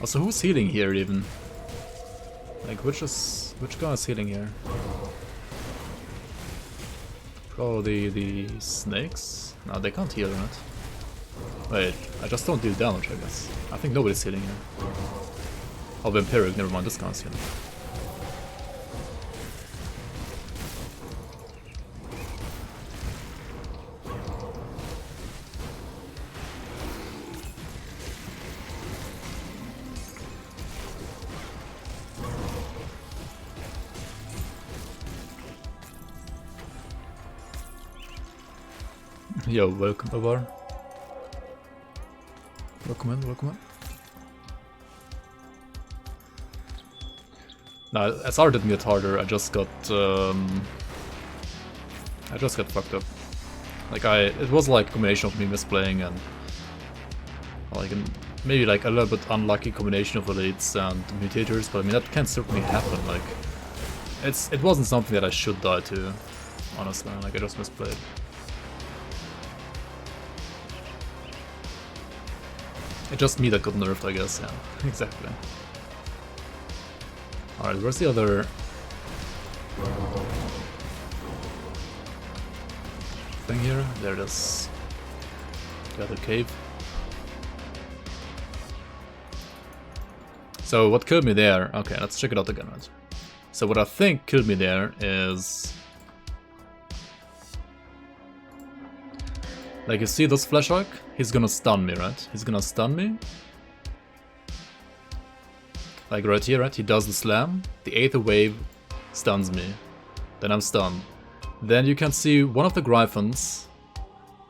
Also, who's healing here even? Like, which guy is healing here? Probably the snakes? No, they can't heal, right? Wait, I just don't deal damage, I guess. I think nobody's healing here. Oh, Vampiric, never mind, this guy's healing. Yo, welcome, Babar. Welcome in, welcome in. No, SR didn't get harder, I just got fucked up. Like it was like a combination of me misplaying and like maybe like a little bit unlucky combination of elites and mutators, but I mean that can certainly happen. Like it wasn't something that I should die to, honestly. Like I just misplayed. It's just me that got nerfed, I guess. Yeah, exactly. Alright, where's the other thing here? There it is. The other cave. So what killed me there? Okay, let's check it out again. Right? So what I think killed me there is, like, you see this flash arc? He's gonna stun me, right? He's gonna stun me. Like right here, right? He does the slam. The Aether Wave stuns me. Then I'm stunned. Then you can see one of the Gryphons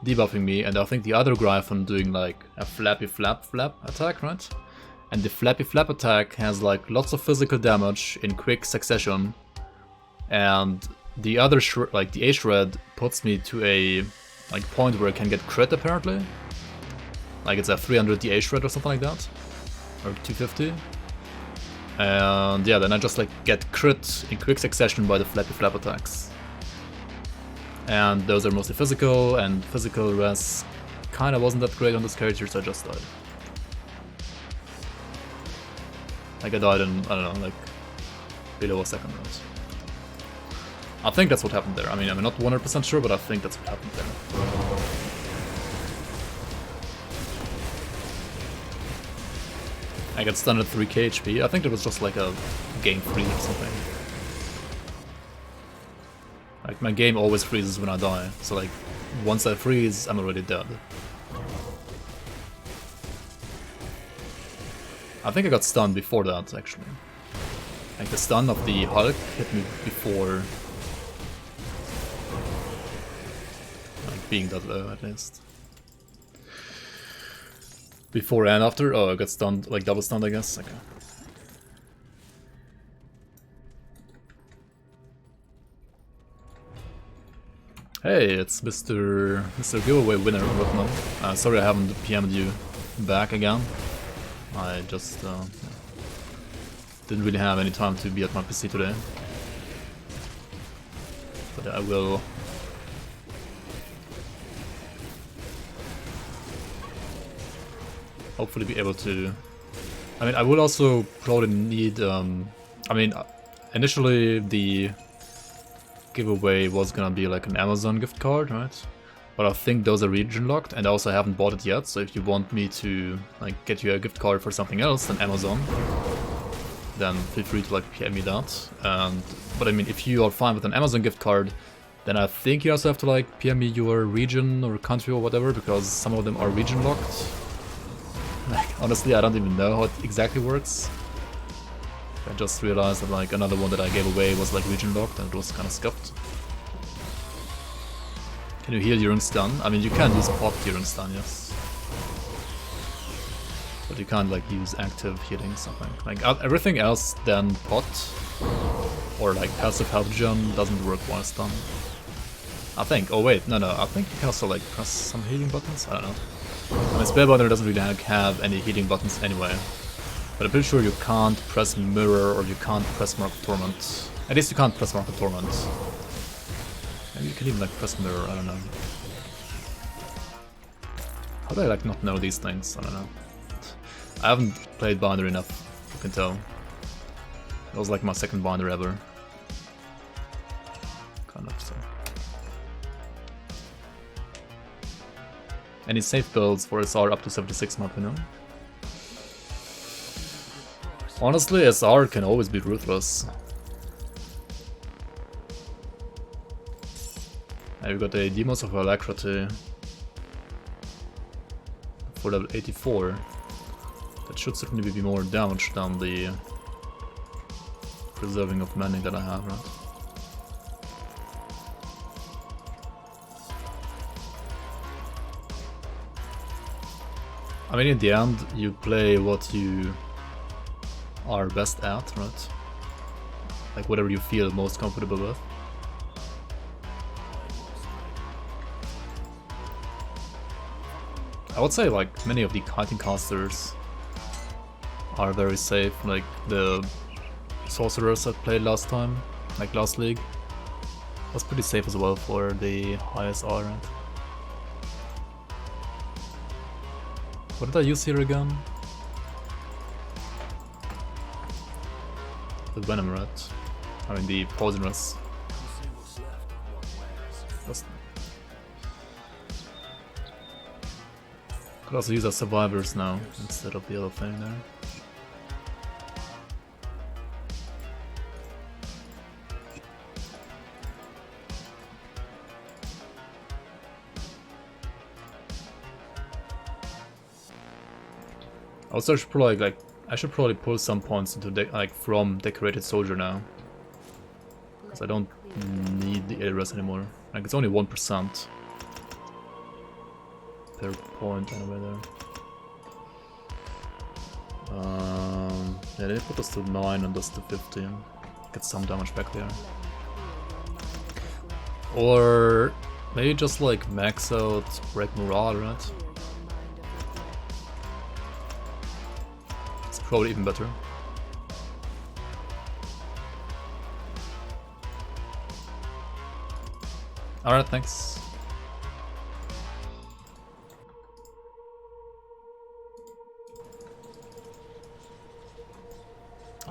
debuffing me, and I think the other Gryphon doing like a flappy flap attack, right? And the flappy flap attack has like lots of physical damage in quick succession. And the other like the A-Shred puts me to a like point where I can get crit apparently. Like it's a 300 DA shred or something like that. Or 250. And yeah, then I just like get crit in quick succession by the flappy flap attacks. And those are mostly physical, and physical res kinda wasn't that great on this character, so I just died. Like I died in, I don't know, like below a second, right? I think that's what happened there. I mean, I'm not 100% sure, but I think that's what happened there. I got stunned at 3k HP. I think it was just like a game freeze or something. Like, my game always freezes when I die, so like, once I freeze, I'm already dead. I think I got stunned before that, actually. Like, the stun of the Hulk hit me before... like, being that low, at least. Before and after? Oh, I got stunned, like double stunned, I guess. Okay. Hey, it's Mr. Giveaway winner, Rotman. Sorry I haven't PM'd you back again. I just didn't really have any time to be at my PC today. But I will... hopefully be able to... I mean, I will also probably need... I mean, initially the giveaway was gonna be like an Amazon gift card, right? But I think those are region locked, and I also haven't bought it yet, so if you want me to like get you a gift card for something else than Amazon, then feel free to like PM me that. But I mean, if you are fine with an Amazon gift card, then I think you also have to like PM me your region or country or whatever, because some of them are region locked. Like, honestly, I don't even know how it exactly works. I just realized that like another one that I gave away was like region locked, and it was kind of scuffed. Can you heal during stun? I mean, you can use pot during stun, yes. But you can't like use active healing something. Like everything else than pot or like passive health gem doesn't work while stun. I think. Oh wait, no, I think you can also like press some healing buttons. I don't know. I mean, Spellbinder doesn't really have any healing buttons anyway. But I'm pretty sure you can't press Mirror or you can't press Mark of Torment. At least you can't press Mark of Torment. Maybe you can even like press Mirror, I don't know. How do I like not know these things? I don't know. I haven't played Binder enough, you can tell. It was like my second Binder ever. Kind of, so. Any safe builds for SR up to 76 in my opinion? Honestly, SR can always be ruthless. And we've got a Demons of Alacrity for level 84. That should certainly be more damage than the Preserving of Many that I have, right? I mean, in the end, you play what you are best at, right? Like whatever you feel most comfortable with. I would say like many of the kiting casters are very safe, like the sorcerers that played last time, like last league, was pretty safe as well for the highest R rank. What did I use here again? The Venom, right? I mean the Poisonous. Could also use our survivors now instead of the other thing there. Also, I should probably pull some points into from Decorated Soldier now, because I don't need the areas anymore. Like it's only 1%. Per point anyway there. Yeah, they put us to 9 and us to 15. Get some damage back there. Or maybe just like max out Break Morale, right? It's probably even better. Alright, thanks.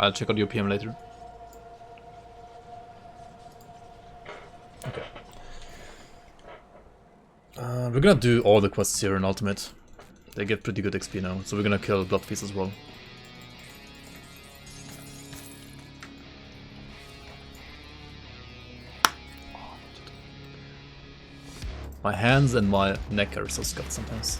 I'll check out your PM later. Okay. We're gonna do all the quests here in Ultimate. They get pretty good XP now, so we're gonna kill Bloodfeast as well. My hands and my neck are so scuffed sometimes.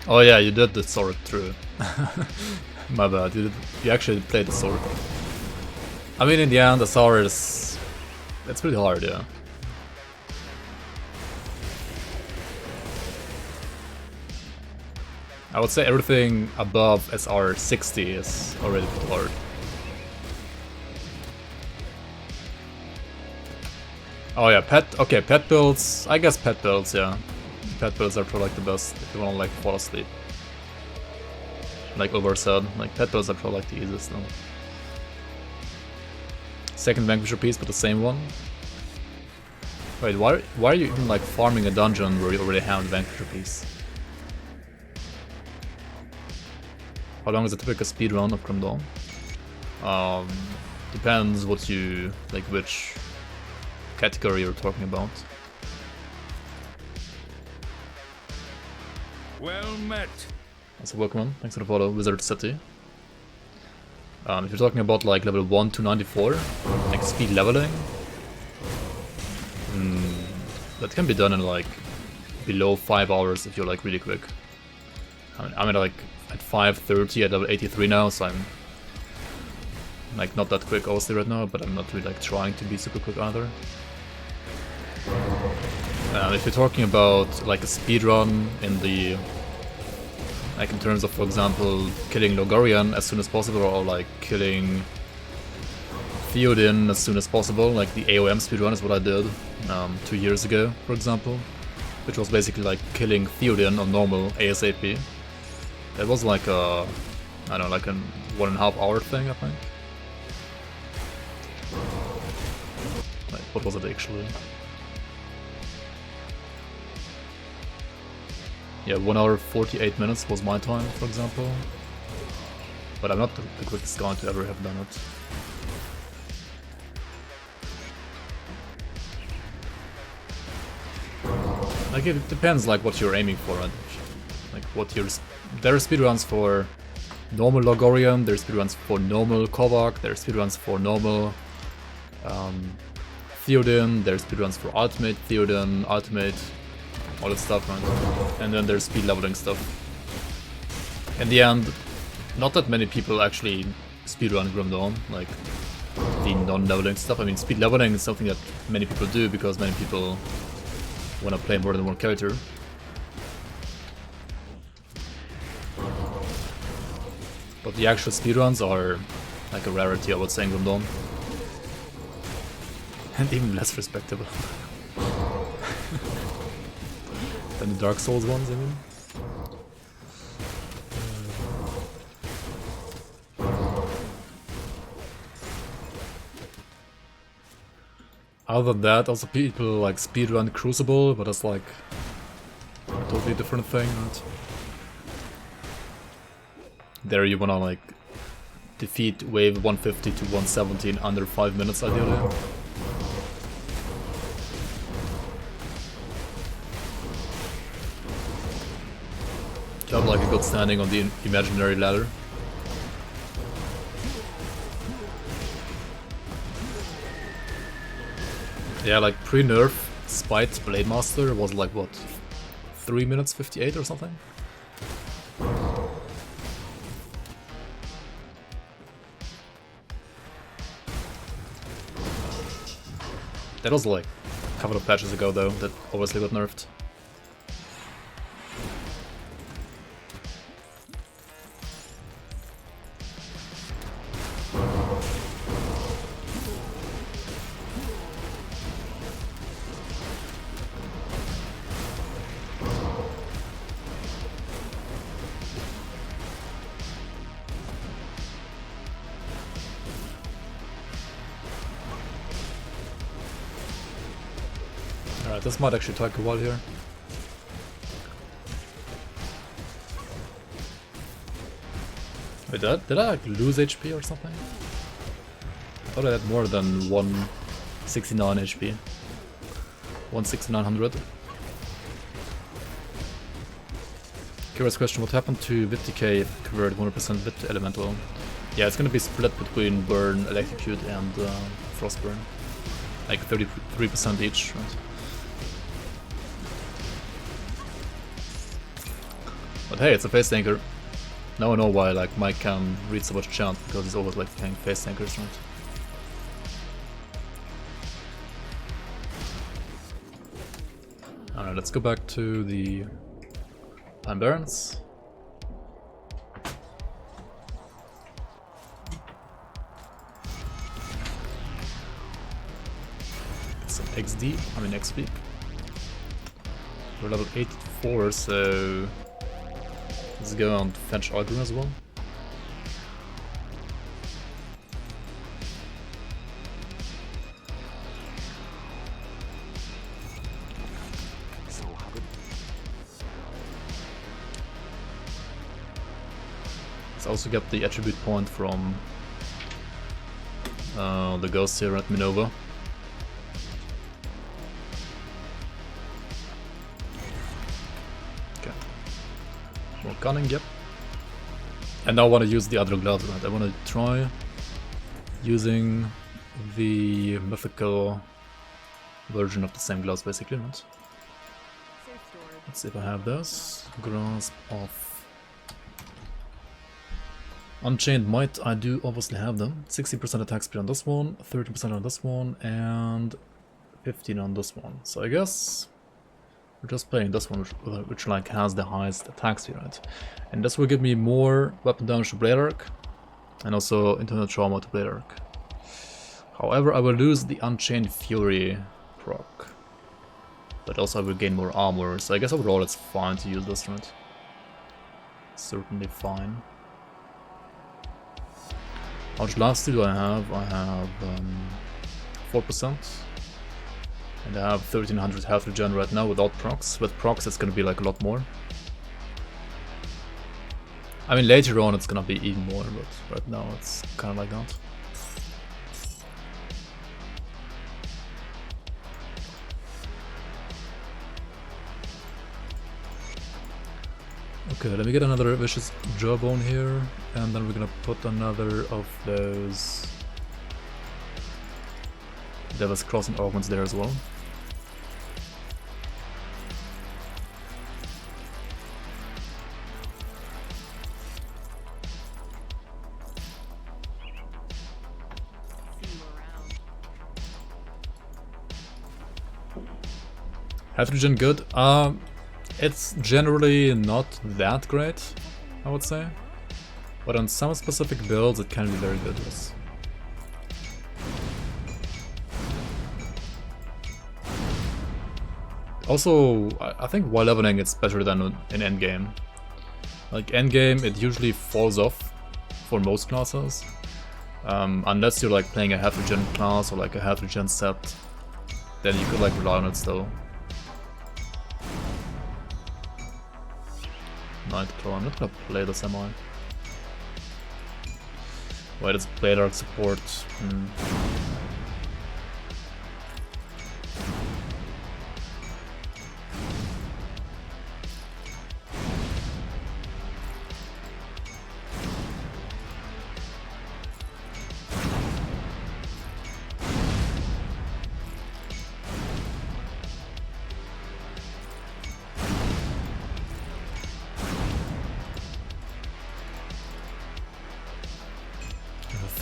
Oh yeah, you did the sword through. My bad, you actually played the sword. I mean, in the end, the sword is... it's pretty hard, yeah. I would say everything above SR 60 is already pretty hard. Oh yeah, pet builds, I guess pet builds, yeah. Pet builds are probably like the best if you wanna like fall asleep. Like Over said, like pet builds are probably like the easiest though. Second Vanquisher piece, but the same one. Wait, why are you even like farming a dungeon where you already have the Vanquisher piece? How long is a typical speedrun of Grim Dawn? Depends what you like, which category you're talking about. Well met. Also, welcome on. Thanks for the follow, Wizard City. If you're talking about like level 1 to 94, like speed leveling, that can be done in like below 5 hours if you're like really quick. I'm at like at 5:30 at level 83 now, so I'm like not that quick obviously right now, but I'm not really like trying to be super quick either. If you're talking about like a speedrun in the like in terms of, for example, killing Logarian as soon as possible, or like killing Theoden as soon as possible, like the AOM speedrun is what I did 2 years ago, for example, which was basically like killing Theoden on normal ASAP. That was like a, I don't know, like a 1.5 hour thing, I think. Like, what was it actually? Yeah, 1 hour 48 minutes was my time, for example. But I'm not the quickest guy to ever have done it. Like, it depends like what you're aiming for, and like what your... There are speedruns for normal Logorian, there are speedruns for normal Kovac, there are speedruns for normal Theoden, there are speedruns for Ultimate Theoden, Ultimate, all that stuff, right? And then there's speed leveling stuff. In the end, not that many people actually speedrun Grim Dawn, like the non-leveling stuff. I mean, speed leveling is something that many people do because many people want to play more than one character. But the actual speedruns are like a rarity, I would say, in Grim Dawn. And even less respectable than the Dark Souls ones, I mean. Other than that, also people like speedrun Crucible, but that's like a totally different thing, right? There you wanna like defeat wave 150 to 170 in under 5 minutes ideally. To have like a good standing on the imaginary ladder. Yeah, like pre-nerf, Spite Blade Master was like what, 3 minutes 58 or something? That was like a couple of patches ago though, that obviously got nerfed. Alright, this might actually take a while here. Wait, did I like lose HP or something? I thought I had more than 169 HP. 16900. Curious question, what happened to VTK if it converted 100% Vit to Elemental? Yeah, it's gonna be split between Burn, Electrocute and Frostburn. Like 33% each, right? But hey, it's a face tanker. Now I know why like Mike can read so much chant, because he's always like playing face tankers, right? Alright, let's go back to the Time Barons. Some XD, I mean XP. We're level 84, so let's go on fetch Argon as well. Let's also get the attribute point from the ghost here at Minova. Okay. More cunning, yep. And now I want to use the other gloves, right? I want to try using the mythical version of the same gloves, basically, right? Let's see if I have those. Grasp of Unchained Might, I do obviously have them. 60% attack speed on this one, 30% on this one, and 15 on this one. So I guess we're just playing this one, which like has the highest attack speed, right? And this will give me more weapon damage to Blade Arc, and also internal trauma to Blade Arc. However, I will lose the Unchained Fury proc. But also I will gain more armor, so I guess overall it's fine to use this, right? Certainly fine. How much lifesteal do I have? I have 4%. And I have 1300 health regen right now without procs. With procs it's gonna be like a lot more. I mean later on it's gonna be even more, but right now it's kinda like that. Okay, let me get another vicious jawbone here, and then we're gonna put another of those Devil's Crossing augments there as well. Health regen good. It's generally not that great, I would say. But on some specific builds it can be very good, yes. Also, I think while leveling it's better than in endgame. Like endgame it usually falls off for most classes. Unless you're like playing a health regen class or like a health regen set, then you could like rely on it still. Nightclaw, I'm not gonna play this, am I? Why does Blade Arc support?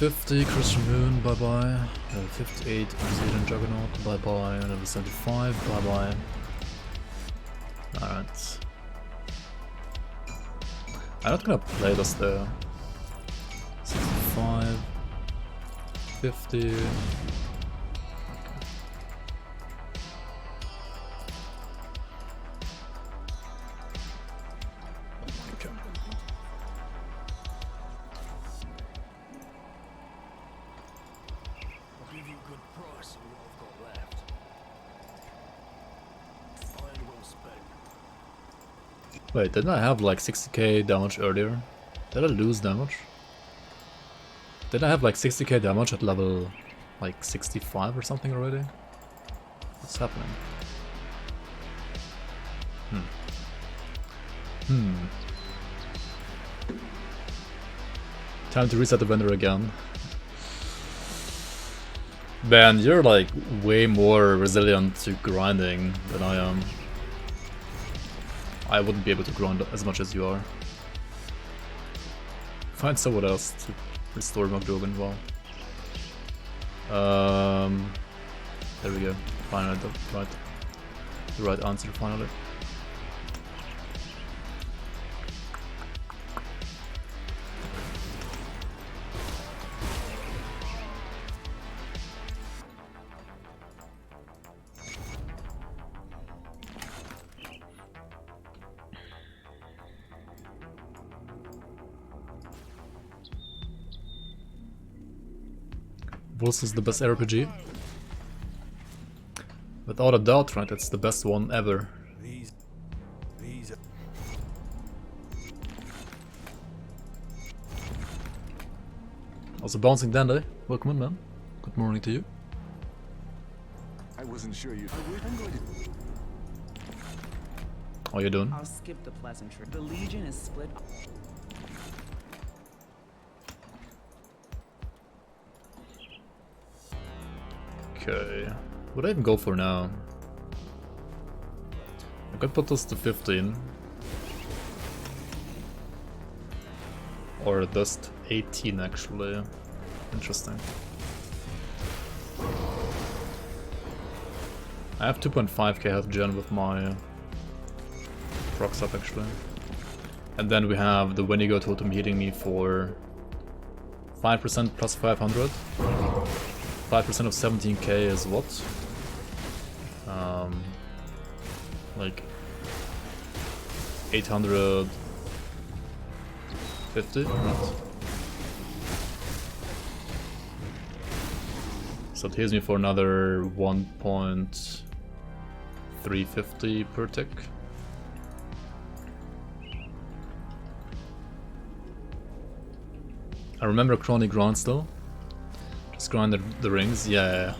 Level 50, Christian Moon, bye bye. Level 58, Zealand Juggernaut, bye bye. Level 75, bye bye. Alright. I'm not gonna play this there. 65, 50. Wait, didn't I have like 60k damage earlier? Did I lose damage? Did I have like 60k damage at level like 65 or something already? What's happening? Time to reset the vendor again. Ben, you're like way more resilient to grinding than I am. I wouldn't be able to grind as much as you are. Find someone else to restore McDogan. Wow. There we go. Finally, the right answer. Finally. Wolves is the best RPG. Without a doubt, right? It's the best one ever. Also bouncing Dandy, welcome in, man. Good morning to you. I wasn't sure you. How you doing? I'll skip the pleasantry. The Legion is split. Okay, what do I even go for now? I could put this to 15. Or just 18 actually. Interesting. I have 2.5k health gen with my procs up actually. And then we have the Wendigo totem hitting me for 5% plus 500. 5% of 17k is what? like 850, right? So it heals me for another 1.350 per tick. I remember chronic grind still. Just grind the rings, yeah.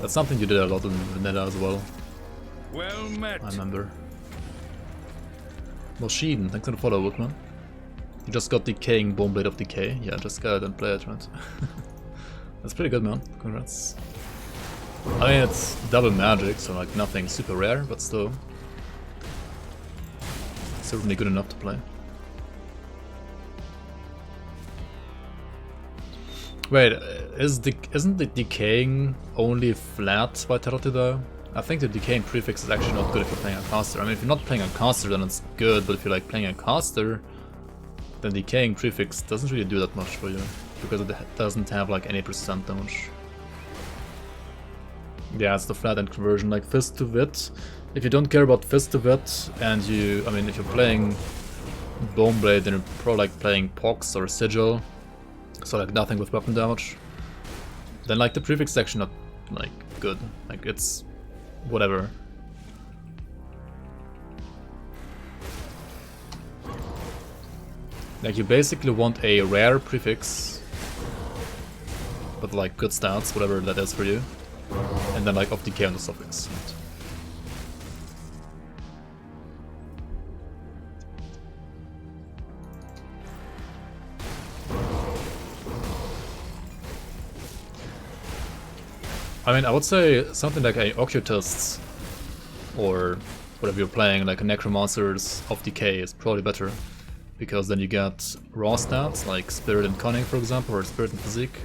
That's something you did a lot in vanilla as well. Well met. I remember. Moshiden, thanks for the follow, Woodman. You just got Decaying Bone Blade of Decay. Yeah, just go ahead and play it, right? That's pretty good, man. Congrats. I mean, it's double magic, so like nothing super rare, but still. Certainly good enough to play. Wait, isn't the Decaying only flat Vitality though? I think the Decaying prefix is actually not good if you're playing a caster. I mean, if you're not playing a caster, then it's good, but if you're like playing a caster, then Decaying prefix doesn't really do that much for you, because it doesn't have like any percent damage. Yeah, it's the flat end conversion, like Fist to Wit. If you don't care about Fist to Wit, and I mean, if you're playing Bone Blade, then you're probably like playing Pox or Sigil, so like nothing with weapon damage, then like the prefix is actually not like good, like it's whatever. Like you basically want a rare prefix, but like good stats, whatever that is for you, and then like of decay on the suffix. I mean, I would say something like a Occultist, or whatever you're playing, like a Necromancer's of Decay is probably better, because then you get raw stats, like Spirit and Cunning for example, or Spirit and Physique,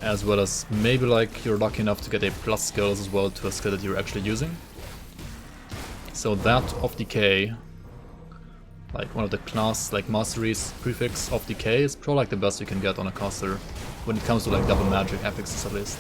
as well as maybe like you're lucky enough to get a plus skills as well to a skill that you're actually using. So that of Decay, like one of the class, like Mastery's prefix of Decay, is probably like the best you can get on a caster, when it comes to like double magic affixes at least.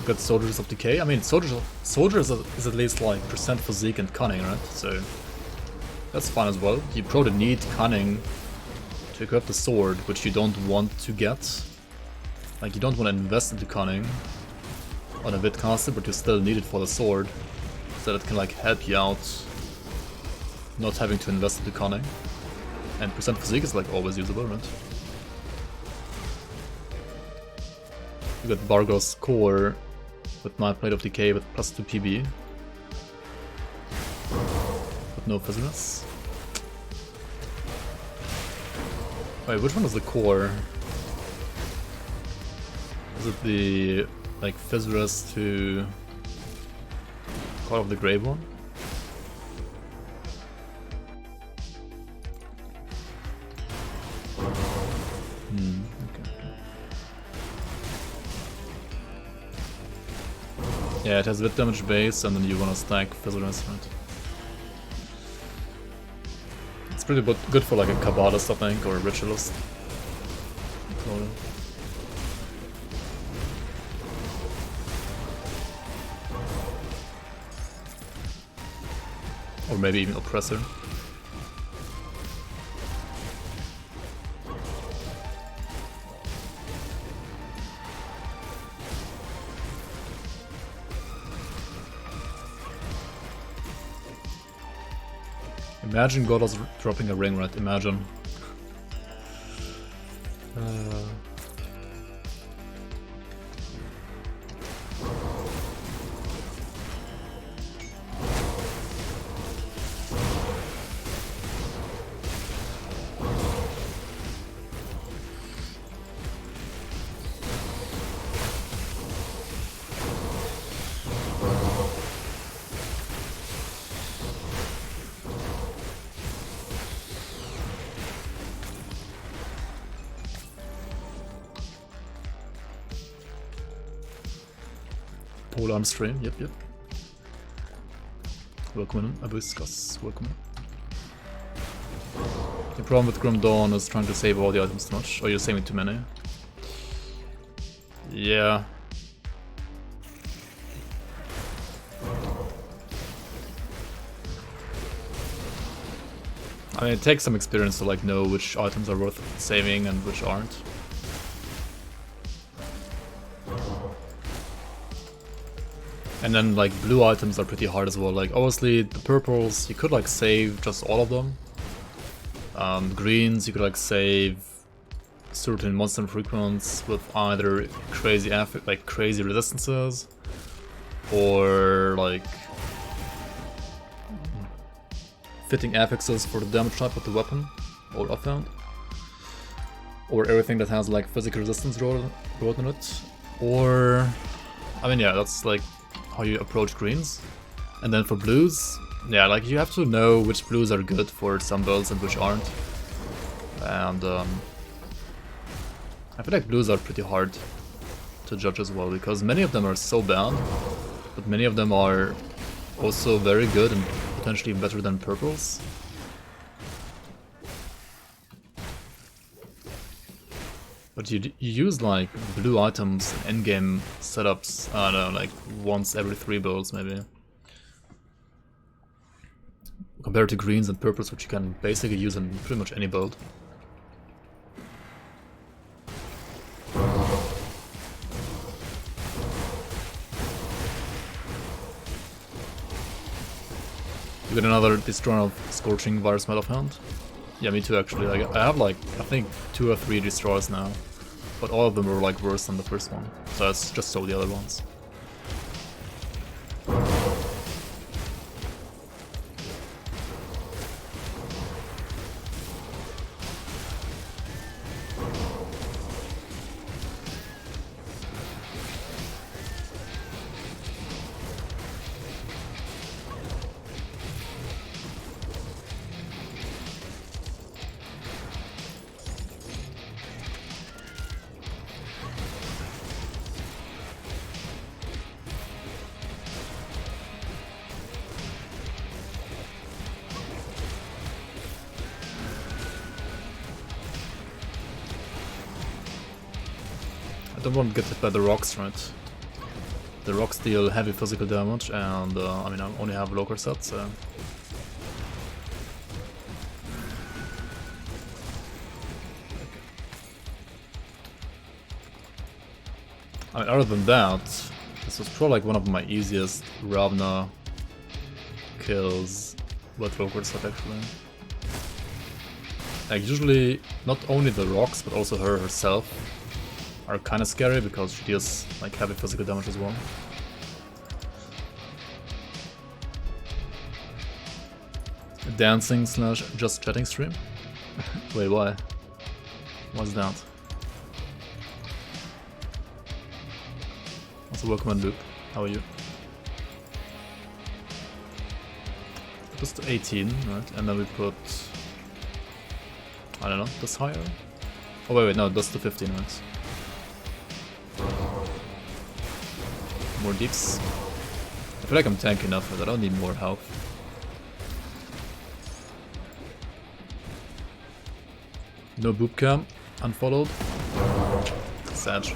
Got Soldiers of Decay. I mean, Soldiers is at least like percent physique and cunning, right? So that's fine as well. You probably need cunning to equip the sword, which you don't want to get. Like you don't want to invest into cunning on a Vidcaster, but you still need it for the sword, so that it can like help you out, not having to invest into cunning. And percent physique is like always usable, right? You got Bargos Core with 9 Plate of Decay with plus 2 PB. With no Fizziness. Wait, which one was the core? Is it the like Fizziness to Call of the Grave one? Yeah, it has Wit damage base, and then you wanna stack Fizziness, right? It's pretty good for like a Kabbalist, I think, or a Ritualist. Or maybe even Oppressor. Imagine Godos dropping a ring, right? Imagine. Polar on stream, yep. Welcome in, Abuscus, welcome in. The problem with Grim Dawn is trying to save all the items too much, or you're saving too many. Yeah. I mean, it takes some experience to like know which items are worth saving and which aren't. And then like blue items are pretty hard as well. Like obviously the purples you could like save just all of them. Greens you could like save certain monster frequents with either crazy resistances or like fitting affixes for the damage type of the weapon or offhand, or everything that has like physical resistance wrote in it, or I mean yeah, that's like how you approach greens. And then for blues, yeah, like you have to know which blues are good for some builds and which aren't. And I feel like blues are pretty hard to judge as well, because many of them are so bad, but many of them are also very good and potentially better than purples. But you use like blue items in endgame setups, I don't know, like once every 3 builds maybe. Compared to greens and purples, which you can basically use in pretty much any build. You get another Destroyer of Scorching Virus Metal Hand. Yeah, me too actually. Like, I have like, I think 2 or 3 Destroyers now. But all of them were like worse than the first one. So I just sold the other ones. I don't want to get hit by the rocks, right? The rocks deal heavy physical damage, and I mean I only have local sets, so... I mean, other than that, this was probably like one of my easiest Ravna kills with local set actually. Like usually, not only the rocks, but also her herself are kind of scary because she deals like heavy physical damage as well. Dancing / just chatting stream? Wait, why? What's that? Also welcome on Loop. How are you? Just 18, right? And then we put... I don't know, this higher? Oh wait, no, that's the 15, right? More deeps. I feel like I'm tanky enough for that, I don't need more health. No boop cam, unfollowed. Sad.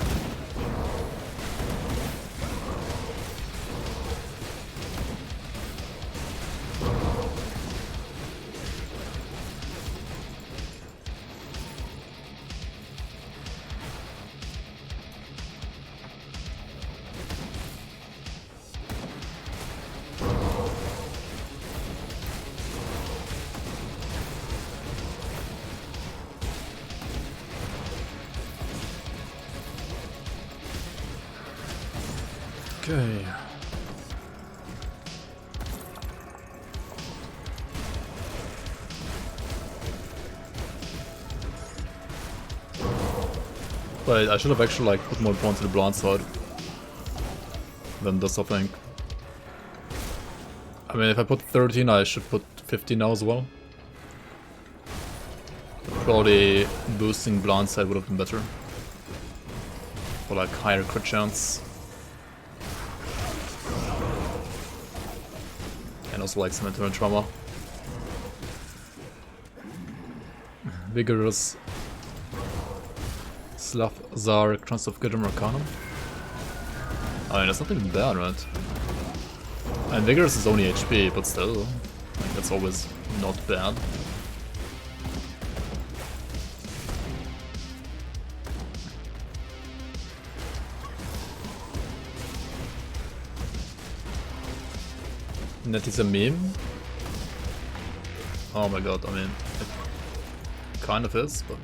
Okay. But I should have actually like put more points to the blind side than this, I think. I mean, if I put 13, I should put 15 now as well. But probably boosting blind side would have been better. For like higher crit chance. And also like cemetery trauma. Vigorous Slav Zar Trans of Good Arcanum. I mean, that's not even bad, right? And Vigorous is only HP, but still, like, that's always not bad. And that is a meme? Oh my god, I mean, it kind of is, but...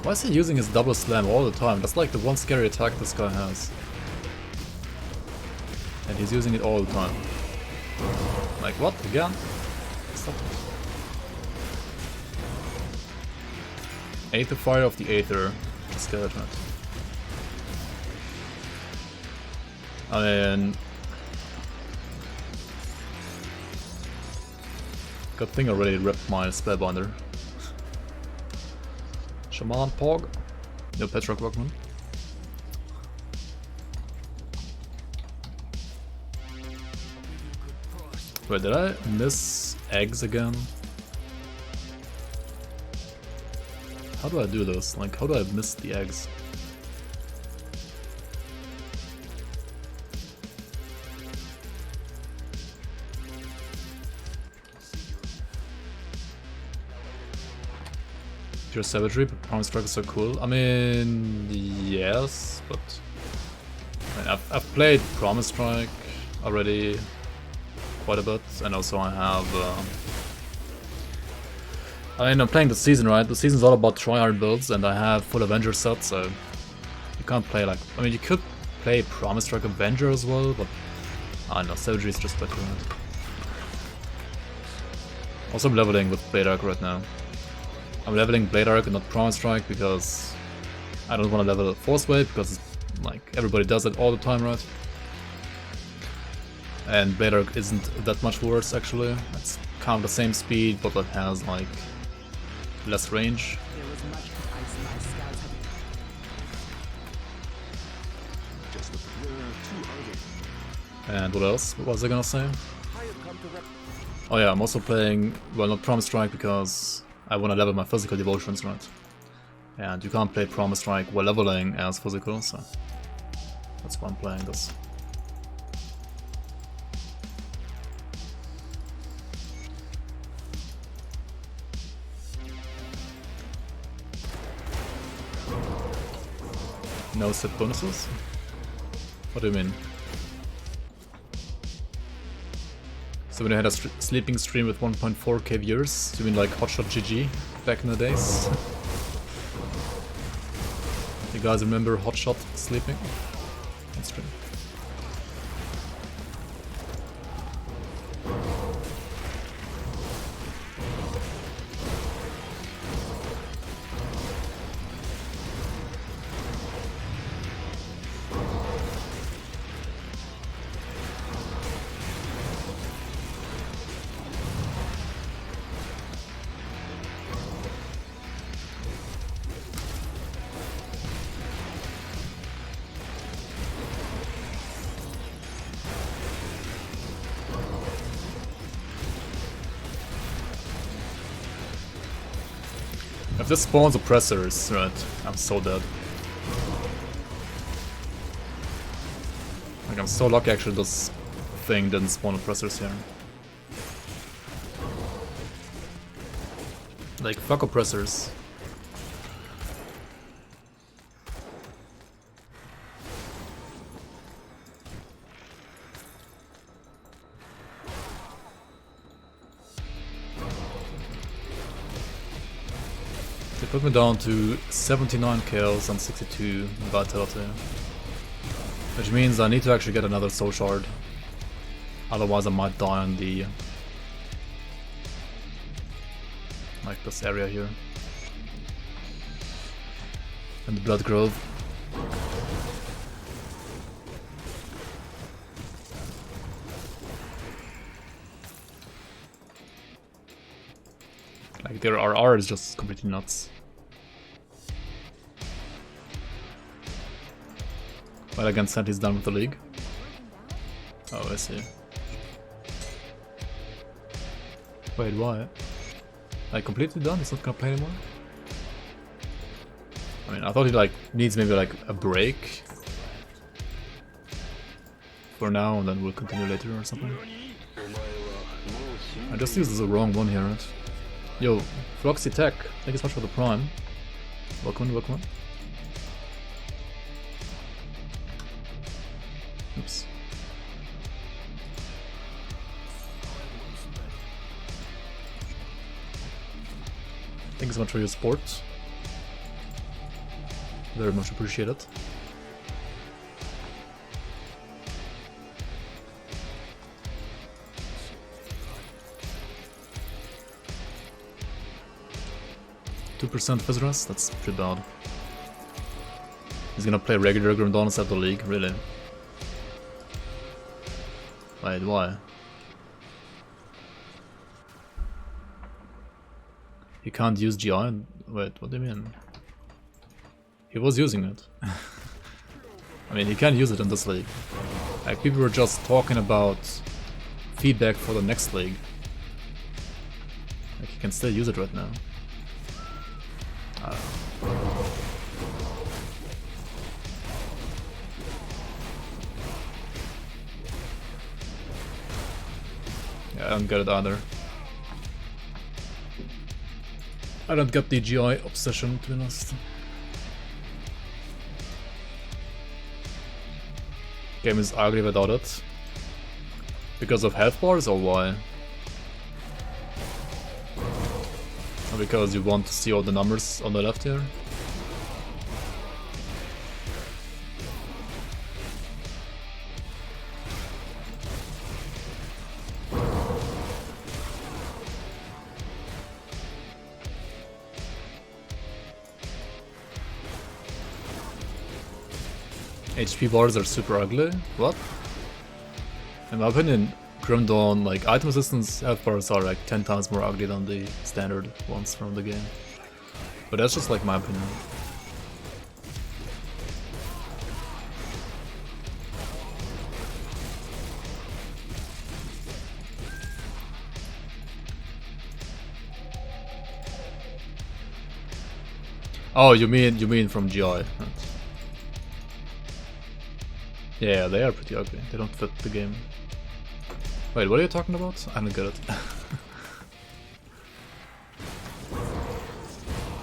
Why is he using his double slam all the time? That's like the one scary attack this guy has. And he's using it all the time. Like, what? Again? Stop it. Aether Fire of the Aether. Just get it, right? I mean... Good thing I already ripped my Spellbinder. Shaman Pog. No Petrock Workman. Wait, did I miss eggs again? How do I do this? Like, how do I miss the eggs? Pure Savagery, but Power Strike is so cool. I mean, yes, but... I mean, I've played Promise Strike already quite a bit, and also I have... I mean, I'm playing the season, right? The season's all about tryhard builds, and I have full Avenger set, so... You can't play like... I mean, you could play Promise Strike Avenger as well, but... I don't know, Savagery is just better, right? Also, I'm leveling with Blade Arc right now. I'm leveling Blade Arc and not Promise Strike because I don't want to level Force Wave because it's, like, everybody does it all the time, right? And Blade Arc isn't that much worse actually. It's kind of the same speed, but it has like less range. There was much ice my scouts had. Just look, where are 2 others? And what else? What was I gonna say? I have come to Oh yeah, I'm also playing, well, not Promise Strike because I want to level my physical devotions, right? And you can't play Promise Strike while leveling as physical, so that's why I'm playing this. No set bonuses? What do you mean? So when I had a sleeping stream with 1.4k viewers, you mean like Hotshot GG back in the days? You guys remember Hotshot sleeping on stream? If this spawns oppressors, right, I'm so dead. Like, I'm so lucky actually this thing didn't spawn oppressors here. Like, fuck oppressors. They put me down to 79 kills and 62 vitality. Which means I need to actually get another soul shard. Otherwise I might die on the... like this area here. And the Blood Grove. Like their RR is just completely nuts. Well, again, Santi's done with the league. Oh, I see. Wait, why? Like, completely done? He's not gonna play anymore? I mean, I thought he, like, needs maybe, like, a break for now, and then we'll continue later or something. I just used the wrong one here, right? Yo, Floxy Tech, thank you so much for the prime. Welcome, welcome. Oops. Thank you so much for your support. Very much appreciated. %2% Fizz, that's pretty bad. He's gonna play regular Grandonis at the league, really? Wait, why? He can't use GI? Wait, what do you mean? He was using it. I mean, he can use it in this league. Like, people were just talking about feedback for the next league. Like, he can still use it right now. I don't know. Yeah, I don't get it either. I don't get the GI obsession, to be honest. Game is ugly without it. Because of health bars or why? Or because you want to see all the numbers on the left here? HP bars are super ugly? What? In my opinion, Grim Dawn, like, item resistance health bars are like 10 times more ugly than the standard ones from the game. But that's just like my opinion. Oh, you mean from GI? Yeah, they are pretty ugly. They don't fit the game. Wait, what are you talking about? I don't get it.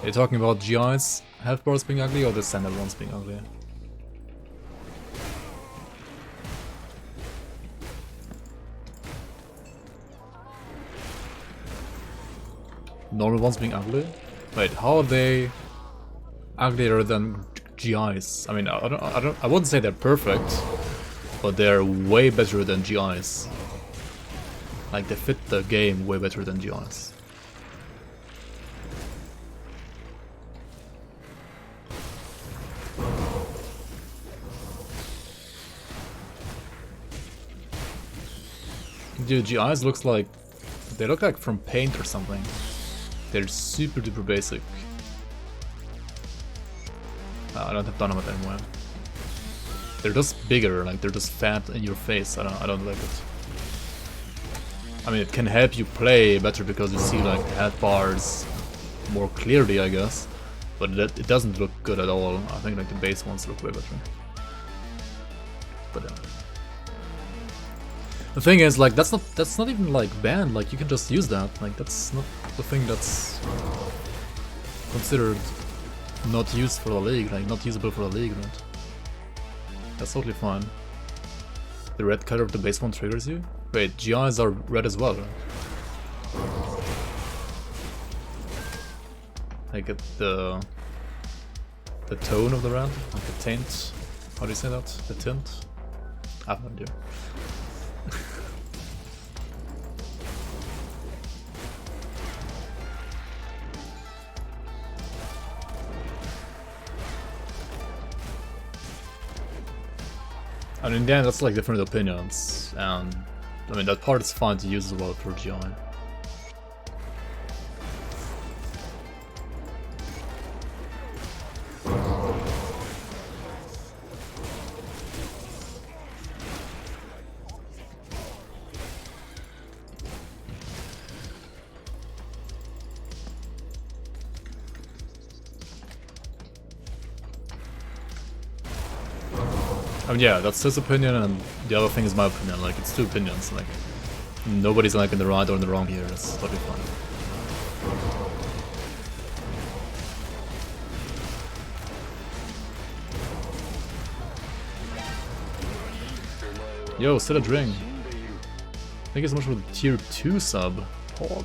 Are you talking about GI's health bars being ugly or the standard ones being ugly? Normal ones being ugly? Wait, how are they uglier than GIs? I mean, I wouldn't say they're perfect, but they're way better than GIs. Like, they fit the game way better than GIs. Dude, GIs looks like... they look like from Paint or something. They're super duper basic. I don't have Dynamite anymore. They're just bigger, like they're just fat in your face. I don't like it. I mean, it can help you play better because you see like the health bars more clearly, I guess. But it doesn't look good at all. I think like the base ones look way better. But the thing is, like, that's not even like banned. Like, you can just use that. Like, that's not the thing that's considered not used for the league, like not usable for the league, right? That's totally fine. The red color of the base one triggers you? Wait, GIs are red as well, right? Like the tone of the red, like the tint. How do you say that? The tint? I have no idea. I mean, in the end, that's like different opinions, and I mean, that part is fine to use as well for GI. I mean, yeah, that's his opinion, and the other thing is my opinion. Like, it's two opinions. Like, nobody's like in the right or in the wrong here. It's totally fine. Yo, still a drink. Thank you so much for the tier 2 sub. Hog.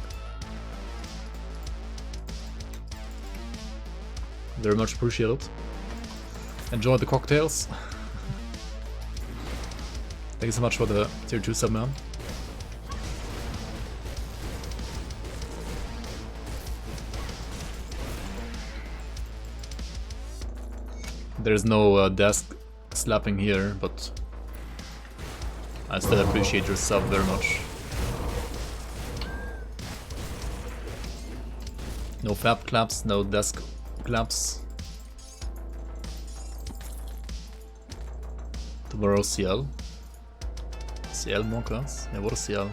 Very much appreciated. Enjoy the cocktails. Thank you so much for the tier 2 sub, man. There's no desk slapping here, but I still appreciate your sub very much. No fab claps, no desk claps. Tomorrow CL. CL monkas? Yeah, what is CL?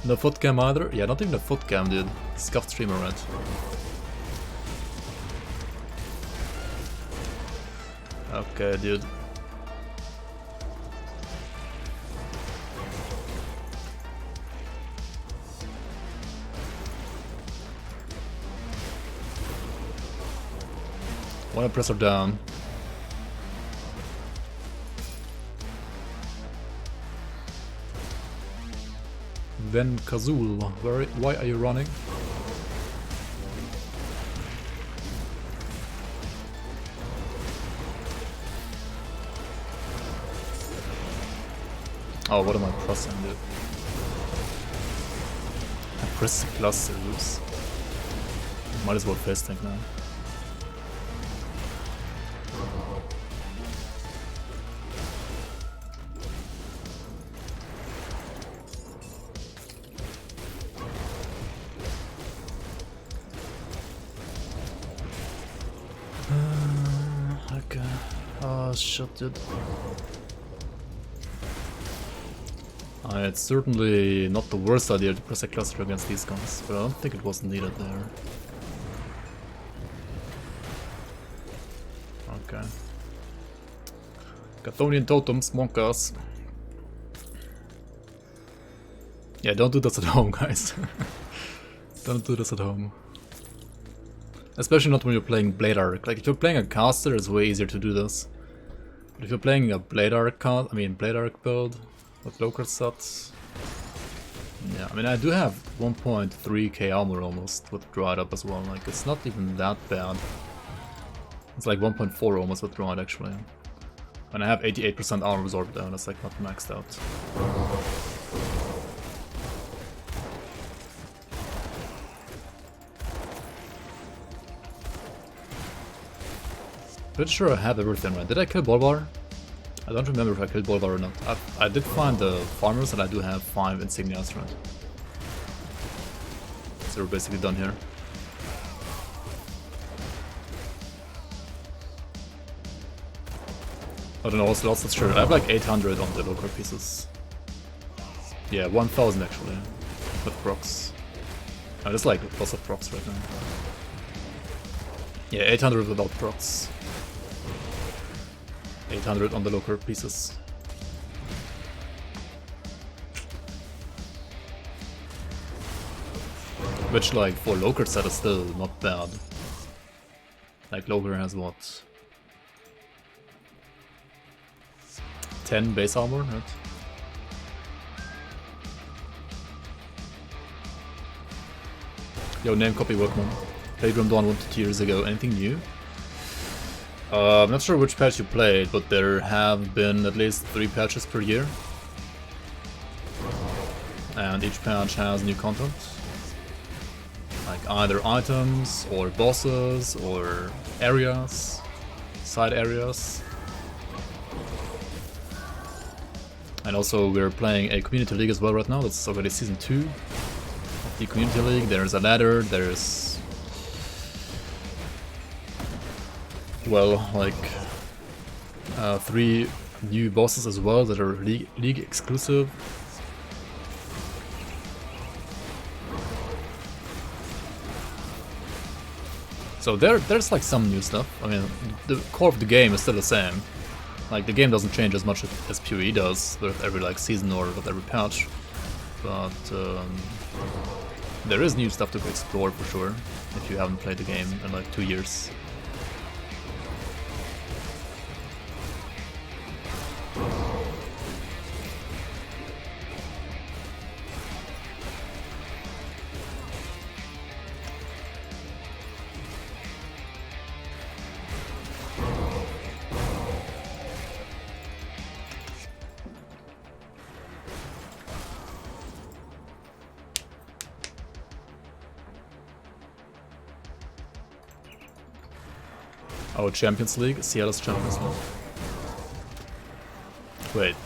No foot cam either? Yeah, not even a foot cam, dude. Scuffed streamer, right? Okay, dude. Wanna press her down. Then Kazul, why are you running? Oh, what am I pressing, dude? I press plus, oops. Might as well face tank now. Okay. Oh shit, dude. It's certainly not the worst idea to press a cluster against these guns, but I don't think it was needed there. Okay. Chthonian totems, monkas. Yeah, don't do this at home, guys. Don't do this at home. Especially not when you're playing Blade Arc. Like, if you're playing a caster, it's way easier to do this. But if you're playing a Blade Arc build with local sets. Yeah, I mean, I do have 1.3k armor almost with dried up as well. Like, it's not even that bad. It's like 1.4 almost with dried actually. And I have 88% armor absorbed down, that's like not maxed out. Pretty sure I have everything right. Did I kill Bolvar? I don't remember if I killed Bolvar or not. I did find the farmers and I do have 5 insignias right. So we're basically done here. I don't know what slots, that's true. I have like 800 on the local pieces. Yeah, 1000 actually. With procs. Oh, there's like lots of procs right now. Yeah, 800 without procs. 800 on the local pieces. Which, like, for local set is still not bad. Like, local has what? 10 base armor, right? Yo, name copy workman. Played Grim Dawn 1 to 2 years ago. Anything new? I'm not sure which patch you played, but there have been at least 3 patches per year. And each patch has new content. Like either items, or bosses, or areas, side areas. And also we're playing a community league as well right now, that's already season 2 of the community league. There's a ladder, there's... well, like 3 new bosses as well that are league exclusive. So there's like some new stuff. I mean, the core of the game is still the same. Like, the game doesn't change as much as PoE does with every like season or with every patch, but there is new stuff to explore for sure if you haven't played the game in like 2 years. Oh, Champions League? Seattle's Champions League. Wait,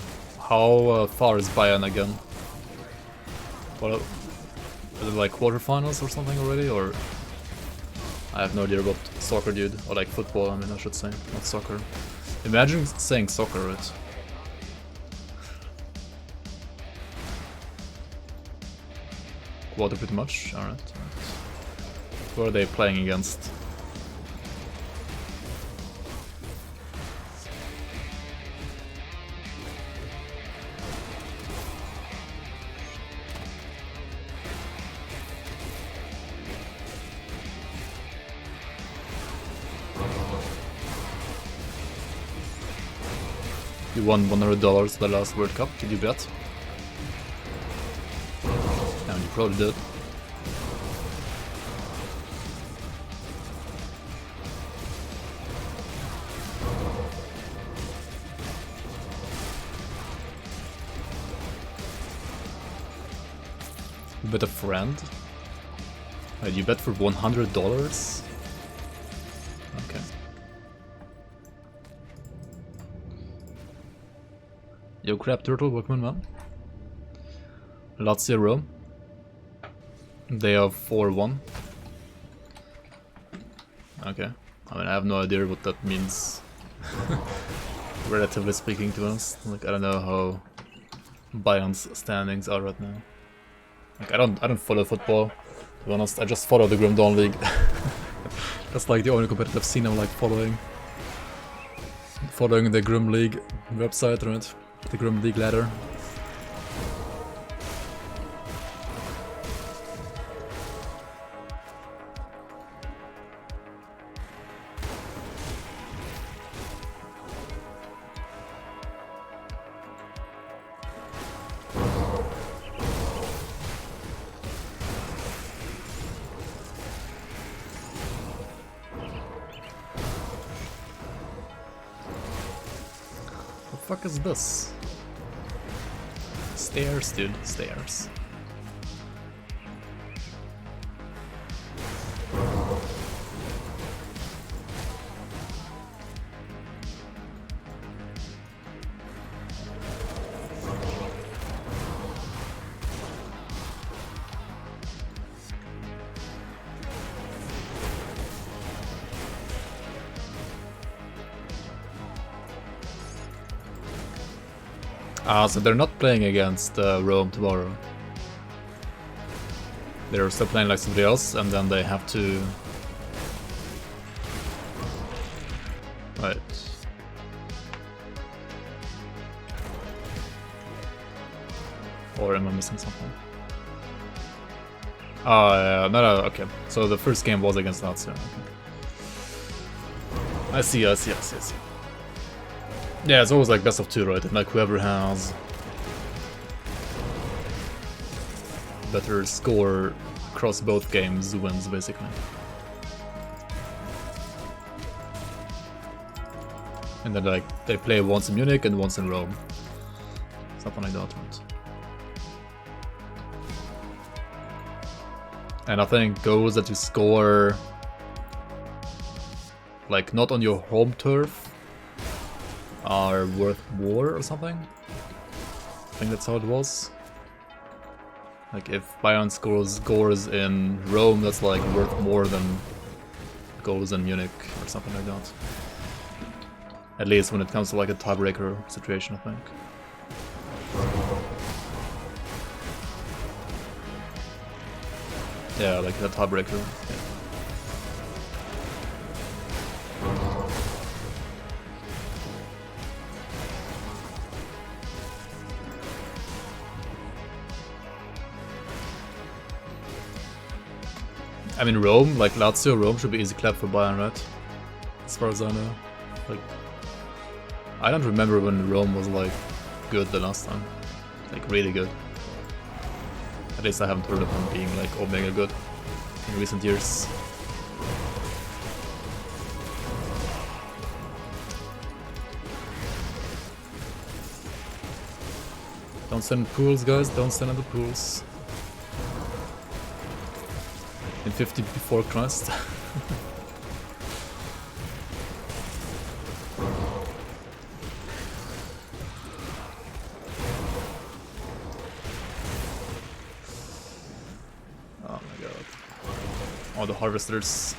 how far is Bayern again? What, is it like quarterfinals or something already, or? I have no idea about soccer, dude. Or like football, I mean, I should say, not soccer. Imagine saying soccer, right? Quarter pretty much, alright. Who are they playing against? You won $100 the last World Cup, did you bet? And you probably did. You bet a friend? You bet for $100? Okay. Yo, Crab Turtle, welcome in, man. Lazio Rome. They have 4-1. Okay. I mean, I have no idea what that means. Relatively speaking, to us. Like, I don't know how Bayern's standings are right now. Like, I don't follow football, to be honest. I just follow the Grim Dawn League. That's like the only competitive scene I'm like following. Following the Grim League website, right? The Grim League ladder. What the fuck is this? Stairs, dude, stairs. So they're not playing against Rome tomorrow. They're still playing like somebody else, and then they have to... Right. Or am I missing something? Oh, no, okay. So the first game was against Lazio. Okay. I see. Yeah, it's always like best of 2, right? And like whoever has better score across both games wins, basically. And then like they play once in Munich and once in Rome. Something like that, right? And I think goals that you score like not on your home turf are worth more or something. I think that's how it was. Like if Bayern scores goals in Rome, that's like worth more than goals in Munich or something like that. At least when it comes to like a tiebreaker situation, I think. Yeah, like a tiebreaker. Yeah. I mean, Rome, like Lazio, Rome should be easy clap for Bayern, right? As far as I know. Like, I don't remember when Rome was like good the last time. Like really good. At least I haven't heard of them being like omega good in recent years. Don't stand in pools, guys, don't stand in the pools. In 50 before Christ. Oh my god. Oh, the harvesters.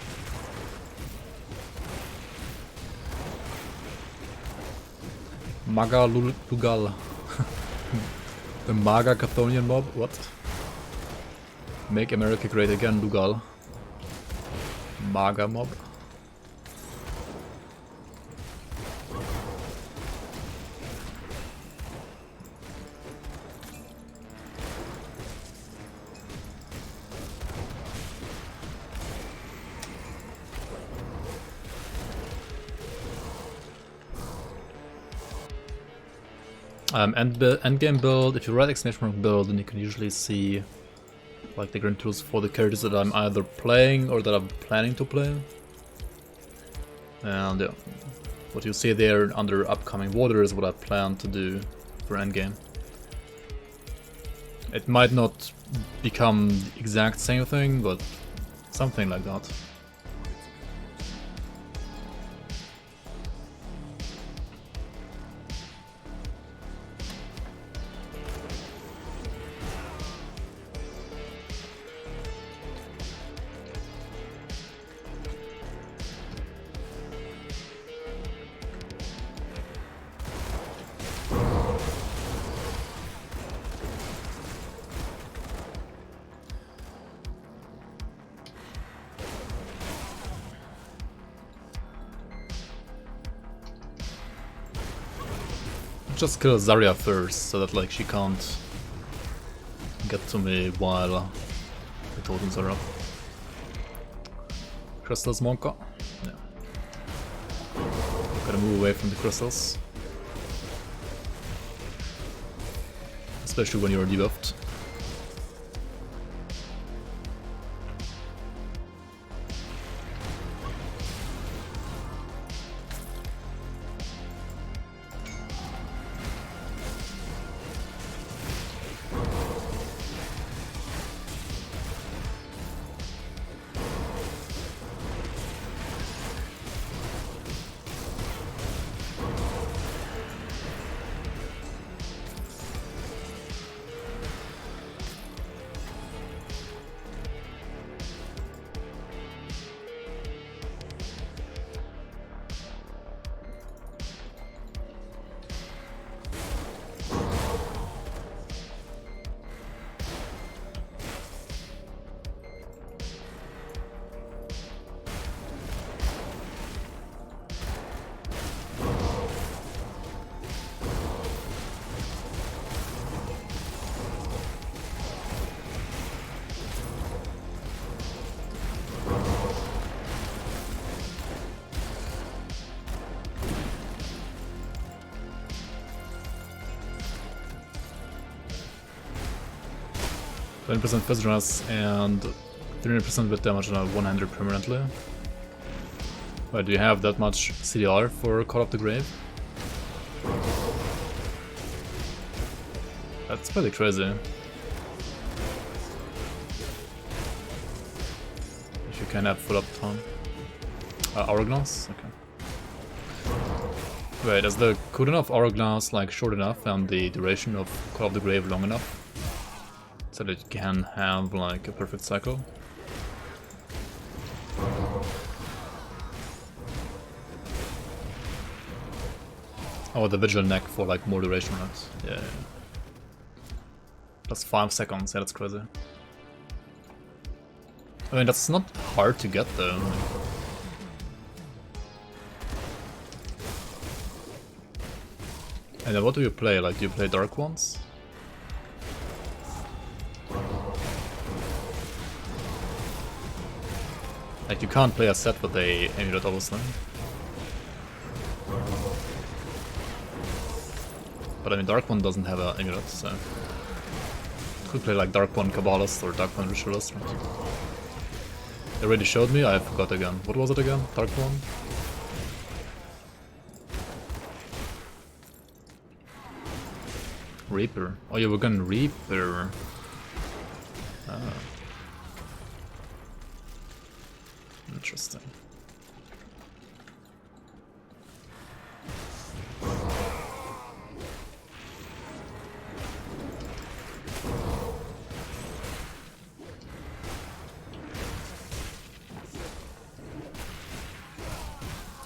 Maga Lugal. The Maga Cathonian mob? What? Make America Great Again, Lugal. Maga mob. Endgame build, if you write exclamation mark build, then you can usually see like the grand tools for the characters that I'm either playing or that I'm planning to play. And yeah, what you see there under upcoming water is what I plan to do for endgame. It might not become the exact same thing, but something like that. Just kill Zarya first, so that like she can't get to me while the totems are up. Crystals Monka. Yeah. Gotta move away from the crystals. Especially when you're debuffed. %, Fizz and 300% bit damage on a one-hander permanently. Wait, do you have that much CDR for Call of the Grave? That's pretty crazy. If you can have full up time. Hourglass? Okay. Wait, is the cooldown of Hourglass like short enough and the duration of Call of the Grave long enough? So that you can have like a perfect cycle. Oh, the Vigil neck for like more duration, right? Yeah. That's 5 seconds, yeah, that's crazy. I mean, that's not hard to get though. And then what do you play? Like, do you play Dark Ones? Like, you can't play a set with a amulet, obviously. But I mean, Dark One doesn't have an amulet, so... Could play like Dark One Kabbalist or Dark One Ritualist, right? They already showed me, I forgot again. What was it again? Dark One? Reaper. Oh yeah, we're going Reaper. Ah. Interesting.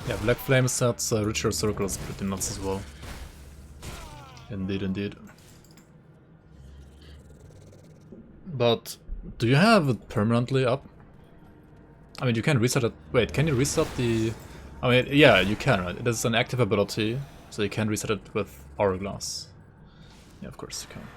Yeah, Black Flame sets Ritual Circle is pretty nuts as well. Indeed, indeed. But do you have it permanently up? I mean, you can reset it. Wait, can you reset the... I mean, yeah, you can, right? It is an active ability, so you can reset it with Hourglass. Yeah, of course you can.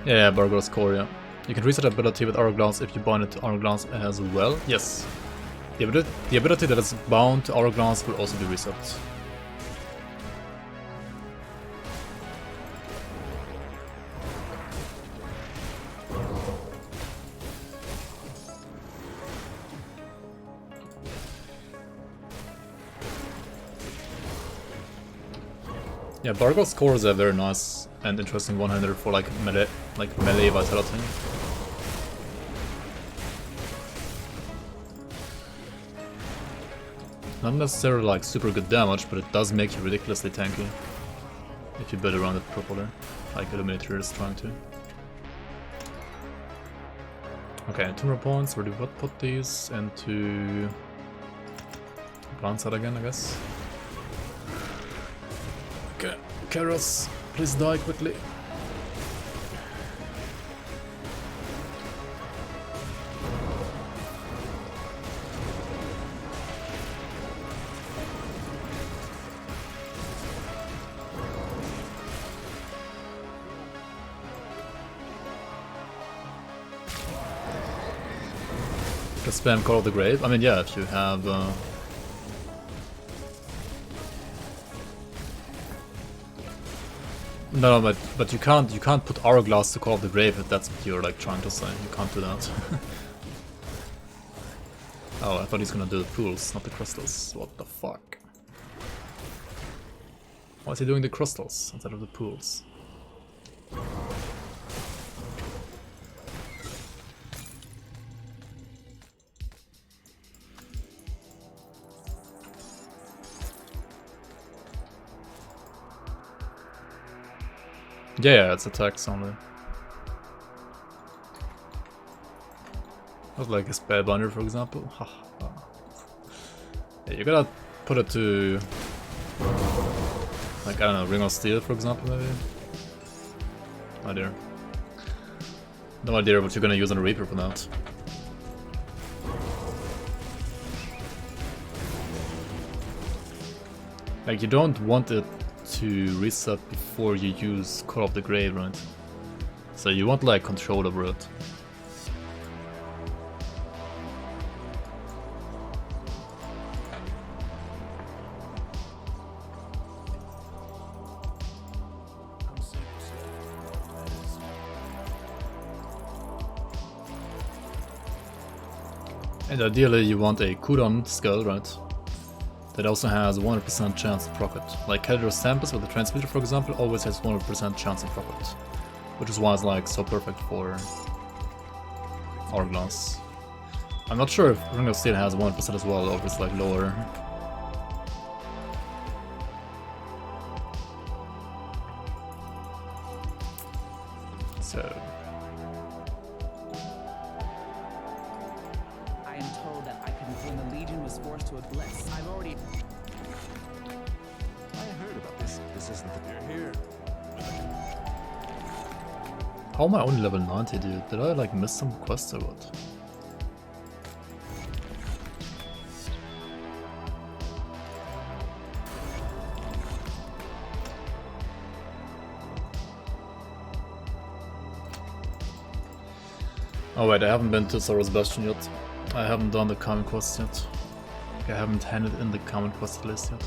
Yeah, Bargo's Core, yeah. You can reset ability with Hourglass if you bind it to Hourglass as well. Yes. The ability that is bound to Hourglass will also be reset. Yeah, Bargo's Core is a very nice and interesting one-hander for like melee vitality. Not necessarily like super good damage, but it does make you ridiculously tanky if you build around it properly, like Illuminator is trying to. Okay, 2 more points. Where do we put these? Into blind side again, I guess. Okay, Karos, please die quickly. Just spam Call of the Grave. I mean, yeah, if you have no, but you can't put Hourglass to Call of the Grave if that's what you're like trying to say. You can't do that. Oh, I thought he's gonna do the pools, not the crystals. What the fuck? Why is he doing the crystals instead of the pools? Yeah, it's attacks only. Not like a Spellbinder, for example. Yeah, you gotta put it to, like, I don't know, Ring of Steel, for example, maybe? No idea. No idea what you're gonna use on a Reaper for that. Like, you don't want it to reset before you use Call of the Grave, right? So you want like control over it. And ideally you want a cooldown skill, right? That also has 100% chance to proc it. Like Cadros Tempest with the Transmitter, for example, always has 100% chance to proc it. Which is why it's like so perfect for Hourglass. I'm not sure if Ring of Steel has 1% as well, or if it's like lower. So I am told that when the Legion was forced to a blitz, I've already. I heard about this. This isn't the you're here. how am I only level 90, dude? Did I like miss some quests or what? Oh wait, I haven't been to Sora's Bastion yet. I haven't done the common quests yet. I haven't handed in the common quest list yet.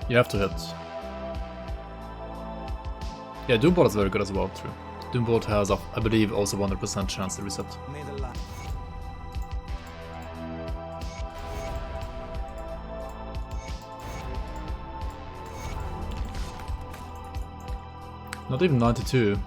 You have to hit. Yeah, Doombot is very good as well, true. Doombot has, I believe, also 100% chance to reset. May the light. Not even 92.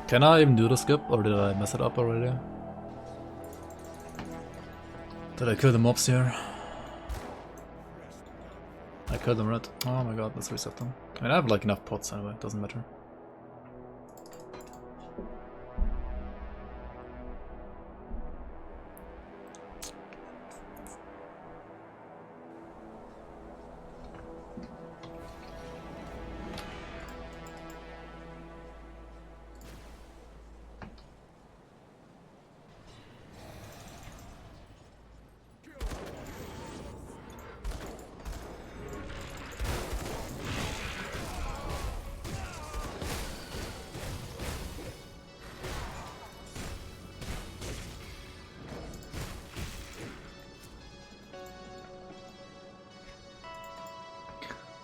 Can I even do the skip, or did I mess it up already? Did I kill the mobs here? I killed them, right? Oh my god, let's reset them. I mean, I have like enough pots anyway, doesn't matter.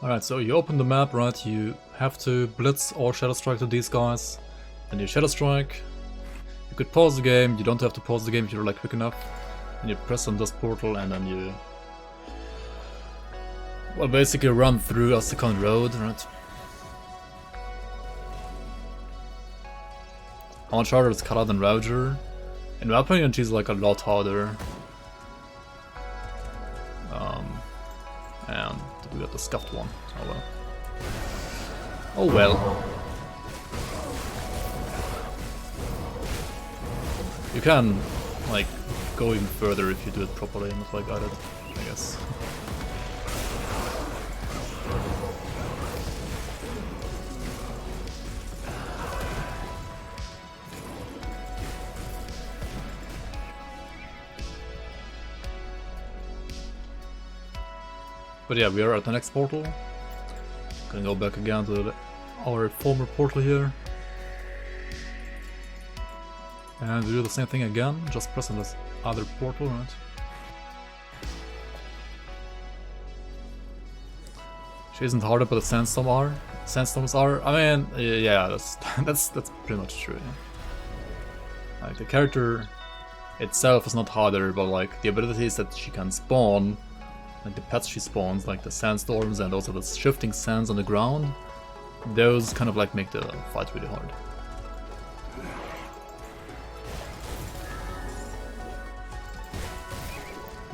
Alright, so you open the map, right? You have to blitz or shadow strike to these guys. Then you shadow strike. You could pause the game, you don't have to pause the game if you're like quick enough. And you press on this portal and then you... well, basically run through a second road, right? How much harder is Karl than Ravager? In my opinion, she's like a lot harder. And we got the scuffed one. Oh well. Oh well. You can, like, go even further if you do it properly, not like I did, I guess. But yeah, we are at the next portal. Gonna go back again to our former portal here. And we do the same thing again, just pressing this other portal, right? She isn't harder, but the sandstorms are. I mean, yeah, that's pretty much true. Yeah. Like the character itself is not harder, but like the abilities that she can spawn, like the pets she spawns, like the sandstorms and also the shifting sands on the ground, those kind of like make the fight really hard.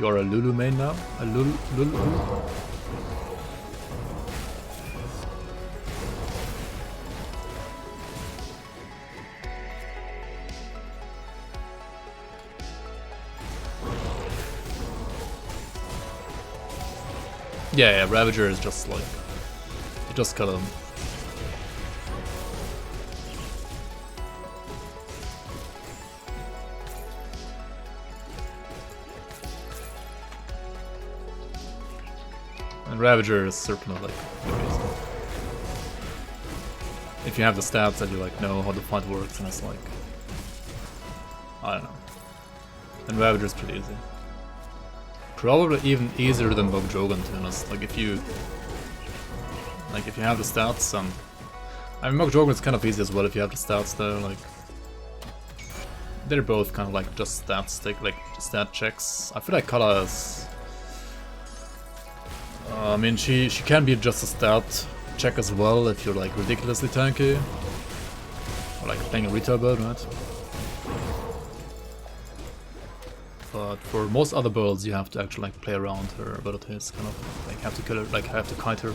You are a Lulu main now? A Lulu? Yeah, Ravager is just like... you just kill him. And Ravager is certainly like amazing. If you have the stats that you like know how the fight works, and it's like... I don't know. And Ravager is pretty easy. Probably even easier than Bog Jogan, to be honest. Like if you have the stats and I mean, Mokjogon is kind of easy as well if you have the stats there, like... They're both kind of like just stat stick, like stat checks. I feel like Kala is... I mean, she can be just a stat check as well if you're like ridiculously tanky. Or like playing a retail build, right? But for most other builds you have to actually like play around her abilities, kind of like have to kill her, like have to kite her.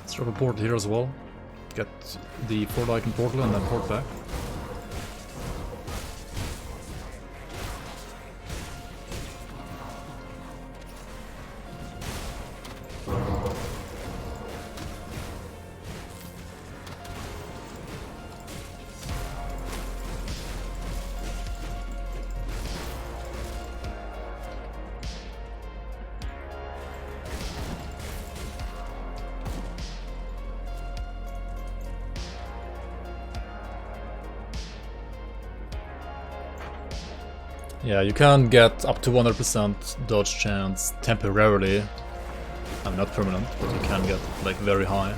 Let's drop a port here as well. Get the 4-icon portal and then port back. Yeah, you can get up to 100% dodge chance temporarily. I mean, not permanent, but you can get like very high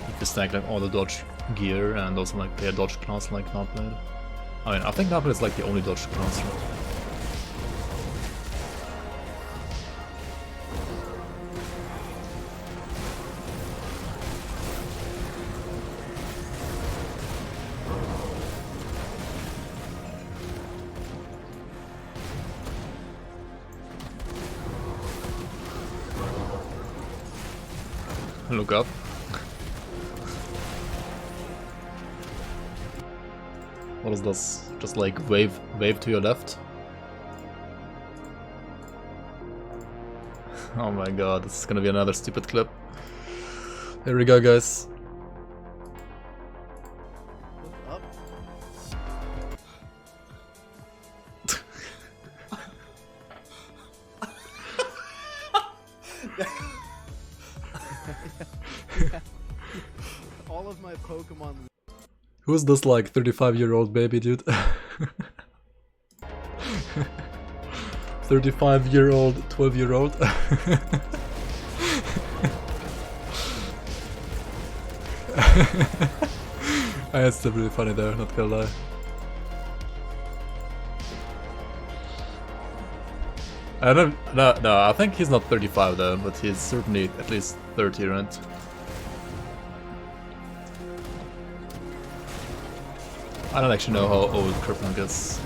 if you stack like all the dodge gear and also like play a dodge class like Nightblade. I mean, I think Nightblade is like the only dodge class, right? Look up. What is this? Just like wave to your left? Oh my god, this is gonna be another stupid clip. Here we go, guys. Look up. All of my Pokemon. Who's this like 35-year-old baby, dude? 35-year-old, 12-year-old. It's still really funny though, not gonna lie. I don't no, I think he's not 35 though, but he's certainly at least 30, right? I don't actually know how old Kerplunk is.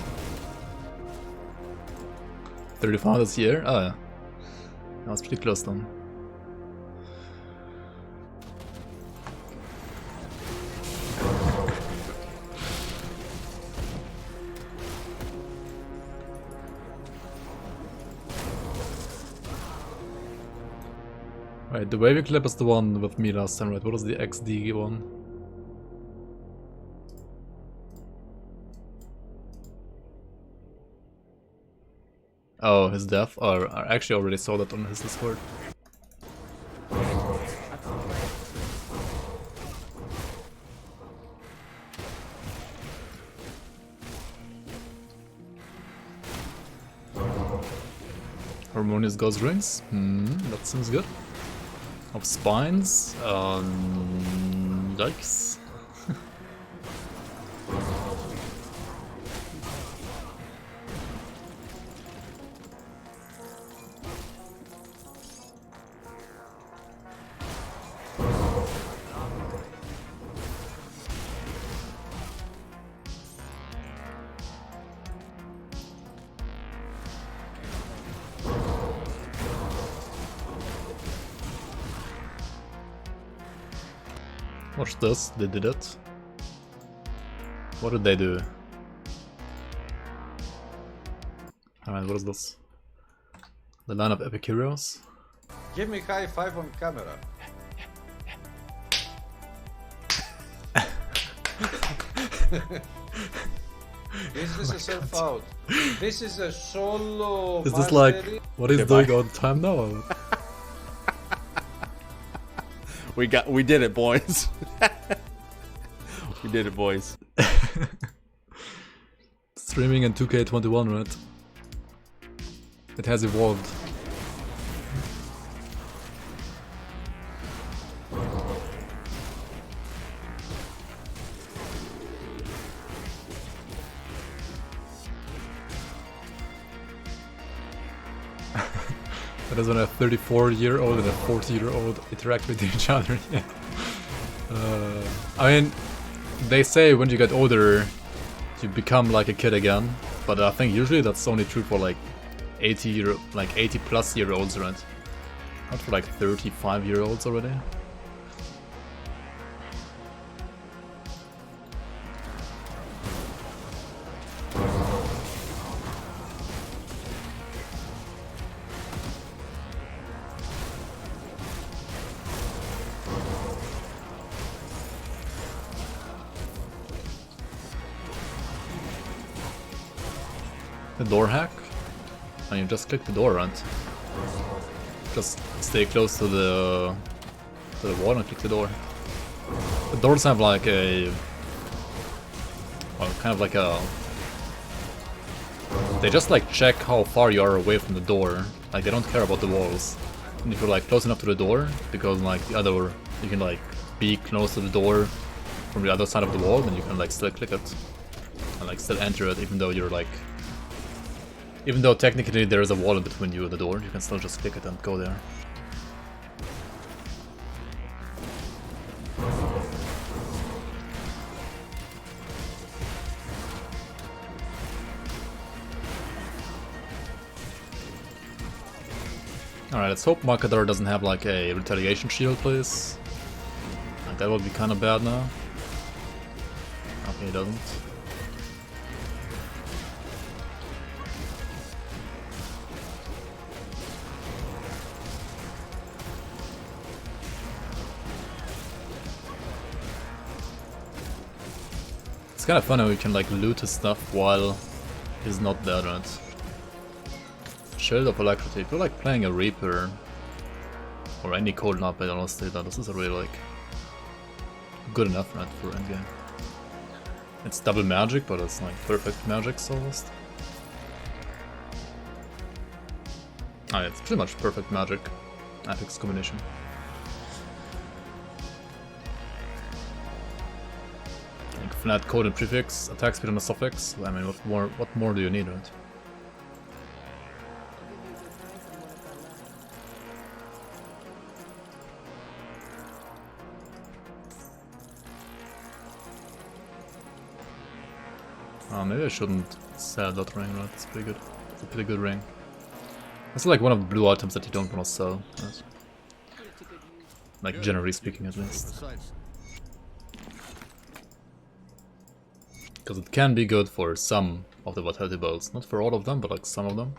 35 this year? Oh yeah. That's pretty close then. Right, the wavy clip is the one with me last time, right? What was the XD one? Oh, his death? Or I actually already saw that on his Discord. Harmonious Ghost Rings? That seems good. Of spines? Yikes. Watch this, they did it. What did they do? Alright, what is this? The line of epic heroes? Give me high five on camera. This is a self out. This is a solo. Is this like mastery. what he's doing all the time now? Or what? We did it, boys. We did it, boys. Streaming in 2K21, right? It has evolved. That is when a 34-year-old and a 40-year-old interact with each other. Yeah. I mean, they say when you get older, you become like a kid again. But I think usually that's only true for like 80 plus year olds, right? Not for like 35-year-olds already. The door hack? And you just click the door, right? Just stay close to the wall and click the door. The doors have like a... well, kind of like a... they just like check how far you are away from the door. Like they don't care about the walls. And if you're like close enough to the door, because like the other... you can like be close to the door from the other side of the wall, then you can like still click it. And like still enter it even though you're like... even though technically there is a wall in between you and the door, you can still just click it and go there. Alright, let's hope Makadar doesn't have like a retaliation shield, please. Like, that would be kind of bad now. Okay, he doesn't. It's kind of fun how you can like loot his stuff while he's not there, right? Shield of Alacrity. If you're like playing a Reaper or any cold knight, I honestly that this is a really like good enough right for endgame. It's double magic, but it's like perfect magic almost. Ah, yeah, it's pretty much perfect magic. Apex combination. Like flat code and prefix, attack speed and a suffix. I mean, what more do you need, right? Maybe I shouldn't sell that ring, right? It's pretty good. It's a pretty good ring. It's like one of the blue items that you don't want to sell. Right? Like generally speaking, at least. Because it can be good for some of the Vitality builds. Not for all of them, but like some of them.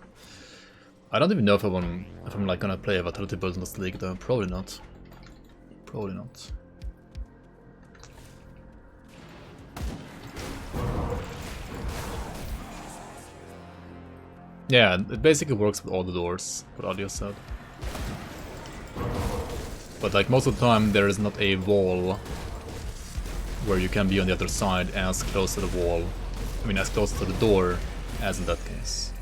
I don't even know if I'm like gonna play a Vitality build in this league though. Probably not. Probably not. Yeah, it basically works with all the doors, what Audio said. But like most of the time there is not a wall where you can be on the other side as close to the wall. I mean as close to the door as in that case.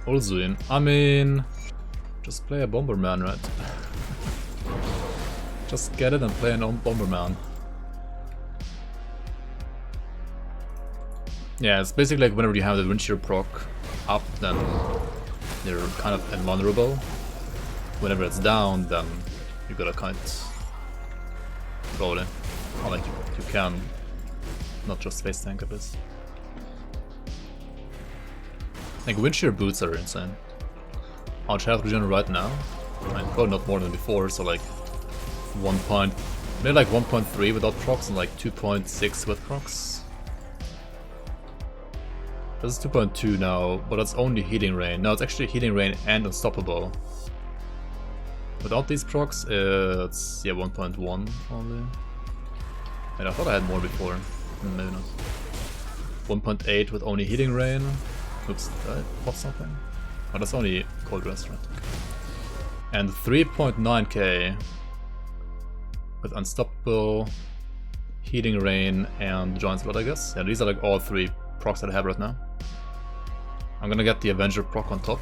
Also, I mean, just play a Bomberman, right? Just get it and play an Bomberman. Yeah, it's basically like whenever you have the wind shear proc up, then you're kind of invulnerable. Whenever it's down, then you gotta kite. Probably. Or like you can not just face tank a bit. Like wind shear boots are insane. How much health regen right now? I mean, probably not more than before, so like 1 point, maybe like 1.3 without procs and like 2.6 with procs. This is 2.2 now, but that's only healing rain. No, it's actually healing rain and unstoppable. Without these procs, it's yeah 1.1 only. And I thought I had more before. Maybe not. 1.8 with only healing rain. Oops, did I pop something? Oh, that's only cold rest, right? And 3.9k with unstoppable, healing rain, and giant blood, I guess. Yeah, these are like all 3 procs that I have right now. I'm gonna get the Avenger proc on top.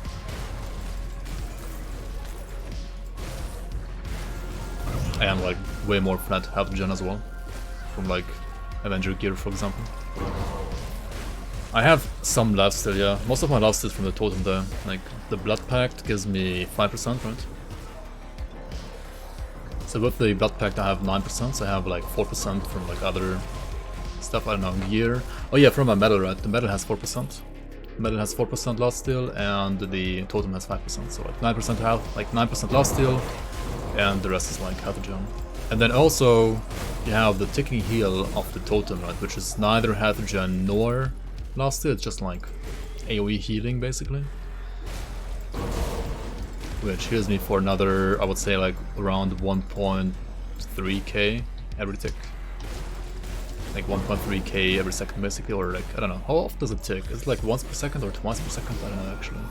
And like way more flat health regen as well. From like Avenger gear, for example. I have some left still, yeah. Most of my left is from the totem there. Like the Blood Pact gives me 5%, right? So with the Blood Pact I have 9%, so I have like 4% from like other stuff, I don't know, gear. Oh yeah, from my metal, right? The metal has 4%. The metal has 4% last steal and the totem has 5%, so like 9% health, like 9% last steal, and the rest is like health regen. And then also you have the ticking heal of the totem, right? Which is neither health regen nor last steal, it's just like AoE healing basically. Which heals me for another, I would say like around 1.3k every tick. Like 1.3k every second basically, or like, I don't know, how often does it tick? Is it like once per second or twice per second? I don't know actually.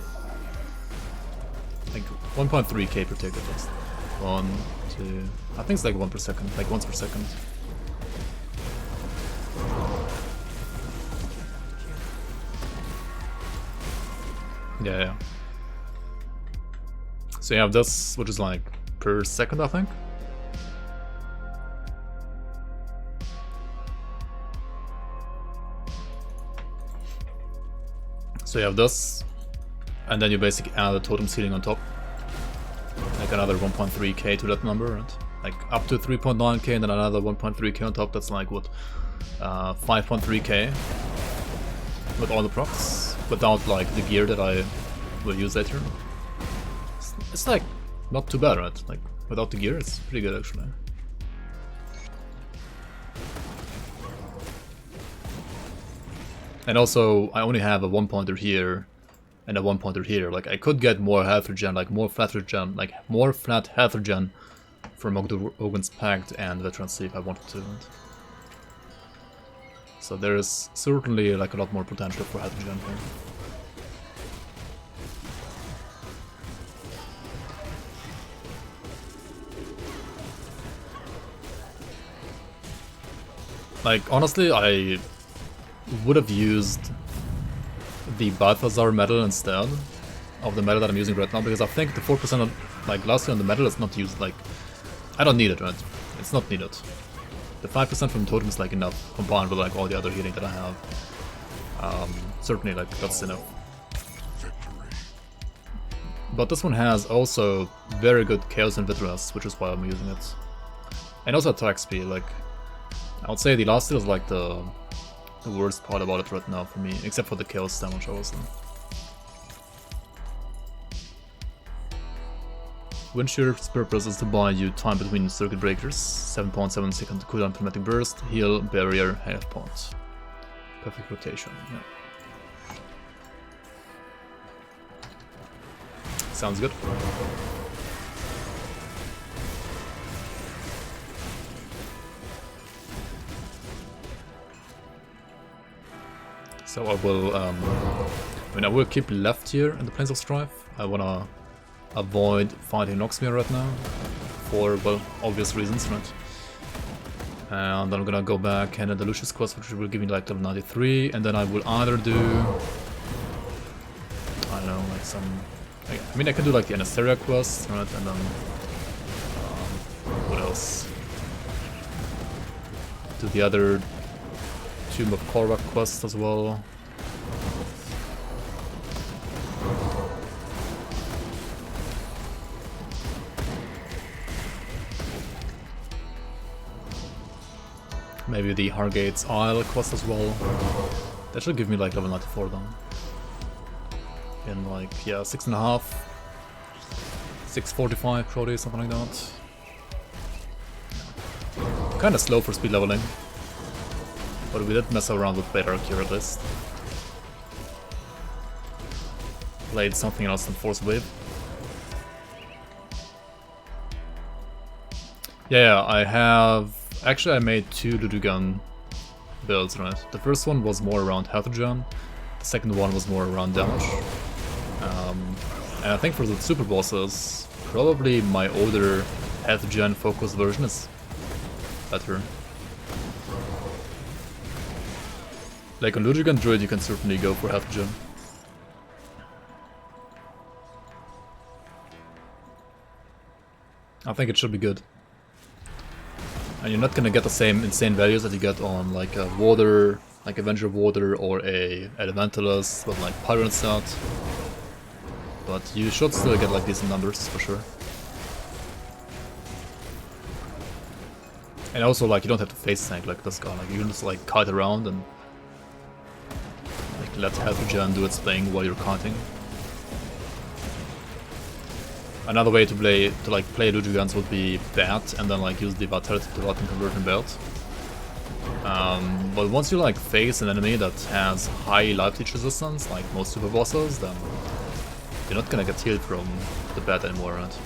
Like 1.3k per tick at least. 1, 2, I think it's like 1 per second, like once per second. Yeah. So you have this, which is like per second, I think. So you have this, and then you basically add a totem ceiling on top. Like another 1.3k to that number, right? Like up to 3.9k and then another 1.3k on top, that's like what? 5.3k with all the procs, without like the gear that I will use later. It's like not too bad, right? Like without the gear, it's pretty good actually. And also, I only have a 1-pointer here and a 1-pointer here. Like I could get more health regen, like more flat regen, like more flat health regen from Ogun's Pact and Veteran Sea if I wanted to. Right? So there is certainly like a lot more potential for health regen here. Like, honestly, I would have used the Balthazar medal instead of the medal that I'm using right now, because I think the 4% on, like, last year on the medal is not used, like, I don't need it, right? It's not needed. The 5% from totem is, like, enough, combined with, like, all the other healing that I have. Certainly, like, that's enough. But this one has also very good Chaos and Vitras, which is why I'm using it. And also attack speed, like, I would say the last steal is like the worst part about it right now for me, except for the Chaos damage obviously. Windshear's purpose is to buy you time between circuit breakers, 7.7 second cooldown automatic burst, heal, barrier, health points. Perfect rotation, yeah. Sounds good. So I will, I will keep left here in the Plains of Strife. I wanna avoid fighting Noxmere right now, for, well, obvious reasons, right? And then I'm gonna go back and do the Lucius quest, which will give me like level 93, and then I will either do, I don't know, like some, I mean I can do like the Anasteria quest, right, and then, what else? Do the other Tomb of Korvac quest as well. Maybe the Hargate's Isle quest as well. That should give me like level 94 then. in like, yeah, 6.5, 6:45 probably, something like that. Kinda slow for speed leveling, but we did mess around with Blade Arc here at least. Played something else than Force Wave. Yeah, I have... Actually, I made 2 Ludogun builds, right? The first one was more around health regen, the second one was more around damage. And I think for the super bosses, probably my older health regen focused version is better. Like on Ludogun Druid, you can certainly go for health regen. I think it should be good. And you're not gonna get the same insane values that you get on like a Water, like Avenger Water or a Elementalist with like Pyron stat. But you should still get like decent numbers for sure. And also like you don't have to face tank like this guy, like you can just like kite around and like let health regen do its thing while you're kiting. Another way to play Ludogans would be that, and then like use the Vitality to Rotten Conversion belt. But once you like face an enemy that has high life leech resistance, like most super bosses, then you're not gonna get healed from the bat anymore, right?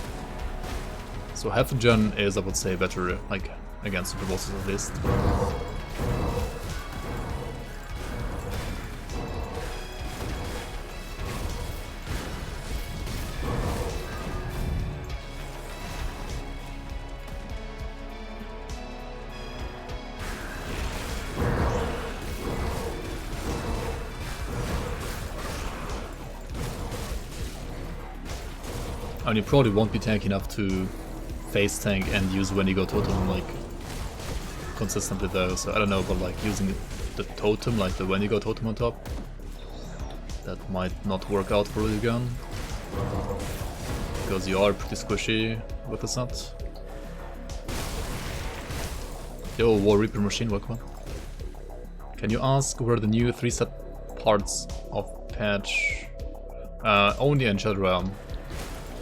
So health regen is, I would say, better like against super bosses at least. I mean, you probably won't be tanky enough to face tank and use Wendigo Totem like consistently though, so I don't know, but like using the totem, like the Wendigo Totem on top, that might not work out for you again. Because you are pretty squishy with the set. Yo, War Reaper Machine, welcome. Can you ask where the new 3 set parts of patch only in Shadow Realm?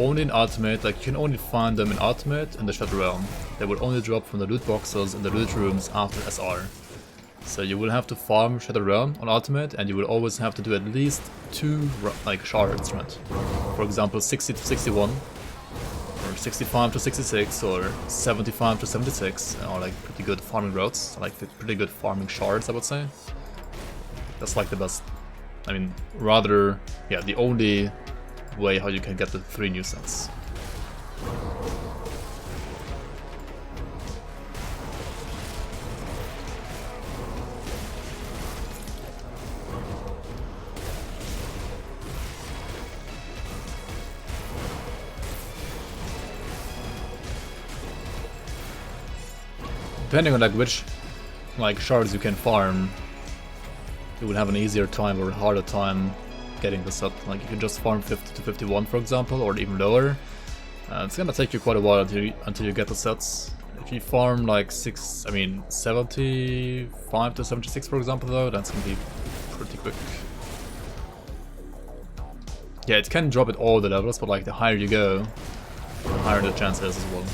Only in Ultimate, like you can only find them in Ultimate and the Shadow Realm. They will only drop from the loot boxes in the loot rooms after SR. So you will have to farm Shadow Realm on Ultimate, and you will always have to do at least 2 like shards, right? For example, 60 to 61, or 65 to 66, or 75 to 76, are like pretty good farming routes, like pretty good farming shards, I would say. That's like the best. I mean, rather, yeah, the only way how you can get the 3 new sets. Depending on like which like shards you can farm, you will have an easier time or a harder time getting this up. Like you can just farm 50 to 51 for example, or even lower. It's gonna take you quite a while until you get the sets. If you farm like 75 to 76 for example though, that's gonna be pretty quick. Yeah, it can drop at all the levels, but like the higher you go, the higher the chance is as well.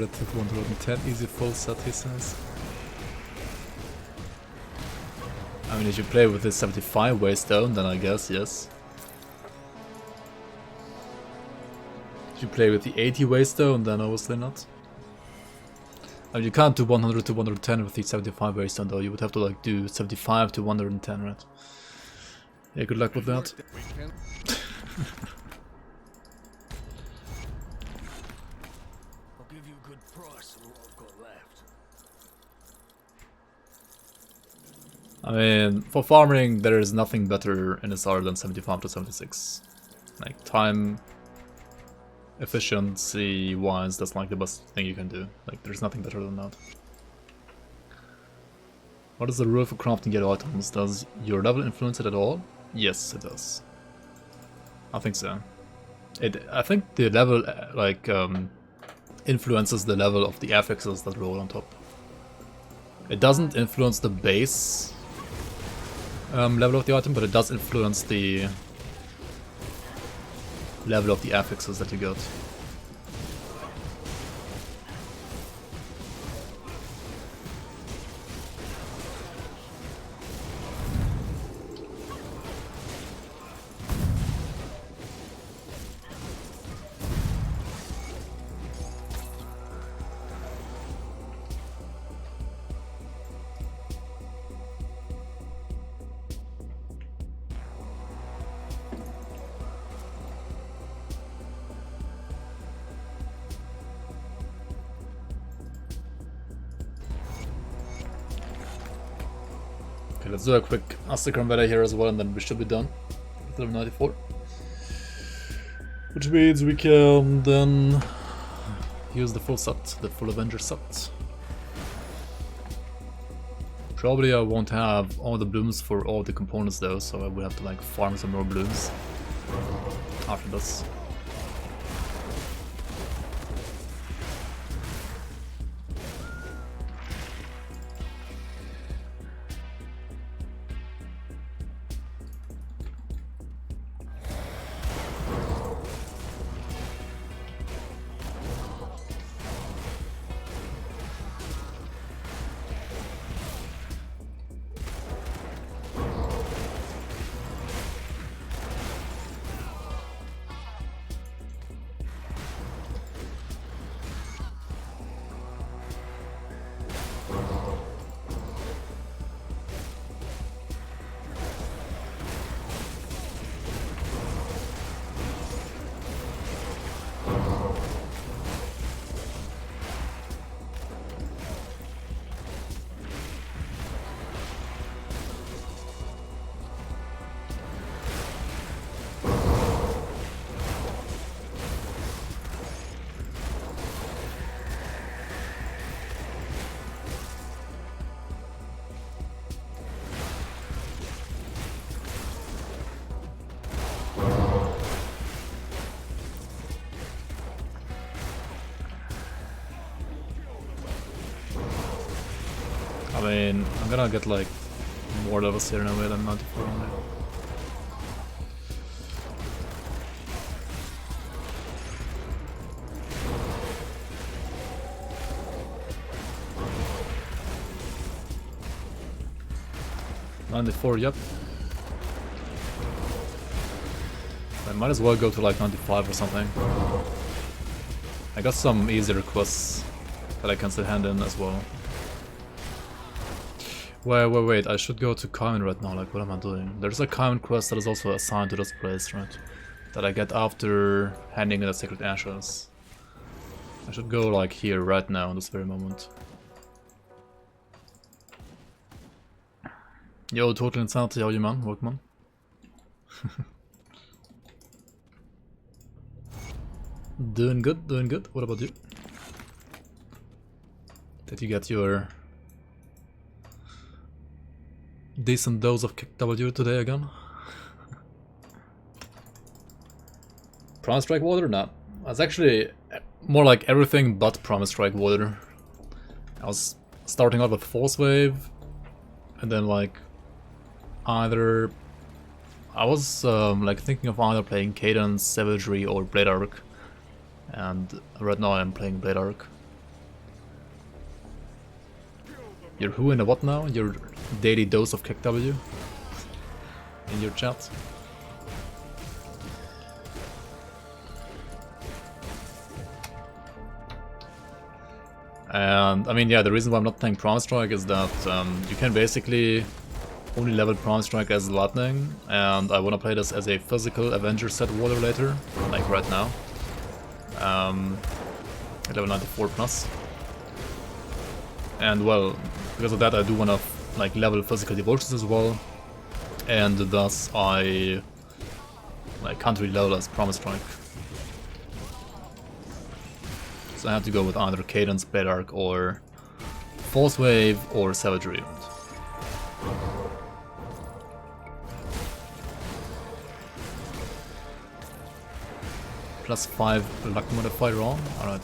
To 110 easy full set, he says. I mean, if you play with this 75 waystone, then I guess yes. If you play with the 80 waystone, then obviously not. I mean, you can't do 100 to 110 with the 75 waystone though, you would have to like do 75 to 110, right? Yeah, good luck with that. I mean, for farming, there is nothing better in SR than 75 to 76. Like, time efficiency wise, that's like the best thing you can do. Like there's nothing better than that. What is the rule for crafting yellow items? Does your level influence it at all? Yes, it does. I think so. I think the level influences the level of the affixes that roll on top. It doesn't influence the base level of the item, but it does influence the level of the affixes that you got. Okay, let's do a quick Astacron beta here as well, and then we should be done with level 94. Which means we can then use the full set, the full Avenger set. Probably I won't have all the blooms for all the components though, so I will have to like farm some more blooms after this. I mean, I'm gonna get like more levels here in a way than 94 only. '94, yep. I might as well go to like 95 or something. I got some easier quests that I can still hand in as well. Wait, I should go to Common right now, like what am I doing? There's a Common quest that is also assigned to this place, right? That I get after handing in the Sacred Ashes. I should go like here right now in this very moment. Yo, Total Insanity, how you man? Welcome on. Doing good, doing good. What about you? Did you get your decent dose of kick W today again? Promise Strike Water? No. It's actually more like everything but Promise Strike Water. I was starting out with Force Wave, and then like either I was like thinking of either playing Cadence, Savagery, or Blade Arc, and right now I'm playing Blade Arc. You're who and a what now? Your daily dose of kick W in your chat. And I mean, yeah, the reason why I'm not playing Promise Strike is that you can basically only level Promise Strike as Lightning, and I want to play this as a physical Avenger set water later, like right now. At level 94 plus. And well, because of that I do want to like level physical devotions as well, and thus I like can't really level as Promise Strike. So I have to go with either Cadence, Blade Arc, or Force Wave, or Savagery. +5 luck modifier on. Alright.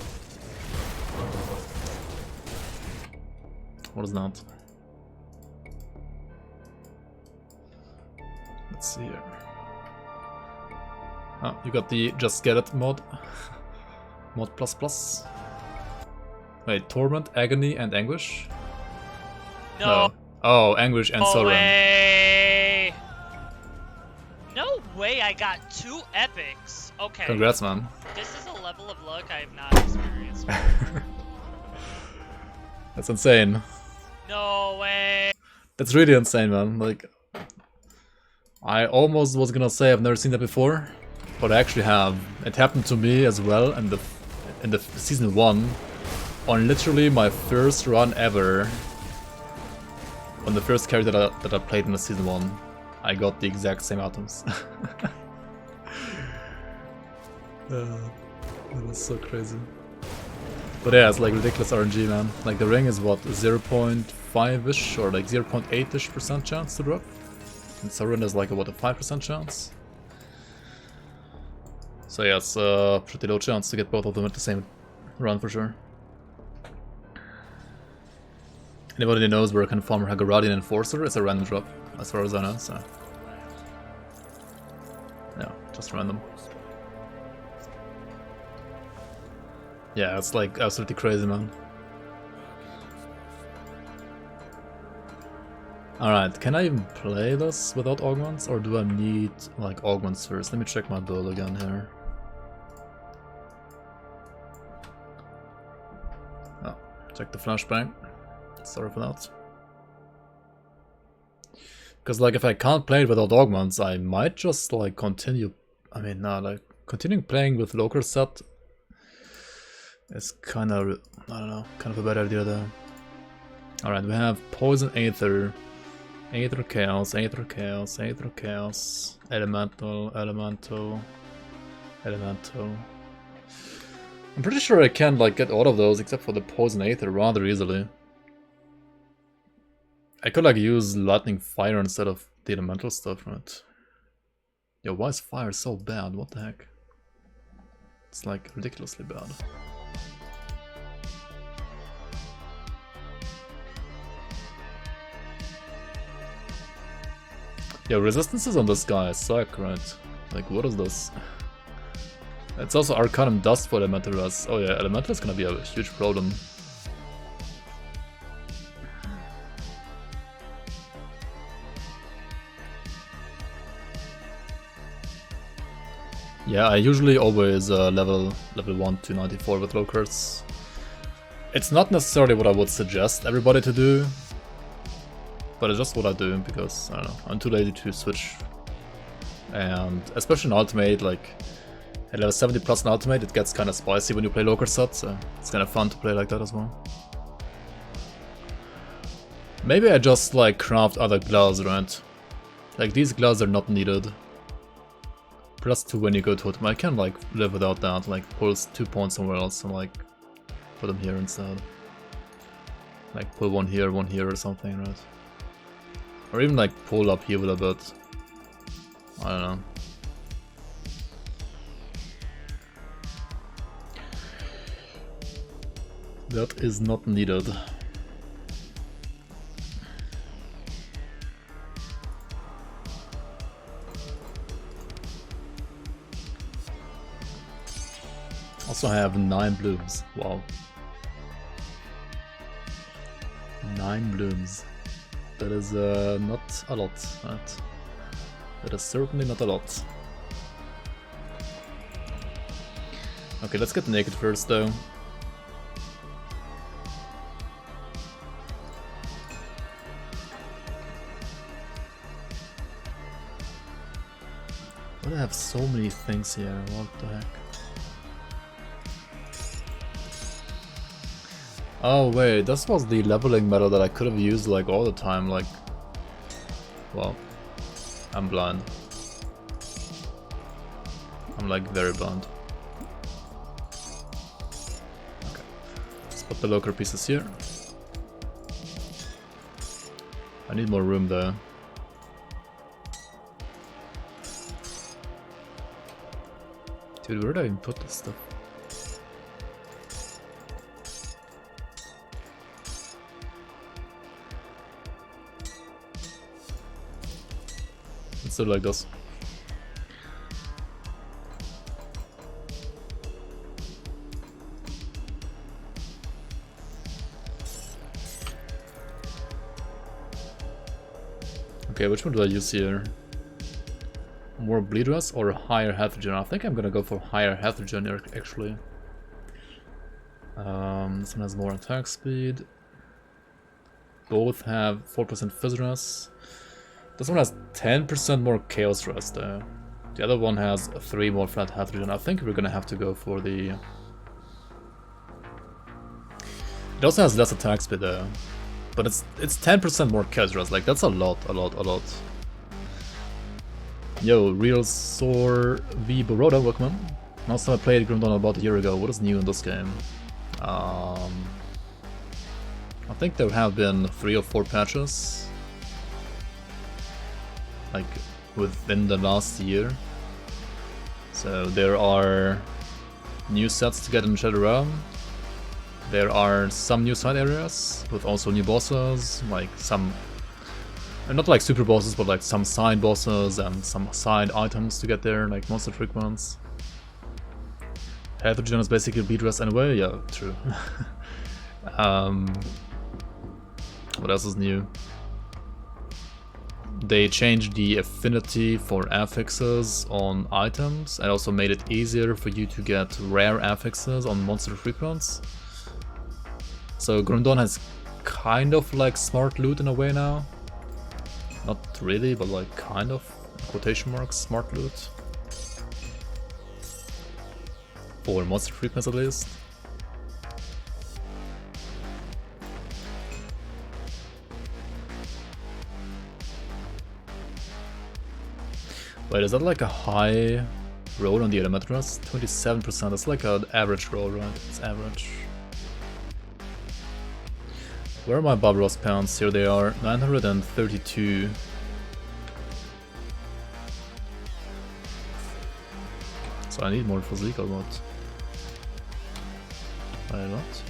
What is that? Let's see here. Oh, you got the Just Get It mod. Mod ++. Wait, Torment, Agony, and Anguish? No. Oh, Anguish and No Sovereign. way. No way I got 2 epics. Okay. Congrats, man. This is a level of luck I have not experienced. That's insane. No way. That's really insane, man. Like, I almost was gonna say I've never seen that before, but I actually have. It happened to me as well in the season 1, on literally my first run ever. On the first character that I played in the season 1, I got the exact same items. That was so crazy. But yeah, it's like ridiculous RNG, man. Like the ring is what, 0.5-ish or like 0.8-ish% chance to drop? And Sovereign is like what, a 5% chance? So yeah, it's a pretty low chance to get both of them at the same run for sure. Anybody that knows where I can farm Haggaradian Enforcer? It's a random drop, as far as I know, so... yeah, just random. Yeah, it's like absolutely crazy, man. Alright, can I even play this without augments, or do I need like augments first? Let me check my build again here. Oh, check the flashbang. Sorry for that. Because like if I can't play it without augments, I might just like continue. I mean, nah, like continuing playing with local set is kind of, I don't know, kind of a bad idea there. Alright, we have Poison Aether, Aether Chaos, Aether Chaos, Aether Chaos, Elemental, Elemental, Elemental. I'm pretty sure I can like get all of those except for the Poison Aether rather easily. I could like use Lightning Fire instead of the elemental stuff, right? Yo, why is fire so bad? What the heck? It's like ridiculously bad. Yeah, resistances on this guy suck, right? Like, what is this? It's also Arcanum Dust for Elemental Res. Oh yeah, Elemental is gonna be a huge problem. Yeah, I usually always level 1 to 94 with low crits. It's not necessarily what I would suggest everybody to do, but it's just what I do because, I don't know, I'm too lazy to switch. And especially in Ultimate, like at level 70 plus in Ultimate, it gets kind of spicy when you play local sets, so it's kind of fun to play like that as well. Maybe I just like craft other gloves, right? Like these gloves are not needed. +2 when you go to Totem. I can like live without that, like pull 2 points somewhere else and like put them here instead. Like pull one here or something, right? Or even like pull up here with a bit. I don't know. That is not needed. Also I have 9 blooms, wow. 9 blooms. That is not a lot, right? That is certainly not a lot. Okay, let's get naked first though. Why do I have so many things here? What the heck? Oh wait, this was the leveling medal that I could have used like all the time, like... Well, I'm blind. I'm like very blind. Okay. Put the locker pieces here. I need more room though. Dude, where did I even put this stuff? Let's do it like this. Okay, which one do I use here? More bleed rust or higher health regen? I think I'm gonna go for higher health regen actually. This one has more attack speed. Both have 4% fizz rust. This one has 10% more chaos rust though. The other one has 3 more flat health regen. I think we're gonna have to go for the... It also has less attack speed though. But it's 10% more chaos rust. Like that's a lot. Yo, Real Sore V Baroda, welcome on. Last time I played Grimdawn about a year ago. What is new in this game? I think there have been 3 or 4 patches. Like within the last year. So there are new sets to get in Shadow Realm. There are some new side areas with also new bosses, like some, not like super bosses, but like some side bosses and some side items to get there, like monster frequents. Health regen is basically bleed rest anyway, yeah, true. What else is new? They changed the affinity for affixes on items and also made it easier for you to get rare affixes on monster frequents. So Grimdawn has kind of like smart loot in a way now. Not really, but like kind of, quotation marks, smart loot. For monster frequency at least. Wait, is that like a high roll on the element rust? 27%, that's like an average roll, right? It's average. Where are my Bob Ross pounds? Here they are, 932. So I need more physique or what? Why not?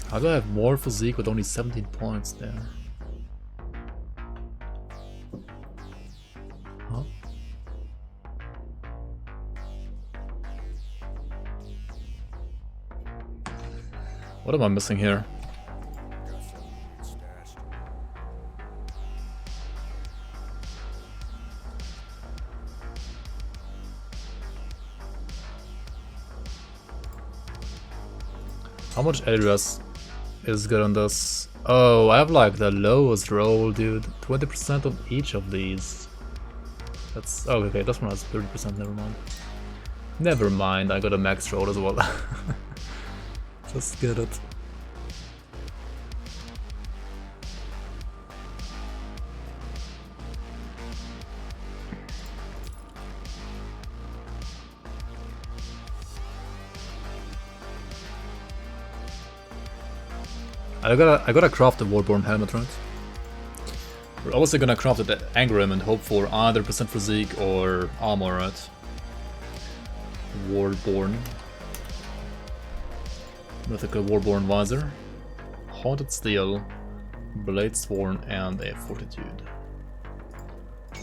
How do I have more physique with only 17 points there? Huh? What am I missing here? How much areas is good on this? Oh, I have like the lowest roll, dude. 20% on each of these. That's... oh, okay, this one has 30%, never mind. Never mind, I got a max roll as well. Just get it. I gotta craft the Warborn helmet, right? We're obviously gonna craft the Angram and hope for either percent physique or armor, right? Warborn. Mythical Warborn Visor. Haunted Steel. Blade Sworn and a Fortitude.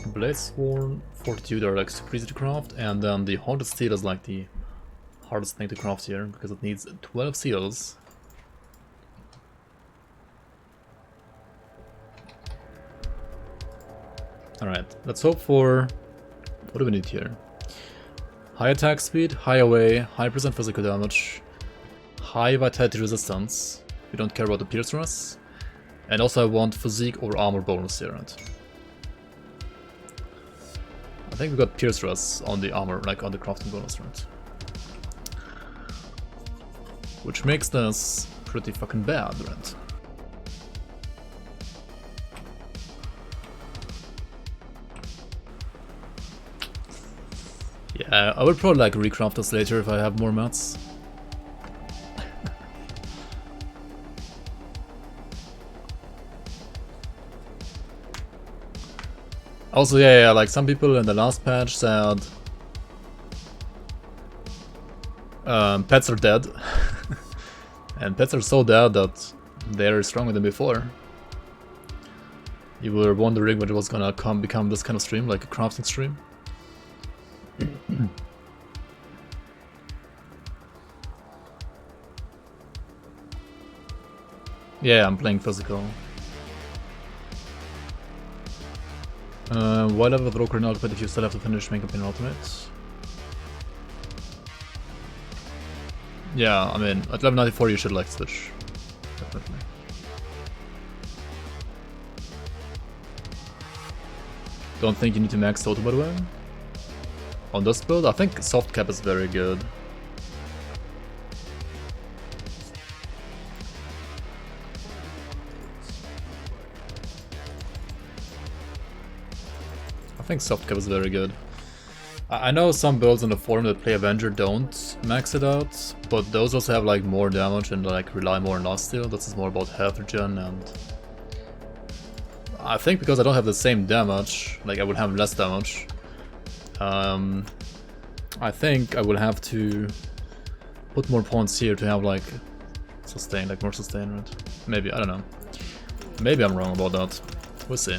Blade Sworn, Fortitude are like super easy to craft, and then the Haunted Steel is like the hardest thing to craft here because it needs 12 seals. Alright, let's hope for... what do we need here? High attack speed, high away, high percent physical damage, high vitality resistance, we don't care about the pierce rust, and also I want physique or armor bonus here, right? I think we got pierce rust on the armor, like on the crafting bonus, right? Which makes this pretty fucking bad, right? Yeah, I would probably like recraft this later if I have more mats. Also, yeah, like some people in the last patch said pets are dead. And pets are so dead that they're stronger than before. You were wondering when it was gonna become this kind of stream, like a crafting stream. Yeah, I'm playing physical. Why level the broker in ultimate if you still have to finish main campaign ultimate? Yeah, I mean, at level 94 you should like switch. Definitely. Don't think you need to max total, by the way. On this build, I think soft cap is very good. I think soft cap is very good. I know some builds on the forum that play Avenger don't max it out, but those also have like more damage and like rely more on lifesteal. This is more about health regen, and I think because I don't have the same damage, like I would have less damage. I think I will have to put more points here to have like sustain, like more sustain, right? Maybe, I don't know. Maybe I'm wrong about that. We'll see.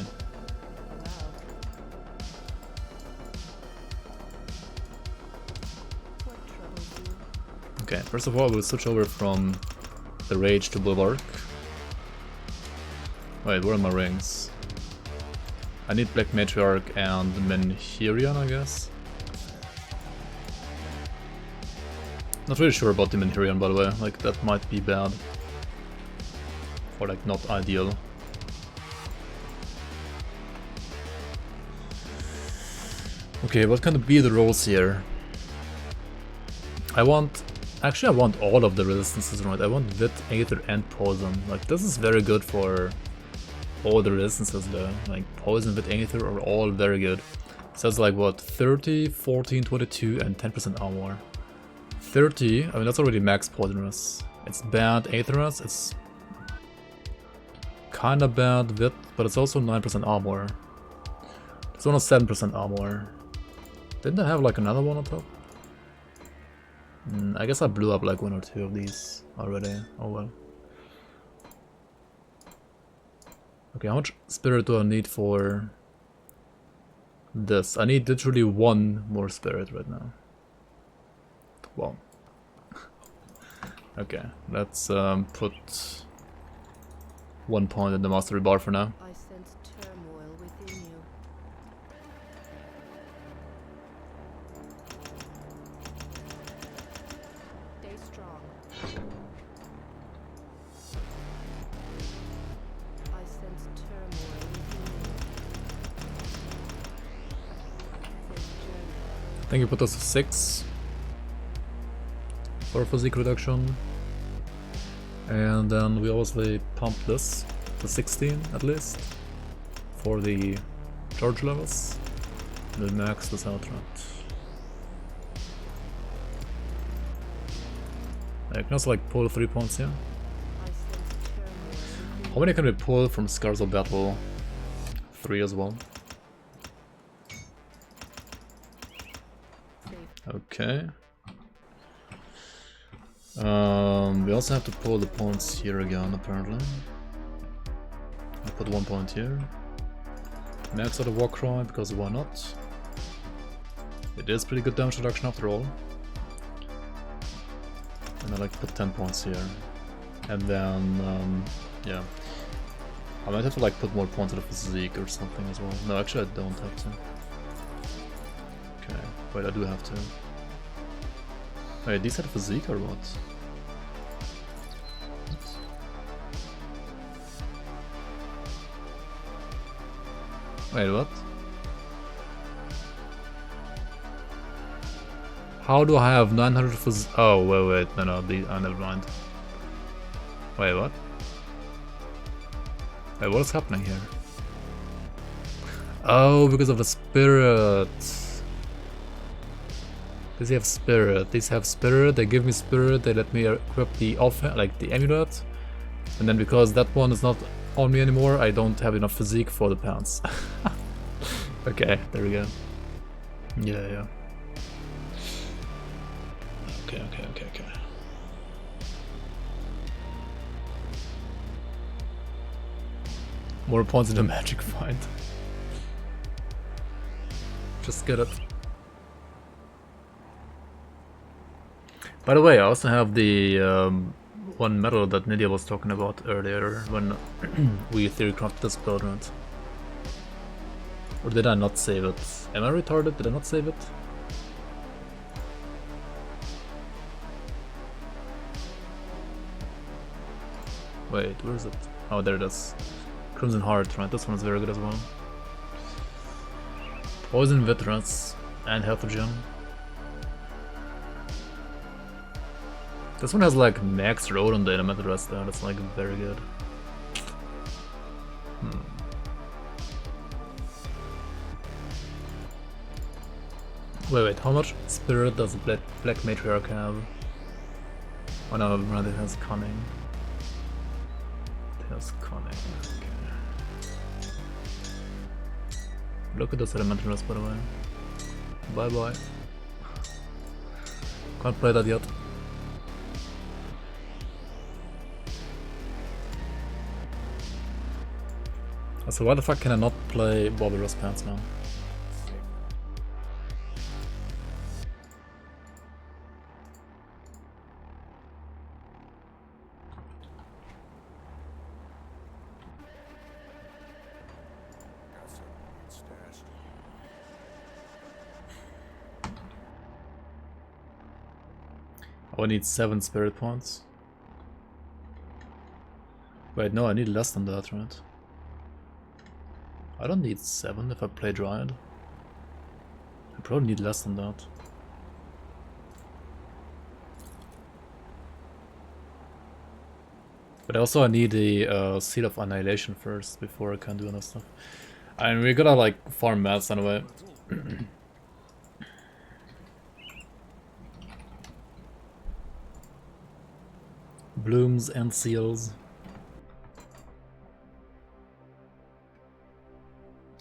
Okay, first of all, we'll switch over from the Rage to Bulwark. Wait, where are my rings? I need Black Matriarch and Menhirion, I guess. Not really sure about the Menhirion, by the way. Like, that might be bad. Or like, not ideal. Okay, what can be the roles here? I want all of the resistances, right? I want Vit, Aether, and Poison. Like, this is very good for all the resistances though. Like, Poison, Vit, Aether are all very good. So it's like, what, 30, 14, 22, and 10% armor. 30, I mean, that's already max Poisonous. It's bad Aetherous, it's kinda bad Vit, but it's also 9% armor. It's only 7% armor. Didn't I have like another one on top? I guess I blew up like one or two of these already. Oh well. Okay, how much spirit do I need for this? I need literally one more spirit right now. Wow. Okay, let's put 1 point in the mastery bar for now. I sense turmoil within you. Stay strong. I sense turmoil within you. Safe journey. I think you put us to 6 for physique reduction. And then we obviously pump this to 16 at least for the charge levels. And then max this out, right? I can also like pull 3 points here. I sense turmoil within How many can we pull from Scars of Battle? 3 as well. you. Safe. Okay. We also have to pull the points here again, apparently. I'll put 1 point here. Max out of Warcry, because why not? It is pretty good damage reduction after all. And I like to put 10 points here. And then, yeah. I might have to like put more points into physique or something as well. No, actually I don't have to. Okay, wait, I do have to. Wait, these had physique or what? Wait, what? How do I have 900 physique? Oh, wait, no, never mind. Wait, what? Wait, what is happening here? Oh, because of the spirit. These have spirit. These have spirit. They give me spirit. They let me equip the like the amulet. And then because that one is not on me anymore, I don't have enough physique for the pants. Okay, there we go. Yeah. Okay. More points in the magic find. Just get it. By the way, I also have the one medal that Nydia was talking about earlier when we theory crafted this build, right? Or did I not save it? Am I retarded? Did I not save it? Wait, where is it? Oh, there it is. Crimson Heart, right? This one is very good as well. Poison Veterans and Health Gem. This one has like max rodent data method rest there, that's like very good. Wait, how much spirit does Black Matriarch have? Oh no, rather it has cunning. It has cunning, okay. Look at this elemental rest, by the way. Bye bye. Can't play that yet. So why the fuck can I not play Bobby Ross Pants now? Oh, I need 7 spirit points. Wait, no, I need less than that, right? I don't need 7 if I play Dryad. I probably need less than that. But also I need the Seal of Annihilation first before I can do other stuff. And we're gonna like farm mats anyway. Blooms and seals.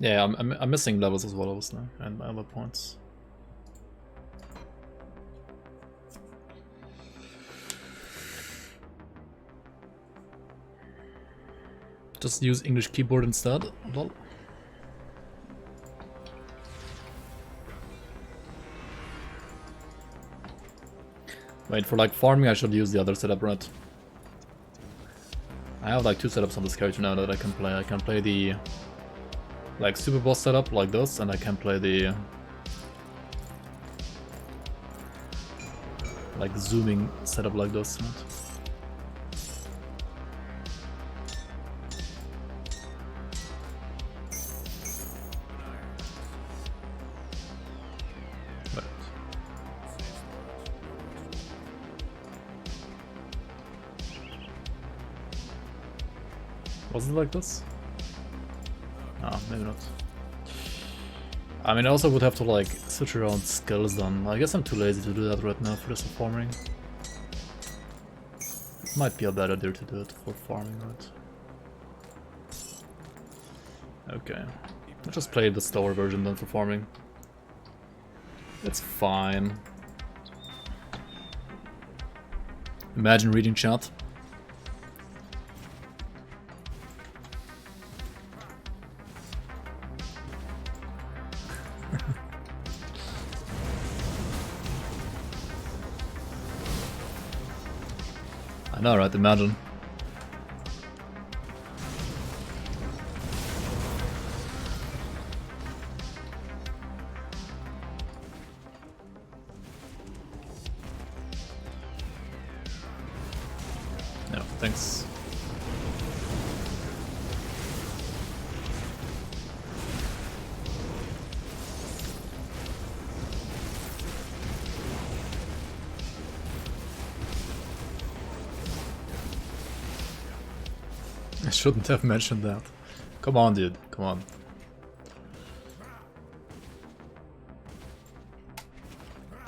Yeah, I'm missing levels as well, obviously, and other points. Just use English keyboard instead. Lol. Wait, for like farming I should use the other setup, right? I have like 2 setups on this character now that I can play. I can play the like super boss setup like this, and I can play the like zooming setup like this. Right? Was it like this? Ah, maybe not. I mean, I also would have to like switch around skills then. I guess I'm too lazy to do that right now for this farming. Might be a better idea to do it for farming, right? Okay. I'll just play the slower version then for farming. It's fine. Imagine reading chat. I know, right? Imagine. No, thanks. I shouldn't have mentioned that. Come on, dude. Come on.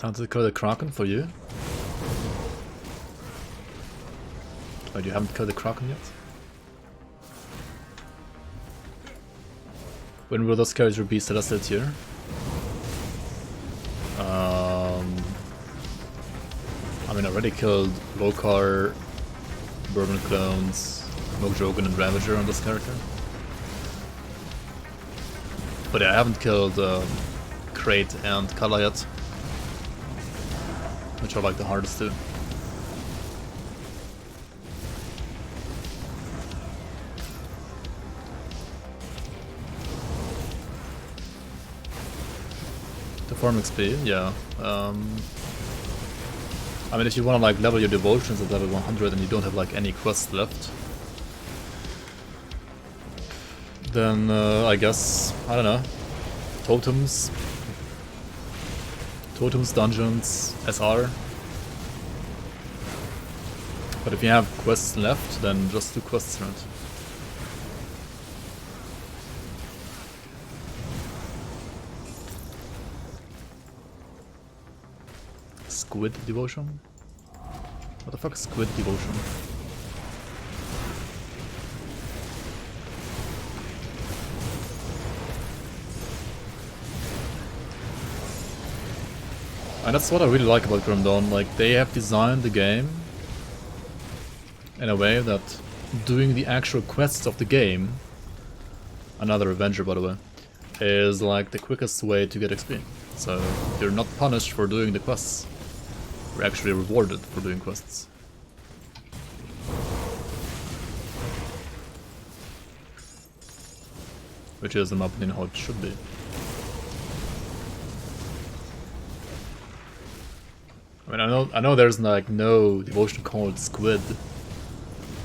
Time to kill the Kraken for you. Wait, you haven't killed the Kraken yet? When will those characters be Celestial tier? I mean, I already killed Lokar, Bourbon Clones, Mojogan and Ravager on this character. But yeah, I haven't killed Crate and Kala yet, which are like the hardest too. To farm XP, yeah. I mean, if you want to like level your devotions at level 100 and you don't have like any quests left, then I guess, I don't know, totems, dungeons, SR. But if you have quests left, then just do quests, right? Squid devotion? What the fuck is squid devotion? And that's what I really like about Grim Dawn, like they have designed the game in a way that doing the actual quests of the game, another Avenger by the way, is like the quickest way to get XP. So you're not punished for doing the quests. We're actually rewarded for doing quests. Which is, in my opinion, how it should be. I mean, I know there's like no devotion called Squid,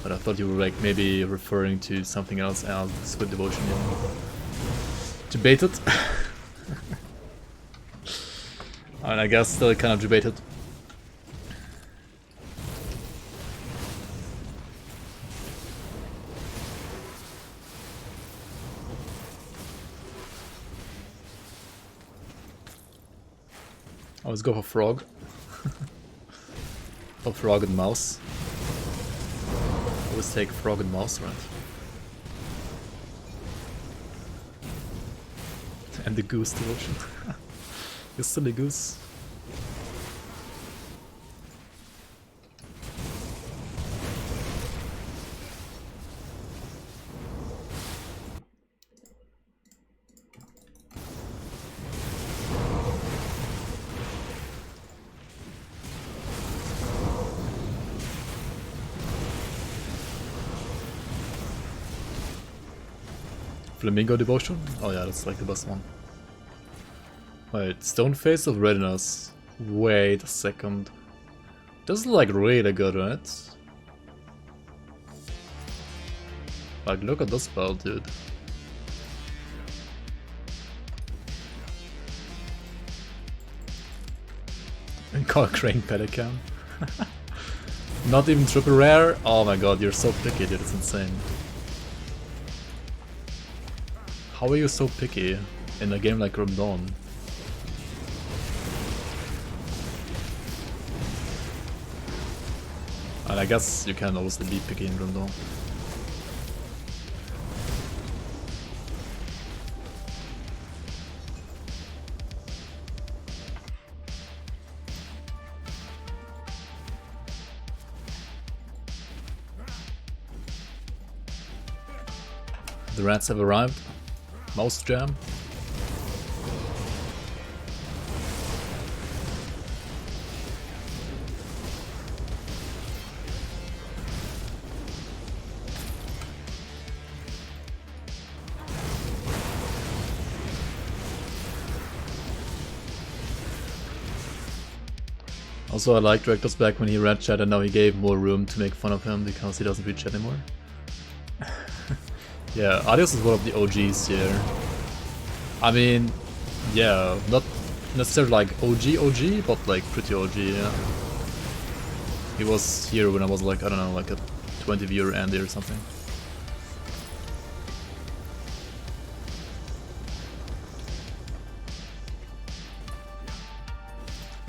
but I thought you were like maybe referring to something else as Squid devotion. Yeah. Debated. And I guess still kind of debated. Let's go for frog. Or frog and mouse. Always take frog and mouse, right? And the goose devotion. You silly goose. Flamingo devotion? Oh yeah, that's like the best one. Wait, Stone Face of Readiness. Wait a second. This is like really good, right? Like, look at this spell, dude. And call Crane Pelican. Not even triple rare? Oh my god, you're so picky, dude, it's insane. How are you so picky in a game like Grim Dawn? And I guess you can also be picky in Grim Dawn. The rats have arrived. Mouse jam. Also, I liked Rector's back when he read chat and now he gave more room to make fun of him because he doesn't read chat anymore. Yeah, Adios is one of the OGs here. I mean, yeah, not necessarily like OG, but like pretty OG, yeah. He was here when I was like, I don't know, like a 20 viewer Andy or something.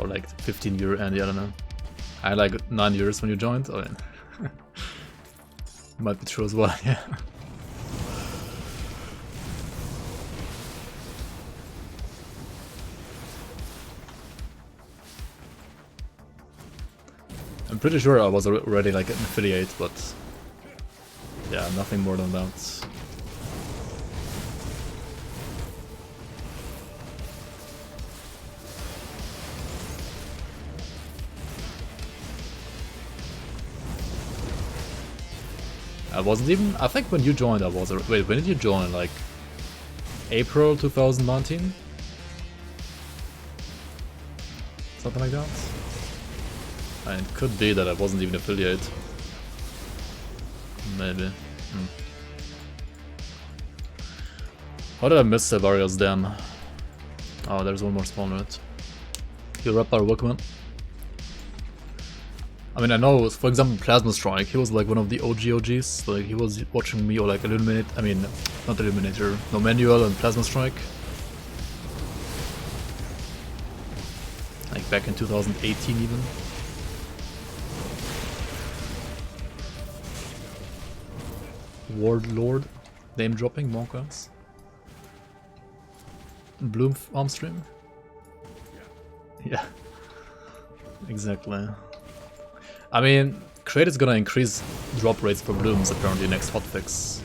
or like 15-year Andy, I don't know. I had like 9 years when you joined. Oh, yeah. Might be true as well, yeah. I'm pretty sure I was already like an affiliate, but yeah, nothing more than that. I wasn't even, I think when you joined I was, wait, when did you join? Like April 2019? Something like that? And it could be that I wasn't even affiliate. Maybe. How did I miss Savaria's Dam? Oh, there's one more spawn minute. You're up, our welcome. I mean, I know, for example, Plasma Strike, he was like one of the OGs, like he was watching me or like Illuminate, I mean, not Illuminator, no, Manual and Plasma Strike. Like back in 2018 even. Ward Lord, name dropping, Monkas. Bloom arm stream? Yeah. Exactly. I mean, Crate is gonna increase drop rates for blooms apparently next hotfix.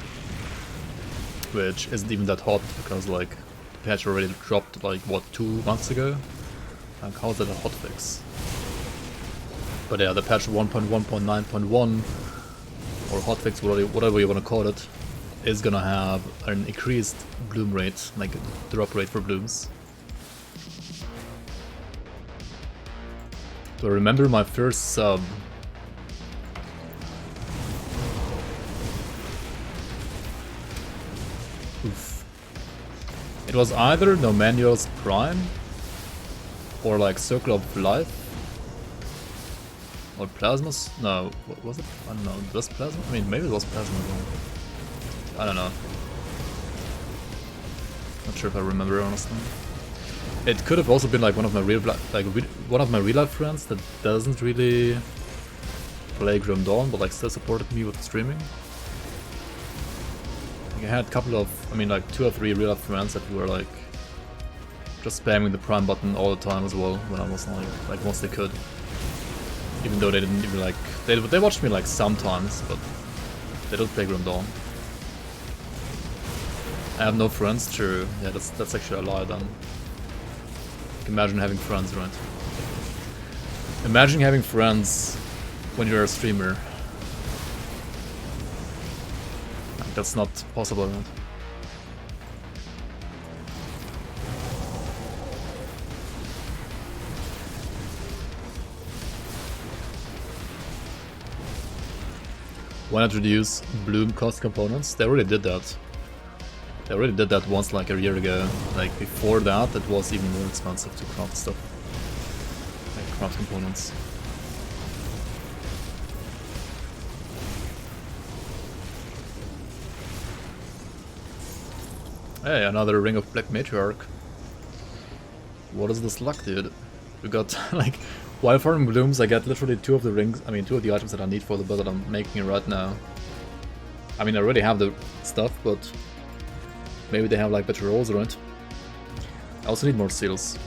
Which isn't even that hot because like the patch already dropped like what, 2 months ago? Like how's that a hotfix? But yeah, the patch 1.1.9.1 or hotfix, whatever you wanna call it, is gonna have an increased bloom rate, like drop rate for blooms. So remember my first sub. Oof. It was either No Manual's Prime or like Circle of Life or Plasma's. No, what was it? I don't know. Was Plasma? I mean, maybe it was Plasma. I don't know. Not sure if I remember honestly. It could have also been like one of my real life friends that doesn't really play Grim Dawn, but like still supported me with streaming. Like, I had a couple of, I mean like 2 or 3 real life friends that were like just spamming the Prime button all the time as well when I was like once they could. Even though they didn't even like, they watched me like sometimes, but they don't play Grim Dawn. I have no friends, true. Yeah, that's actually a lie then. Imagine having friends, right? Imagine having friends when you're a streamer. That's not possible, right? Why not reduce bloom cost components? They already did that. They already did that once like a year ago. Like before that, it was even more expensive to craft stuff. Like craft components. Hey, another Ring of Black Matriarch. What is this luck, dude? We got like, while farming blooms, I get literally 2 of the rings. I mean, 2 of the items that I need for the build that I'm making right now. I mean, I already have the stuff, but maybe they have like better rolls, right? I also need more seals.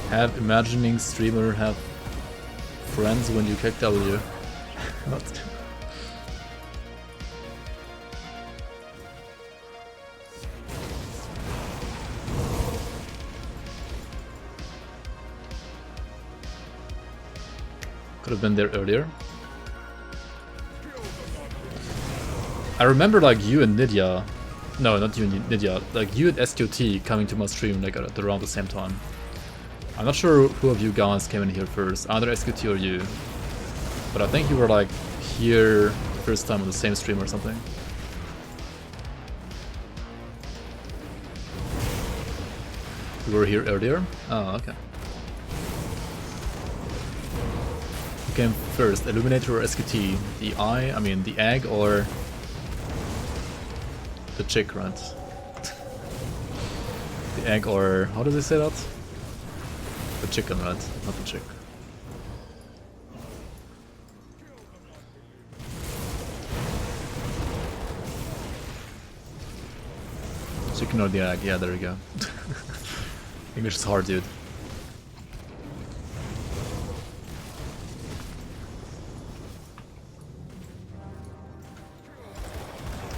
Have imagining streamer have friends when you kick W. What? Could have been there earlier. I remember like you and Nydia, no, not you and Nydia, like you and SQT coming to my stream like at around the same time. I'm not sure who of you guys came in here first, either SQT or you, but I think you were like here the first time on the same stream or something. You were here earlier? Oh, okay. came first, Illuminator or SQT? The egg or the chick, right? The egg or, how does they say that? The chicken, right? Not the chick. Chicken or the egg, yeah, there we go. English is hard, dude.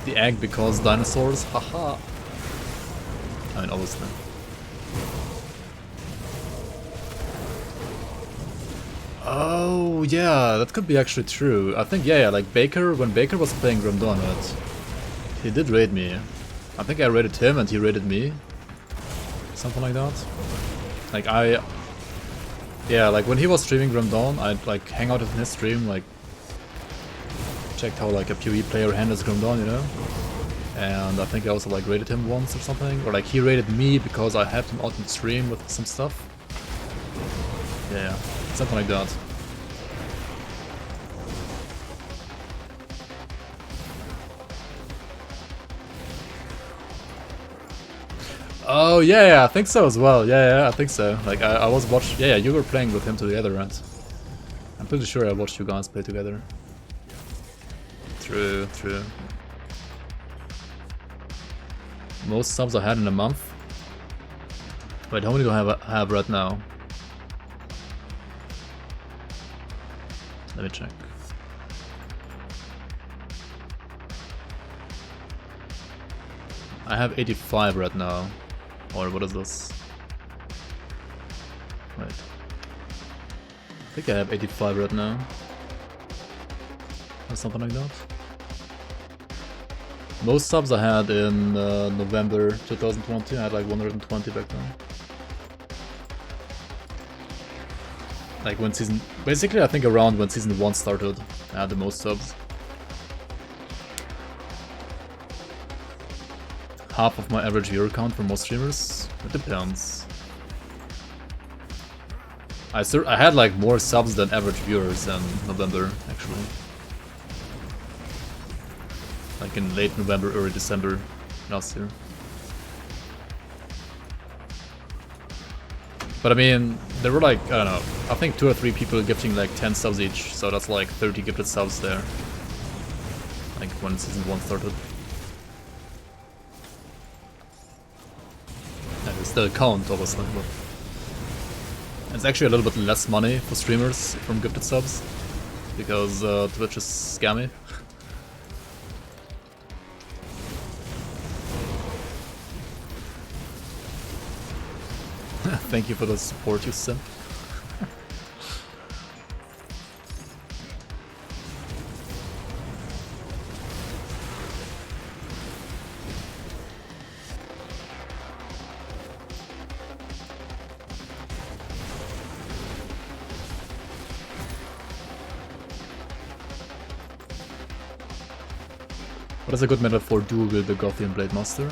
The egg because dinosaurs, haha. I mean, obviously. Oh, yeah, that could be actually true. I think, yeah, like Baker, when Baker was playing Grim Dawn, he did raid me. I think I raided him and he raided me. Something like that. Like yeah, like when he was streaming Grim Dawn, I'd like hang out in his stream, like checked how like a PoE player handles Grim Dawn, you know? And I think I also like raided him once or something. Or like he raided me because I helped him out in stream with some stuff. Yeah, something like that. Oh yeah, I think so as well. Yeah, I think so. Like I was watching. Yeah, you were playing with him together, right? I'm pretty sure I watched you guys play together. True. Most subs I had in a month. Wait, how many do I have right now? Let me check. I have 85 right now. Or what is this? Wait. I think I have 85 right now. Or something like that. Most subs I had in November 2020, I had like 120 back then. Like when season... Basically I think around when season 1 started, I had the most subs. Half of my average viewer count for most streamers? It depends. I had like more subs than average viewers in November, actually. Like in late November, early December last year. But I mean, there were like, I don't know, I think 2 or 3 people gifting like 10 subs each, so that's like 30 gifted subs there. Like when season 1 started. And it still count, obviously, but it's actually a little bit less money for streamers from gifted subs, because Twitch is scammy. Thank you for the support, you simp. What is a good meta for dual wield the Gothian Blade Master?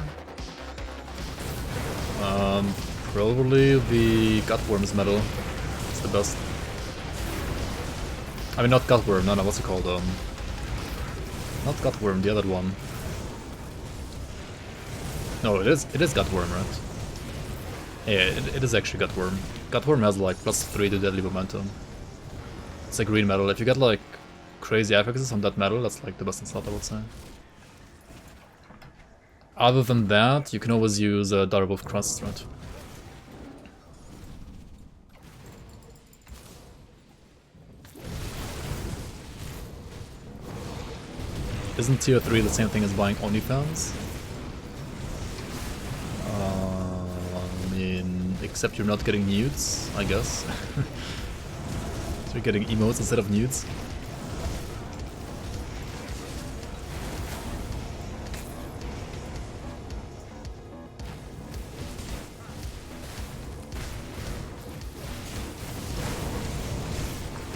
Probably the Gutworm's medal. It's the best. I mean, not Gutworm, no, what's it called? Not Gutworm, the other one. No, it is Gutworm, right? Yeah, it is actually Gutworm. Gutworm has like +3 to deadly momentum. It's a green medal. If you get like crazy affixes on that medal, that's like the best in slot, I would say. Other than that, you can always use Direwolf Crust, right? Isn't tier 3 the same thing as buying OnlyFans? I mean, except you're not getting nudes, I guess. So you're getting emotes instead of nudes.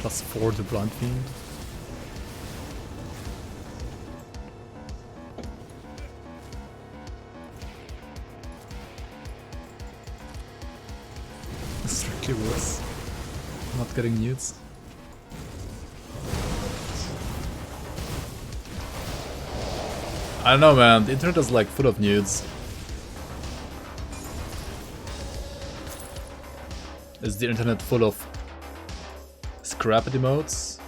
+4 to Blind Fiend. Strictly worse. Not getting nudes. I don't know, man. The internet is like full of nudes. Is the internet full of scrapped emotes?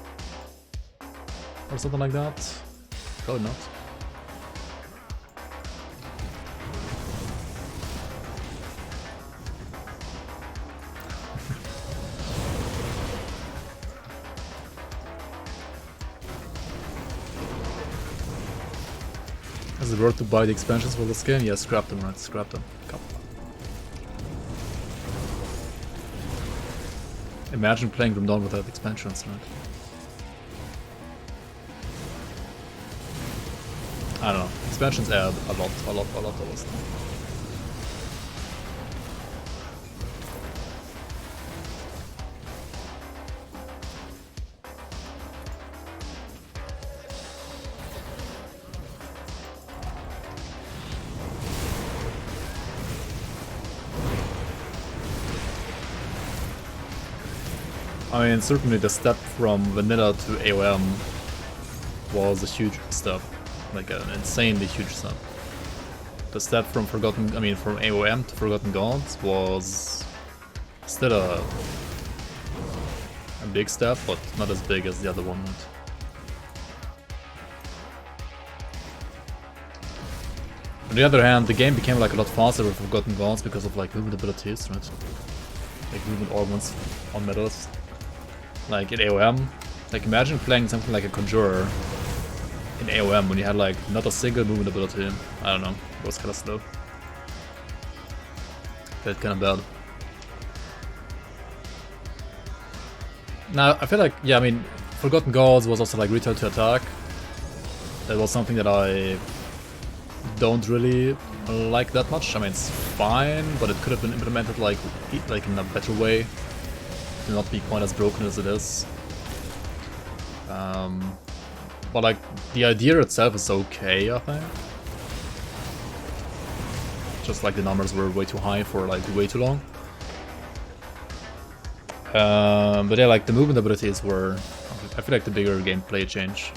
Or something like that? Probably not. Is it worth to buy the expansions for this game? Yeah, scrap them, right? Scrap them. Come. Imagine playing them down without expansions, right? I don't know. Expansions add a lot of this stuff. I mean, certainly the step from vanilla to AOM was a huge step, like an insanely huge step. The step from from AOM to Forgotten Gods was still a big step, but not as big as the other one. On the other hand, the game became like a lot faster with Forgotten Gods because of like movement abilities, right? Like movement augments on medals. Like in AOM, like imagine playing something like a Conjurer in AOM when you had like not a single movement ability. I don't know, it was kind of slow. Felt kind of bad. Now I feel like, yeah, I mean, Forgotten Gods was also like return to attack. That was something that I don't really like that much. I mean, it's fine, but it could have been implemented like in a better way. To not be quite as broken as it is. But like the idea itself is okay, I think. Just like the numbers were way too high for like way too long. But yeah, like the movement abilities were, I feel like the bigger gameplay change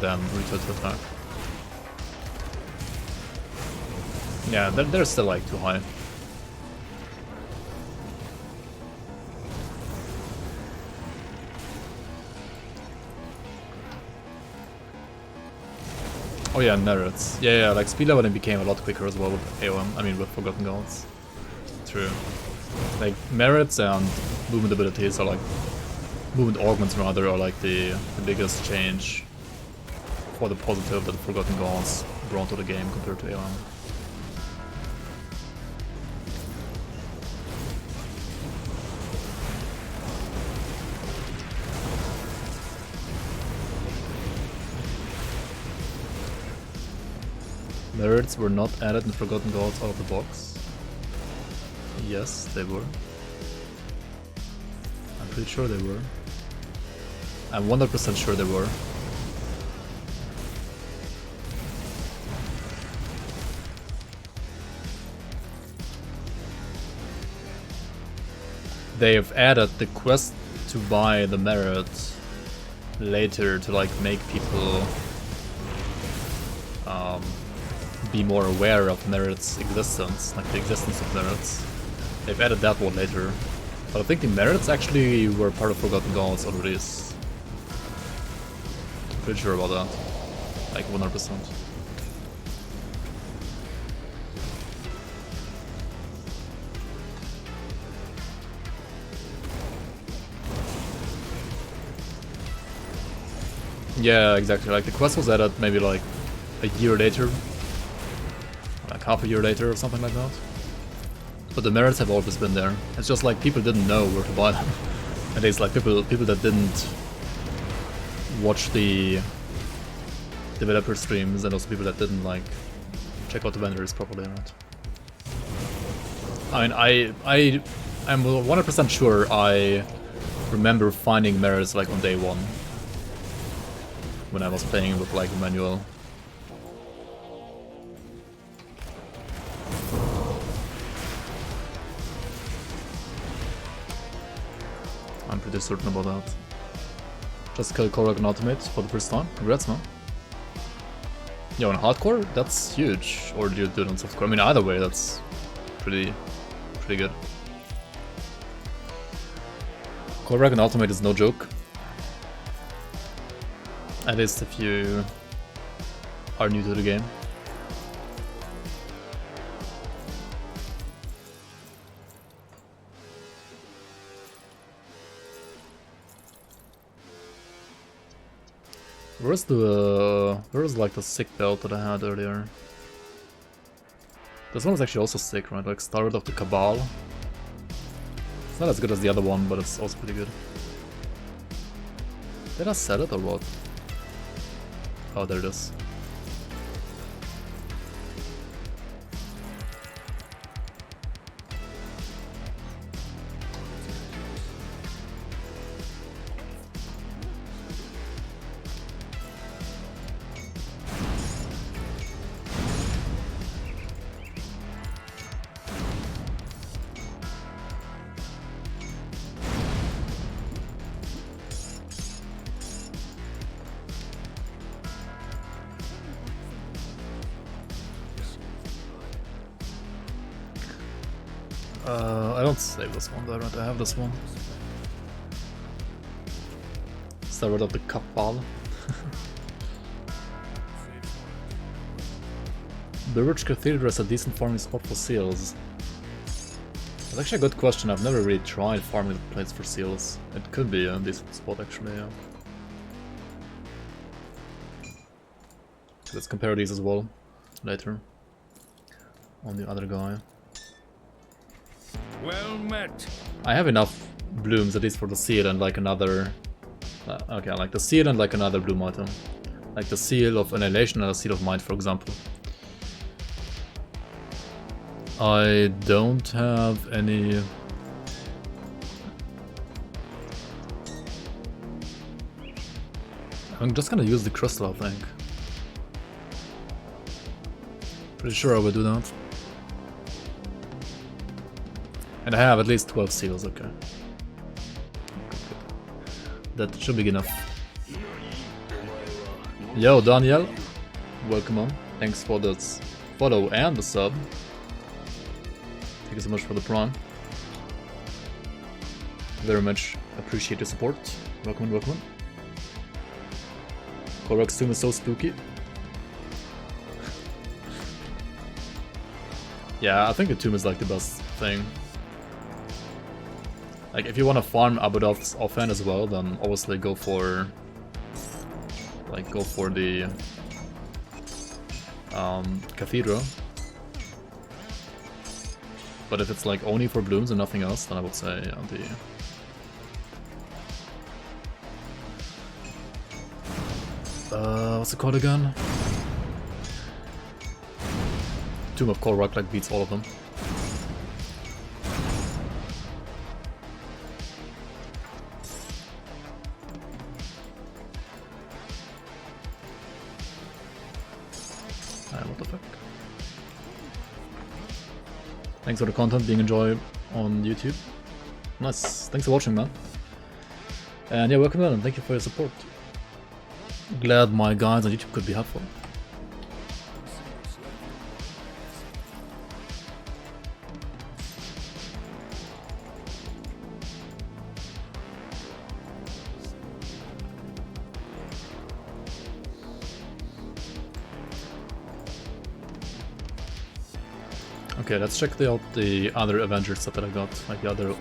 than Return to Attack. Yeah, they're still like too high. Oh yeah, merits. Yeah, like Speedleveling became a lot quicker as well with AOM, I mean with Forgotten Gods. True. Like merits and movement abilities are like, movement augments rather, are like the biggest change for the positive that Forgotten Gods brought to the game compared to AOM. Merits were not added in Forgotten Gods out of the box. Yes, they were. I'm pretty sure they were. I'm 100% sure they were. They have added the quest to buy the merit later to like make people be more aware of merits existence, like the existence of merits. They've added that one later. But I think the merits actually were part of Forgotten Gods already. I'm pretty sure about that. Like 100%. Yeah, exactly. Like the quest was added maybe like a year later. Like half a year later or something like that. But the merits have always been there. It's just like people didn't know where to buy them. At least like people that didn't watch the developer streams, and also people that didn't like check out the vendors properly, right? I mean, I'm 100% sure I remember finding merits like on day one when I was playing with like a manual. I'm pretty certain about that. Just killed Karl and Ultimate for the first time. Congrats, man. Yo, on hardcore, that's huge. Or do you do it on softcore? I mean, either way, that's pretty good. Korrak and Ultimate is no joke. At least if you are new to the game. Where's like the sick belt that I had earlier? This one is actually also sick, right? Like Started of the Cabal. It's not as good as the other one, but it's also pretty good. Did I sell it or what? Oh, there it is. I don't save this one, though, right? I have this one. Started of the Cabal. The Ridge Cathedral is a decent farming spot for seals. That's actually a good question. I've never really tried farming the plates for seals. It could be a decent spot, actually, yeah. Let's compare these as well later on the other guy. Well met. I have enough blooms at least for the seal and like another. Okay, like the seal and like another bloom item, like the seal of annihilation and a seal of might, for example. I don't have any. I'm just gonna use the crystal, I think. Pretty sure I will do that. And I have at least 12 seals, okay. That should be enough. Yo, Daniel. Welcome on. Thanks for the follow and the sub. Thank you so much for the prime. Very much appreciate your support. Welcome on, welcome on. Korrak's tomb is so spooky. Yeah, I think the tomb is like the best thing. Like, if you want to farm Abadoth's offhand as well, then obviously go for the Cathedral. But if it's like only for blooms and nothing else, then I would say what's it called again? Tomb of Korrak like beats all of them. What the fuck? Thanks for the content being enjoyed on YouTube. Nice. Thanks for watching, man. And yeah, welcome on and thank you for your support. Glad my guides on YouTube could be helpful. Okay, let's check out the other Avenger set that I got, like the other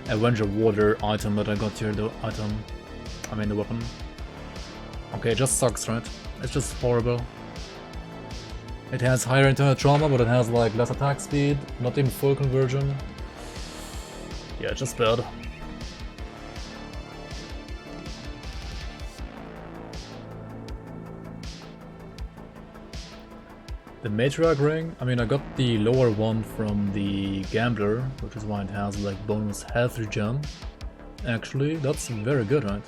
Avenger Water item that I got here, the weapon. Okay, it just sucks, right? It's just horrible. It has higher internal trauma, but it has like less attack speed, not even full conversion. Yeah, it's just bad. The Matriarch ring, I mean, I got the lower one from the Gambler, which is why it has like bonus health regen. Actually, that's very good, right?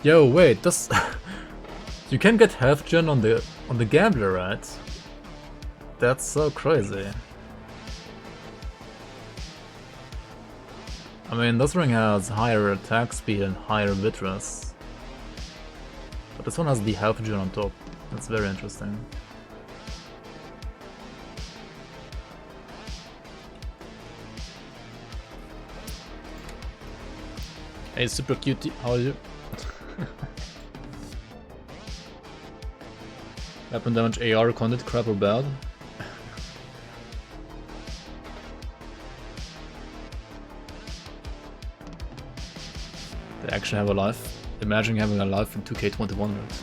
Yo, wait, that's you can get health gen on the Gambler, right? That's so crazy. I mean, this ring has higher attack speed and higher vitreous. But this one has the health regen on top. That's very interesting. Hey, super cutie, how are you? Weapon damage, AR, content, crap or bad? They actually have a life. Imagine having a life in 2K21, right?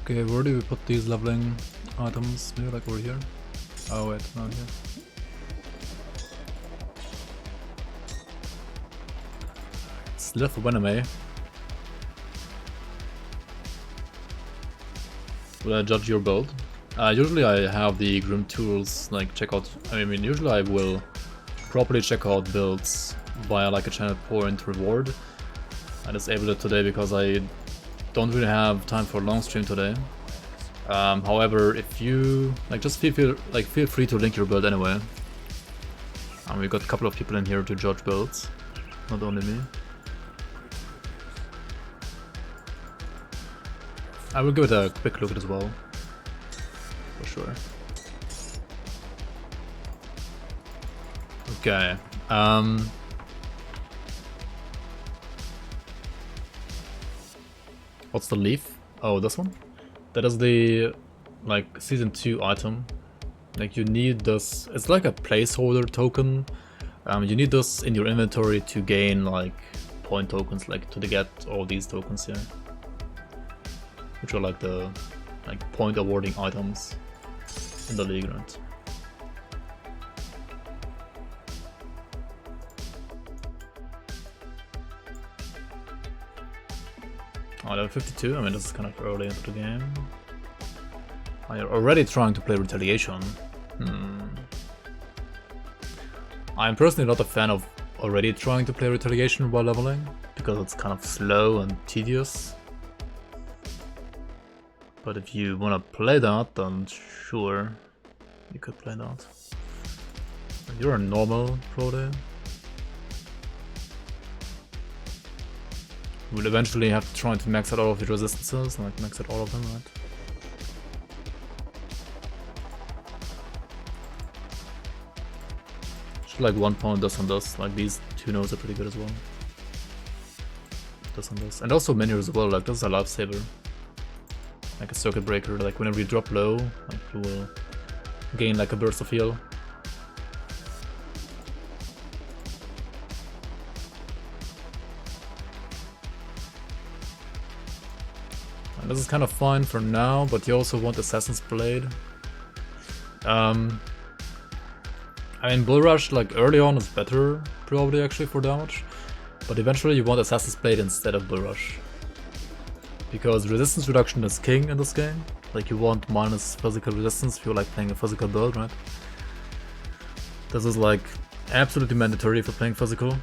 Okay, where do we put these leveling items? Maybe like over here? Oh wait, not here. It's left of anime. Will I judge your build? Usually I have the Grim tools, like check out, I mean usually I will properly check out builds via like a channel point reward. I disabled it today because I don't really have time for a long stream today. However, if you like, just feel free to link your build anyway. We got a couple of people in here to judge builds, not only me. I will give it a quick look as well, for sure. Okay. What's the leaf? Oh, this one? That is the, like, season 2 item. Like, you need this, it's like a placeholder token. You need this in your inventory to gain, like, point tokens, like, to get all these tokens here. Which are like the, like, point awarding items in the league, right? Oh, level 52? I mean, this is kind of early into the game. Oh, you're already trying to play Retaliation. I'm personally not a fan of already trying to play Retaliation while leveling, because it's kind of slow and tedious. But if you want to play that, then sure, you could play that. You're a normal pro there. We'll eventually have to try to max out all of the resistances, like max out all of them, right? Should like 1 point this and this, like these two nodes are pretty good as well. This and this. And also menus as well, like this is a lifesaver. Like a circuit breaker, like whenever you drop low, like you will gain like a burst of heal. This is kind of fine for now, but you also want Assassin's Blade. I mean, Bull Rush, like early on, is better, probably actually for damage, but eventually you want Assassin's Blade instead of Bull Rush. Because resistance reduction is king in this game. Like, you want minus physical resistance if you're like playing a physical build, right? This is like absolutely mandatory for playing physical.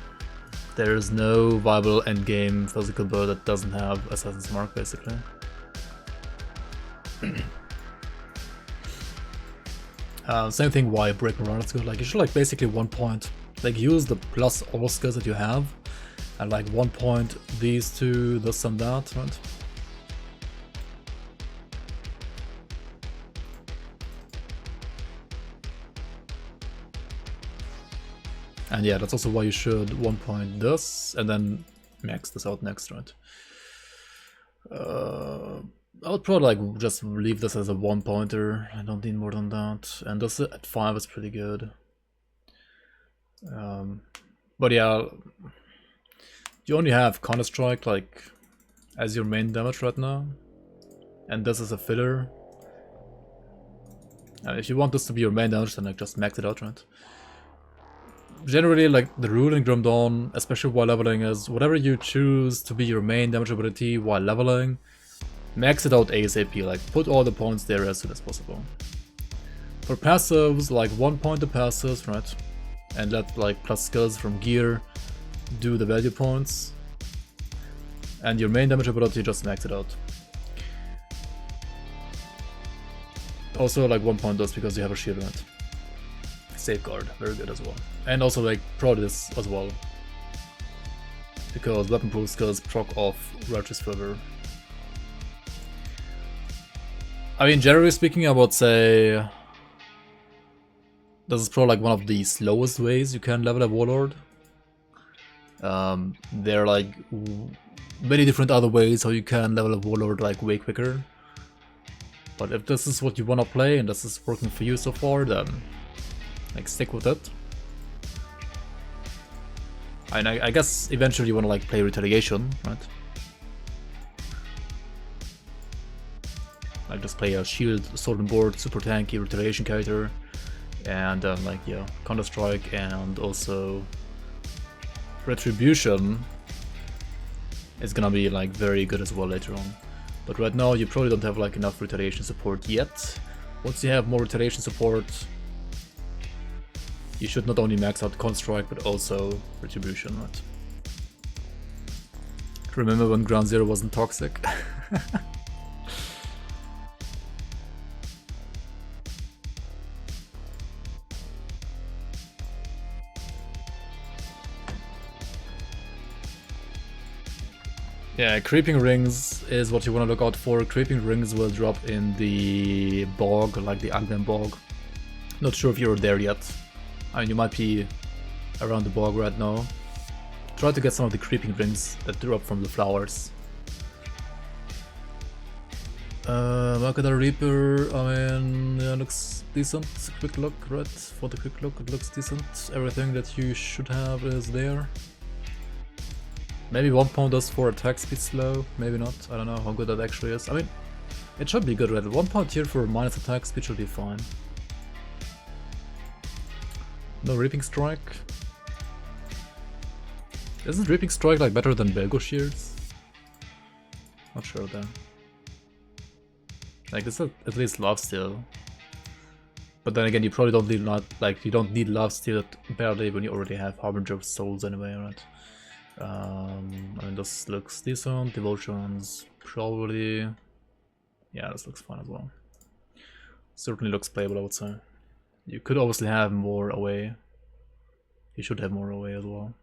There is no viable endgame physical build that doesn't have Assassin's Mark, basically. Same thing why Break Mirage is good. Like, you should like basically 1 point, like use the plus all skills that you have, and like 1 point these two, this and that, right? And yeah, that's also why you should 1 point this, and then max this out next, right? I would probably like just leave this as a 1-pointer. I don't need more than that. And this at 5 is pretty good. But yeah, you only have Counter-Strike like as your main damage right now, and this is a filler. If you want this to be your main damage, then like just max it out, right? Generally, like the rule in Grim Dawn, especially while leveling, is whatever you choose to be your main damage ability while leveling, max it out ASAP, like put all the points there as soon as possible. For passives, like 1-pointer passives, right? And let like plus skills from gear do the value points. And your main damage ability, just max it out. Also like 1 point does because you have a shield right. Safeguard, very good as well. And also like Prodigy as well. Because weapon proof skills proc off Righteous Fervor. I mean, generally speaking, I would say this is probably like one of the slowest ways you can level a Warlord. There are like many different other ways how you can level a Warlord like way quicker. But if this is what you want to play and this is working for you so far, then like stick with it. And I guess eventually you want to like play Retaliation, right? Like just play a shield, sword and board, super tanky Retaliation character, and like yeah, Counter-Strike and also Retribution is gonna be like very good as well later on. But right now you probably don't have like enough Retaliation support yet. Once you have more Retaliation support, you should not only max out Counter-Strike but also Retribution, right? Remember when Ground Zero wasn't toxic? Yeah, Creeping Rings is what you want to look out for. Creeping Rings will drop in the bog, like the Agden bog. Not sure if you're there yet. I mean, you might be around the bog right now. Try to get some of the Creeping Rings that drop from the flowers. Makada Reaper, I mean, yeah, looks decent. Quick look, right? For the quick look, it looks decent. Everything that you should have is there. Maybe 1 pound does for attack speed slow, maybe not, I don't know how good that actually is. I mean, it should be good, right? 1 pound here for minus attack speed should be fine. No Reaping Strike. Isn't Reaping Strike like better than Belgo Shears? Not sure then. Like it's at least Lifesteal. But then again, you probably don't need you don't need Lifesteal badly when you already have Harbinger of Souls anyway, right? I mean, this looks decent. Devotions, probably. Yeah, this looks fine as well. Certainly looks playable, I would say. You could obviously have more away. You should have more away as well.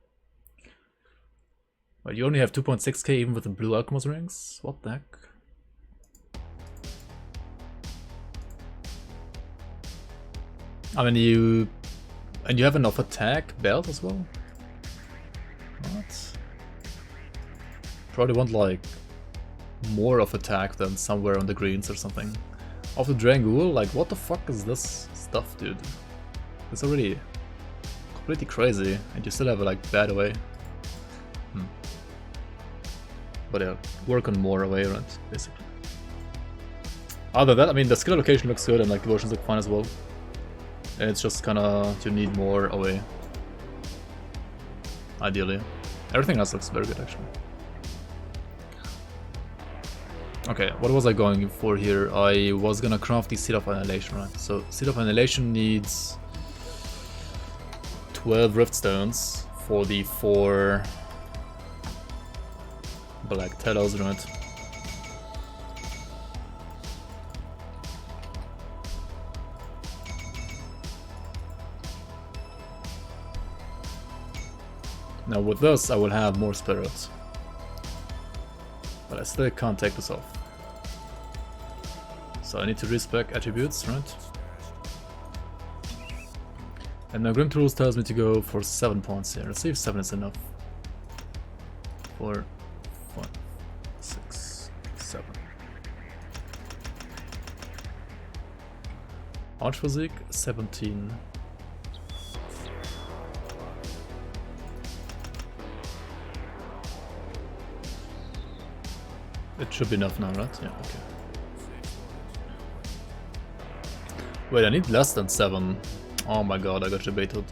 But you only have 2.6k even with the blue Alchemist rings? What the heck? I mean, you have enough attack belt as well? What? Probably want like more of attack than somewhere on the greens or something. Off the Drangul, like what the fuck is this stuff, dude? It's already completely crazy, and you still have a like bad away. But yeah, work on more away, right? Basically. Other than that, I mean, the skill allocation looks good and like devotions look fine as well. And it's just kinda you need more away. Ideally. Everything else looks very good actually. Okay, what was I going for here? I was gonna craft the Seed of Annihilation, right? So Seed of Annihilation needs 12 Rift Stones for the 4 Black Telos, right? Now with this I will have more spirits. But I still can't take this off. So I need to respec attributes, right? And now Grim Tools tells me to go for 7 points here. Let's see if 7 is enough. 4, 5, 6, How much physique? 17. It should be enough now, right? Yeah, okay. Wait, I need less than 7. Oh my god, I got debated.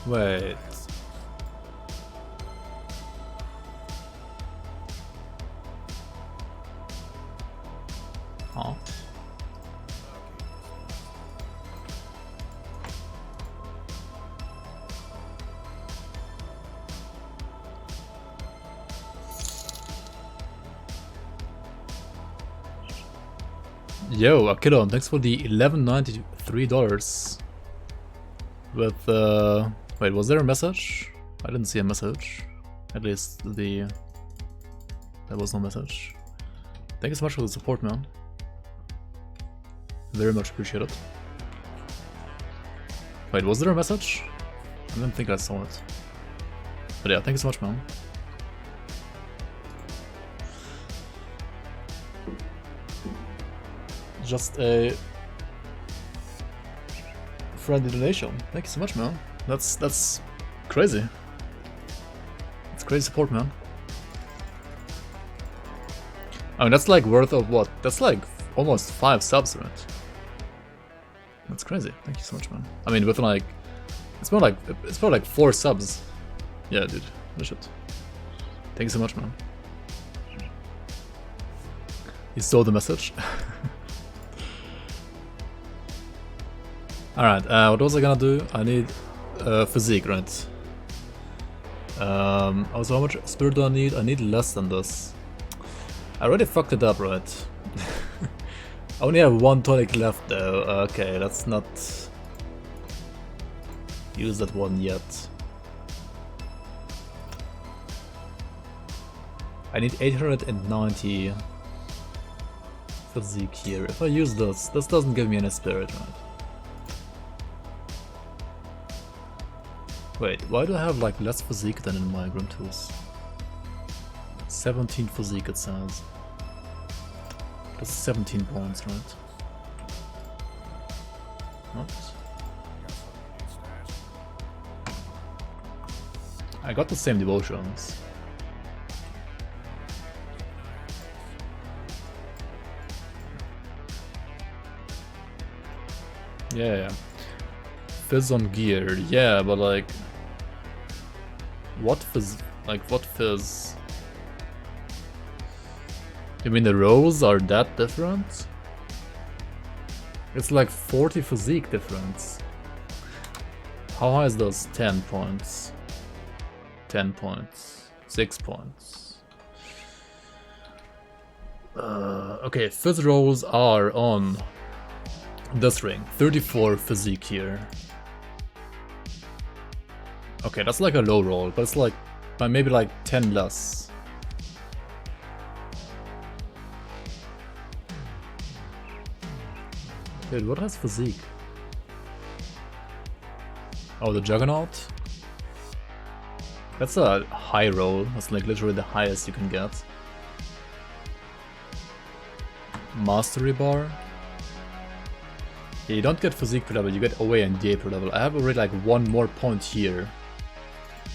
Wait. Huh? Yo, Akilon, thanks for the $11.93. With, wait, was there a message? I didn't see a message. At least there was no message. Thank you so much for the support, man. Very much appreciated. Wait, was there a message? I didn't think I saw it. But yeah, thank you so much, man. Just a friendly donation. Thank you so much, man. That's crazy. That's crazy support, man. I mean, that's like worth of what? That's like almost 5 subs, right? That's crazy. Thank you so much, man. I mean, with like, it's more like 4 subs. Yeah, dude. Holy shit. Thank you so much, man. You saw the message. Alright, what was I gonna do? I need physique, right? Also, how much spirit do I need? I need less than this. I already fucked it up, right? I only have 1 tonic left though. Okay, let's not use that one yet. I need 890 physique here. If I use this doesn't give me any spirit, right? Wait, why do I have like less physique than in my Grim Tools? 17 physique it says. That's 17 points, right? What? I got the same devotions. Yeah. Fizz on gear, yeah, but like... What fizz? Like, what fizz? You mean the rolls are that different? It's like 40 physique difference. How high is those? 10 points. 10 points. 6 points. Okay, fizz rolls are on this ring. 34 physique here. Okay, that's like a low roll, but it's like maybe like 10 less. Dude, what has physique? Oh, the Juggernaut? That's a high roll. That's like literally the highest you can get. Mastery bar? Yeah, you don't get physique per level, you get away and DA per level. I have already like 1 more point here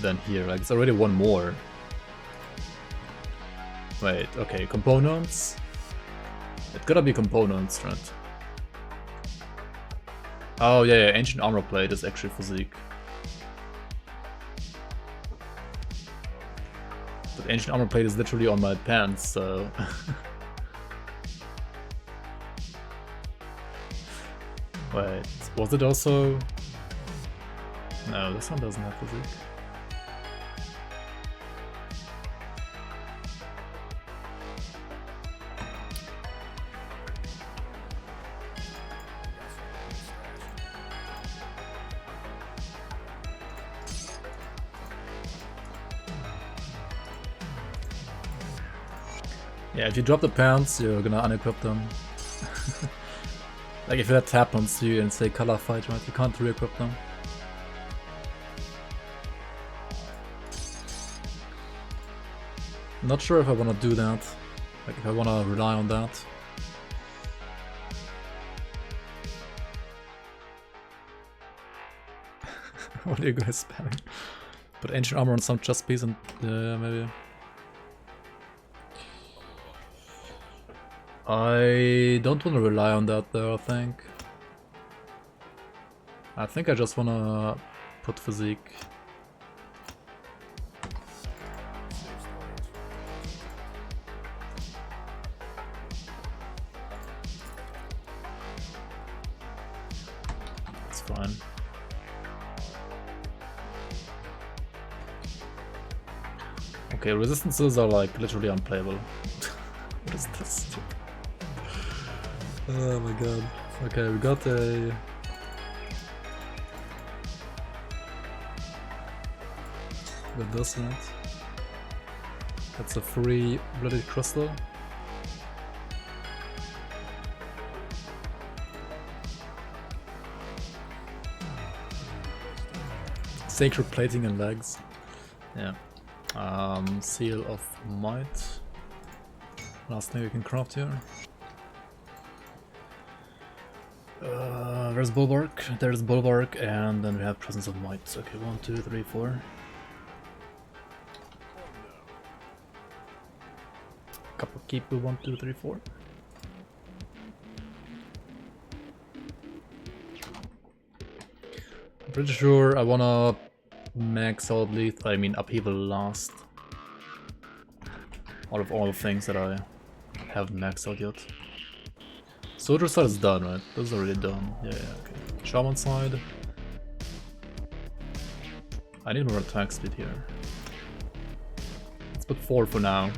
than here, like it's already 1 more. Wait, okay, components? It gotta be components, right? Oh yeah, ancient armor plate is actually physique. But ancient armor plate is literally on my pants, so... Wait, was it also... No, this one doesn't have physique. Yeah, if you drop the pants, you're gonna unequip them. Like if that happens to you and say color fight, right? You can't re-equip them. Not sure if I wanna do that. Like if I wanna rely on that. What are you guys spamming? Put ancient armor on some chest piece and maybe. I don't want to rely on that though, I think. I think I just wanna put physique. It's fine. Okay, resistances are like literally unplayable. What is this? Oh my god. Okay, we got a... Got this one. That's a free blooded crystal. Sacred plating and legs. Yeah. Seal of Might. Last thing we can craft here. There's Bulwark, and then we have Presence of Might. Okay, 1, 2, 3, 4. Couple keep 1, 2, 3, 4. I'm pretty sure I wanna max out lead, I mean upheaval last. Out of all the things that I haven't maxed out yet. Soldier side is done, right? Those are already done. Yeah, okay. Shaman side. I need more attack speed here. Let's put 4 for now.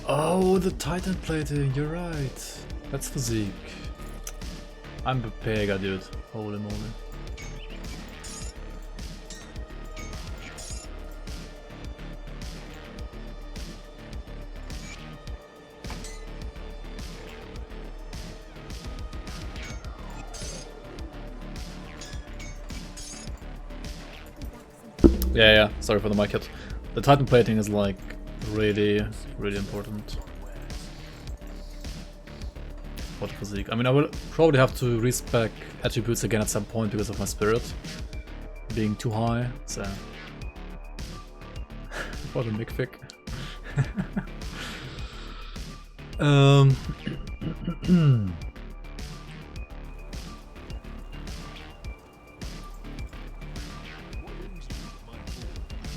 Oh, the Titan plating, you're right. That's physique. I'm a pega, dude. Holy moly. Yeah, sorry for the mic hit. The Titan plating is like really important for the physique. I mean, I will probably have to respec attributes again at some point because of my spirit being too high, so for the McFic.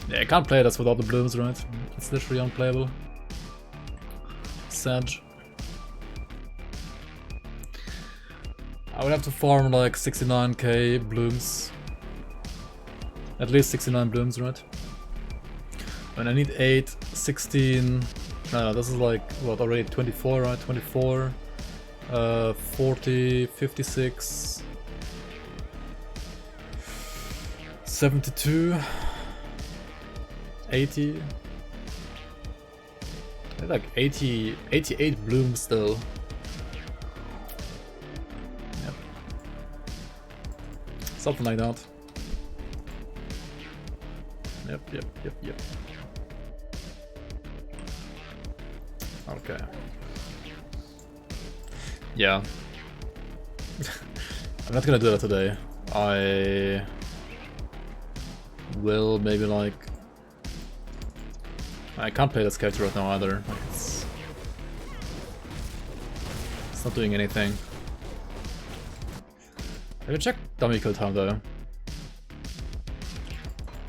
Yeah, I can't play this without the blooms, right? It's literally unplayable. Sad. I would have to farm like 69k blooms. At least 69 blooms, right? And I need 8, 16... No, this is like, what, already 24, right? 24, 40, 56... 72... 80... like 88 blooms still. Yep. Something like that. Yep. Okay. Yeah. I'm not gonna do that today. I will maybe like... I can't play this character right now either. Like it's not doing anything. I can check dummy kill time though.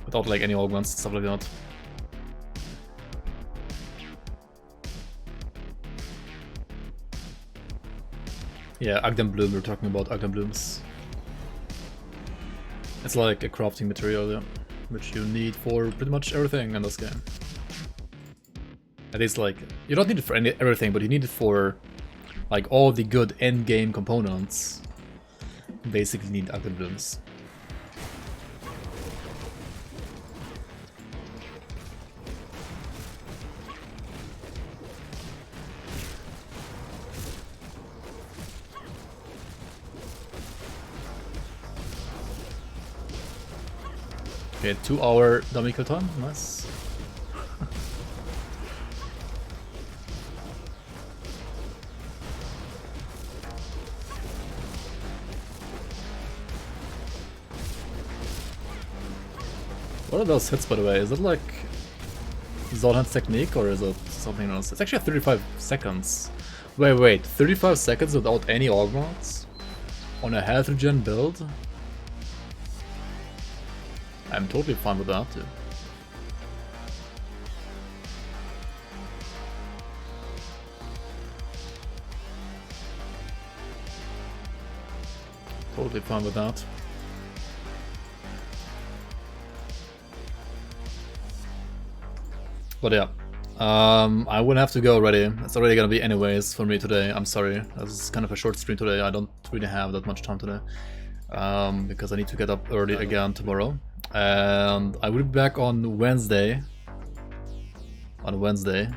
Without like any augments and stuff like that. Yeah, Agden Bloom, we're talking about Agden Blooms. It's like a crafting material, yeah, which you need for pretty much everything in this game. At least like, you don't need it for everything, but you need it for Like all the good end-game components basically need ugly blooms. Okay, 2-hour dummy kill time, nice. What are those hits, by the way? Is it like Zoltan's technique or is it something else? It's actually 35 seconds. Wait, 35 seconds without any augments? On a health regen build? I'm totally fine with that, too. Totally fine with that. But yeah, I will have to go already. It's already gonna be anyways for me today. I'm sorry. This is kind of a short stream today. I don't really have that much time today. Because I need to get up early again tomorrow. And I will be back on Wednesday. And Wednesday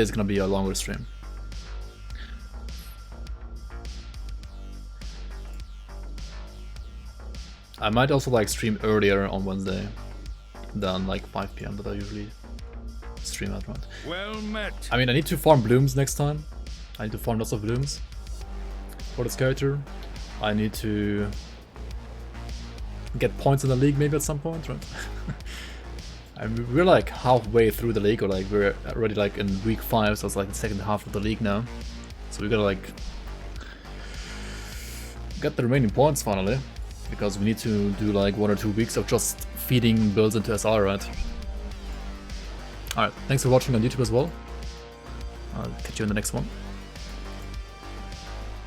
is gonna be a longer stream. I might also like stream earlier on Wednesday than like 5 PM that I usually stream at, right? Well met. I mean, I need to farm blooms next time. I need to farm lots of blooms for this character. I need to get points in the league maybe at some point, right? And we're like halfway through the league, or like we're already like in week 5, so it's like the second half of the league now. So we gotta like get the remaining points finally, because we need to do like 1 or 2 weeks of just feeding builds into SR, right? Alright, thanks for watching on YouTube as well. I'll catch you in the next one.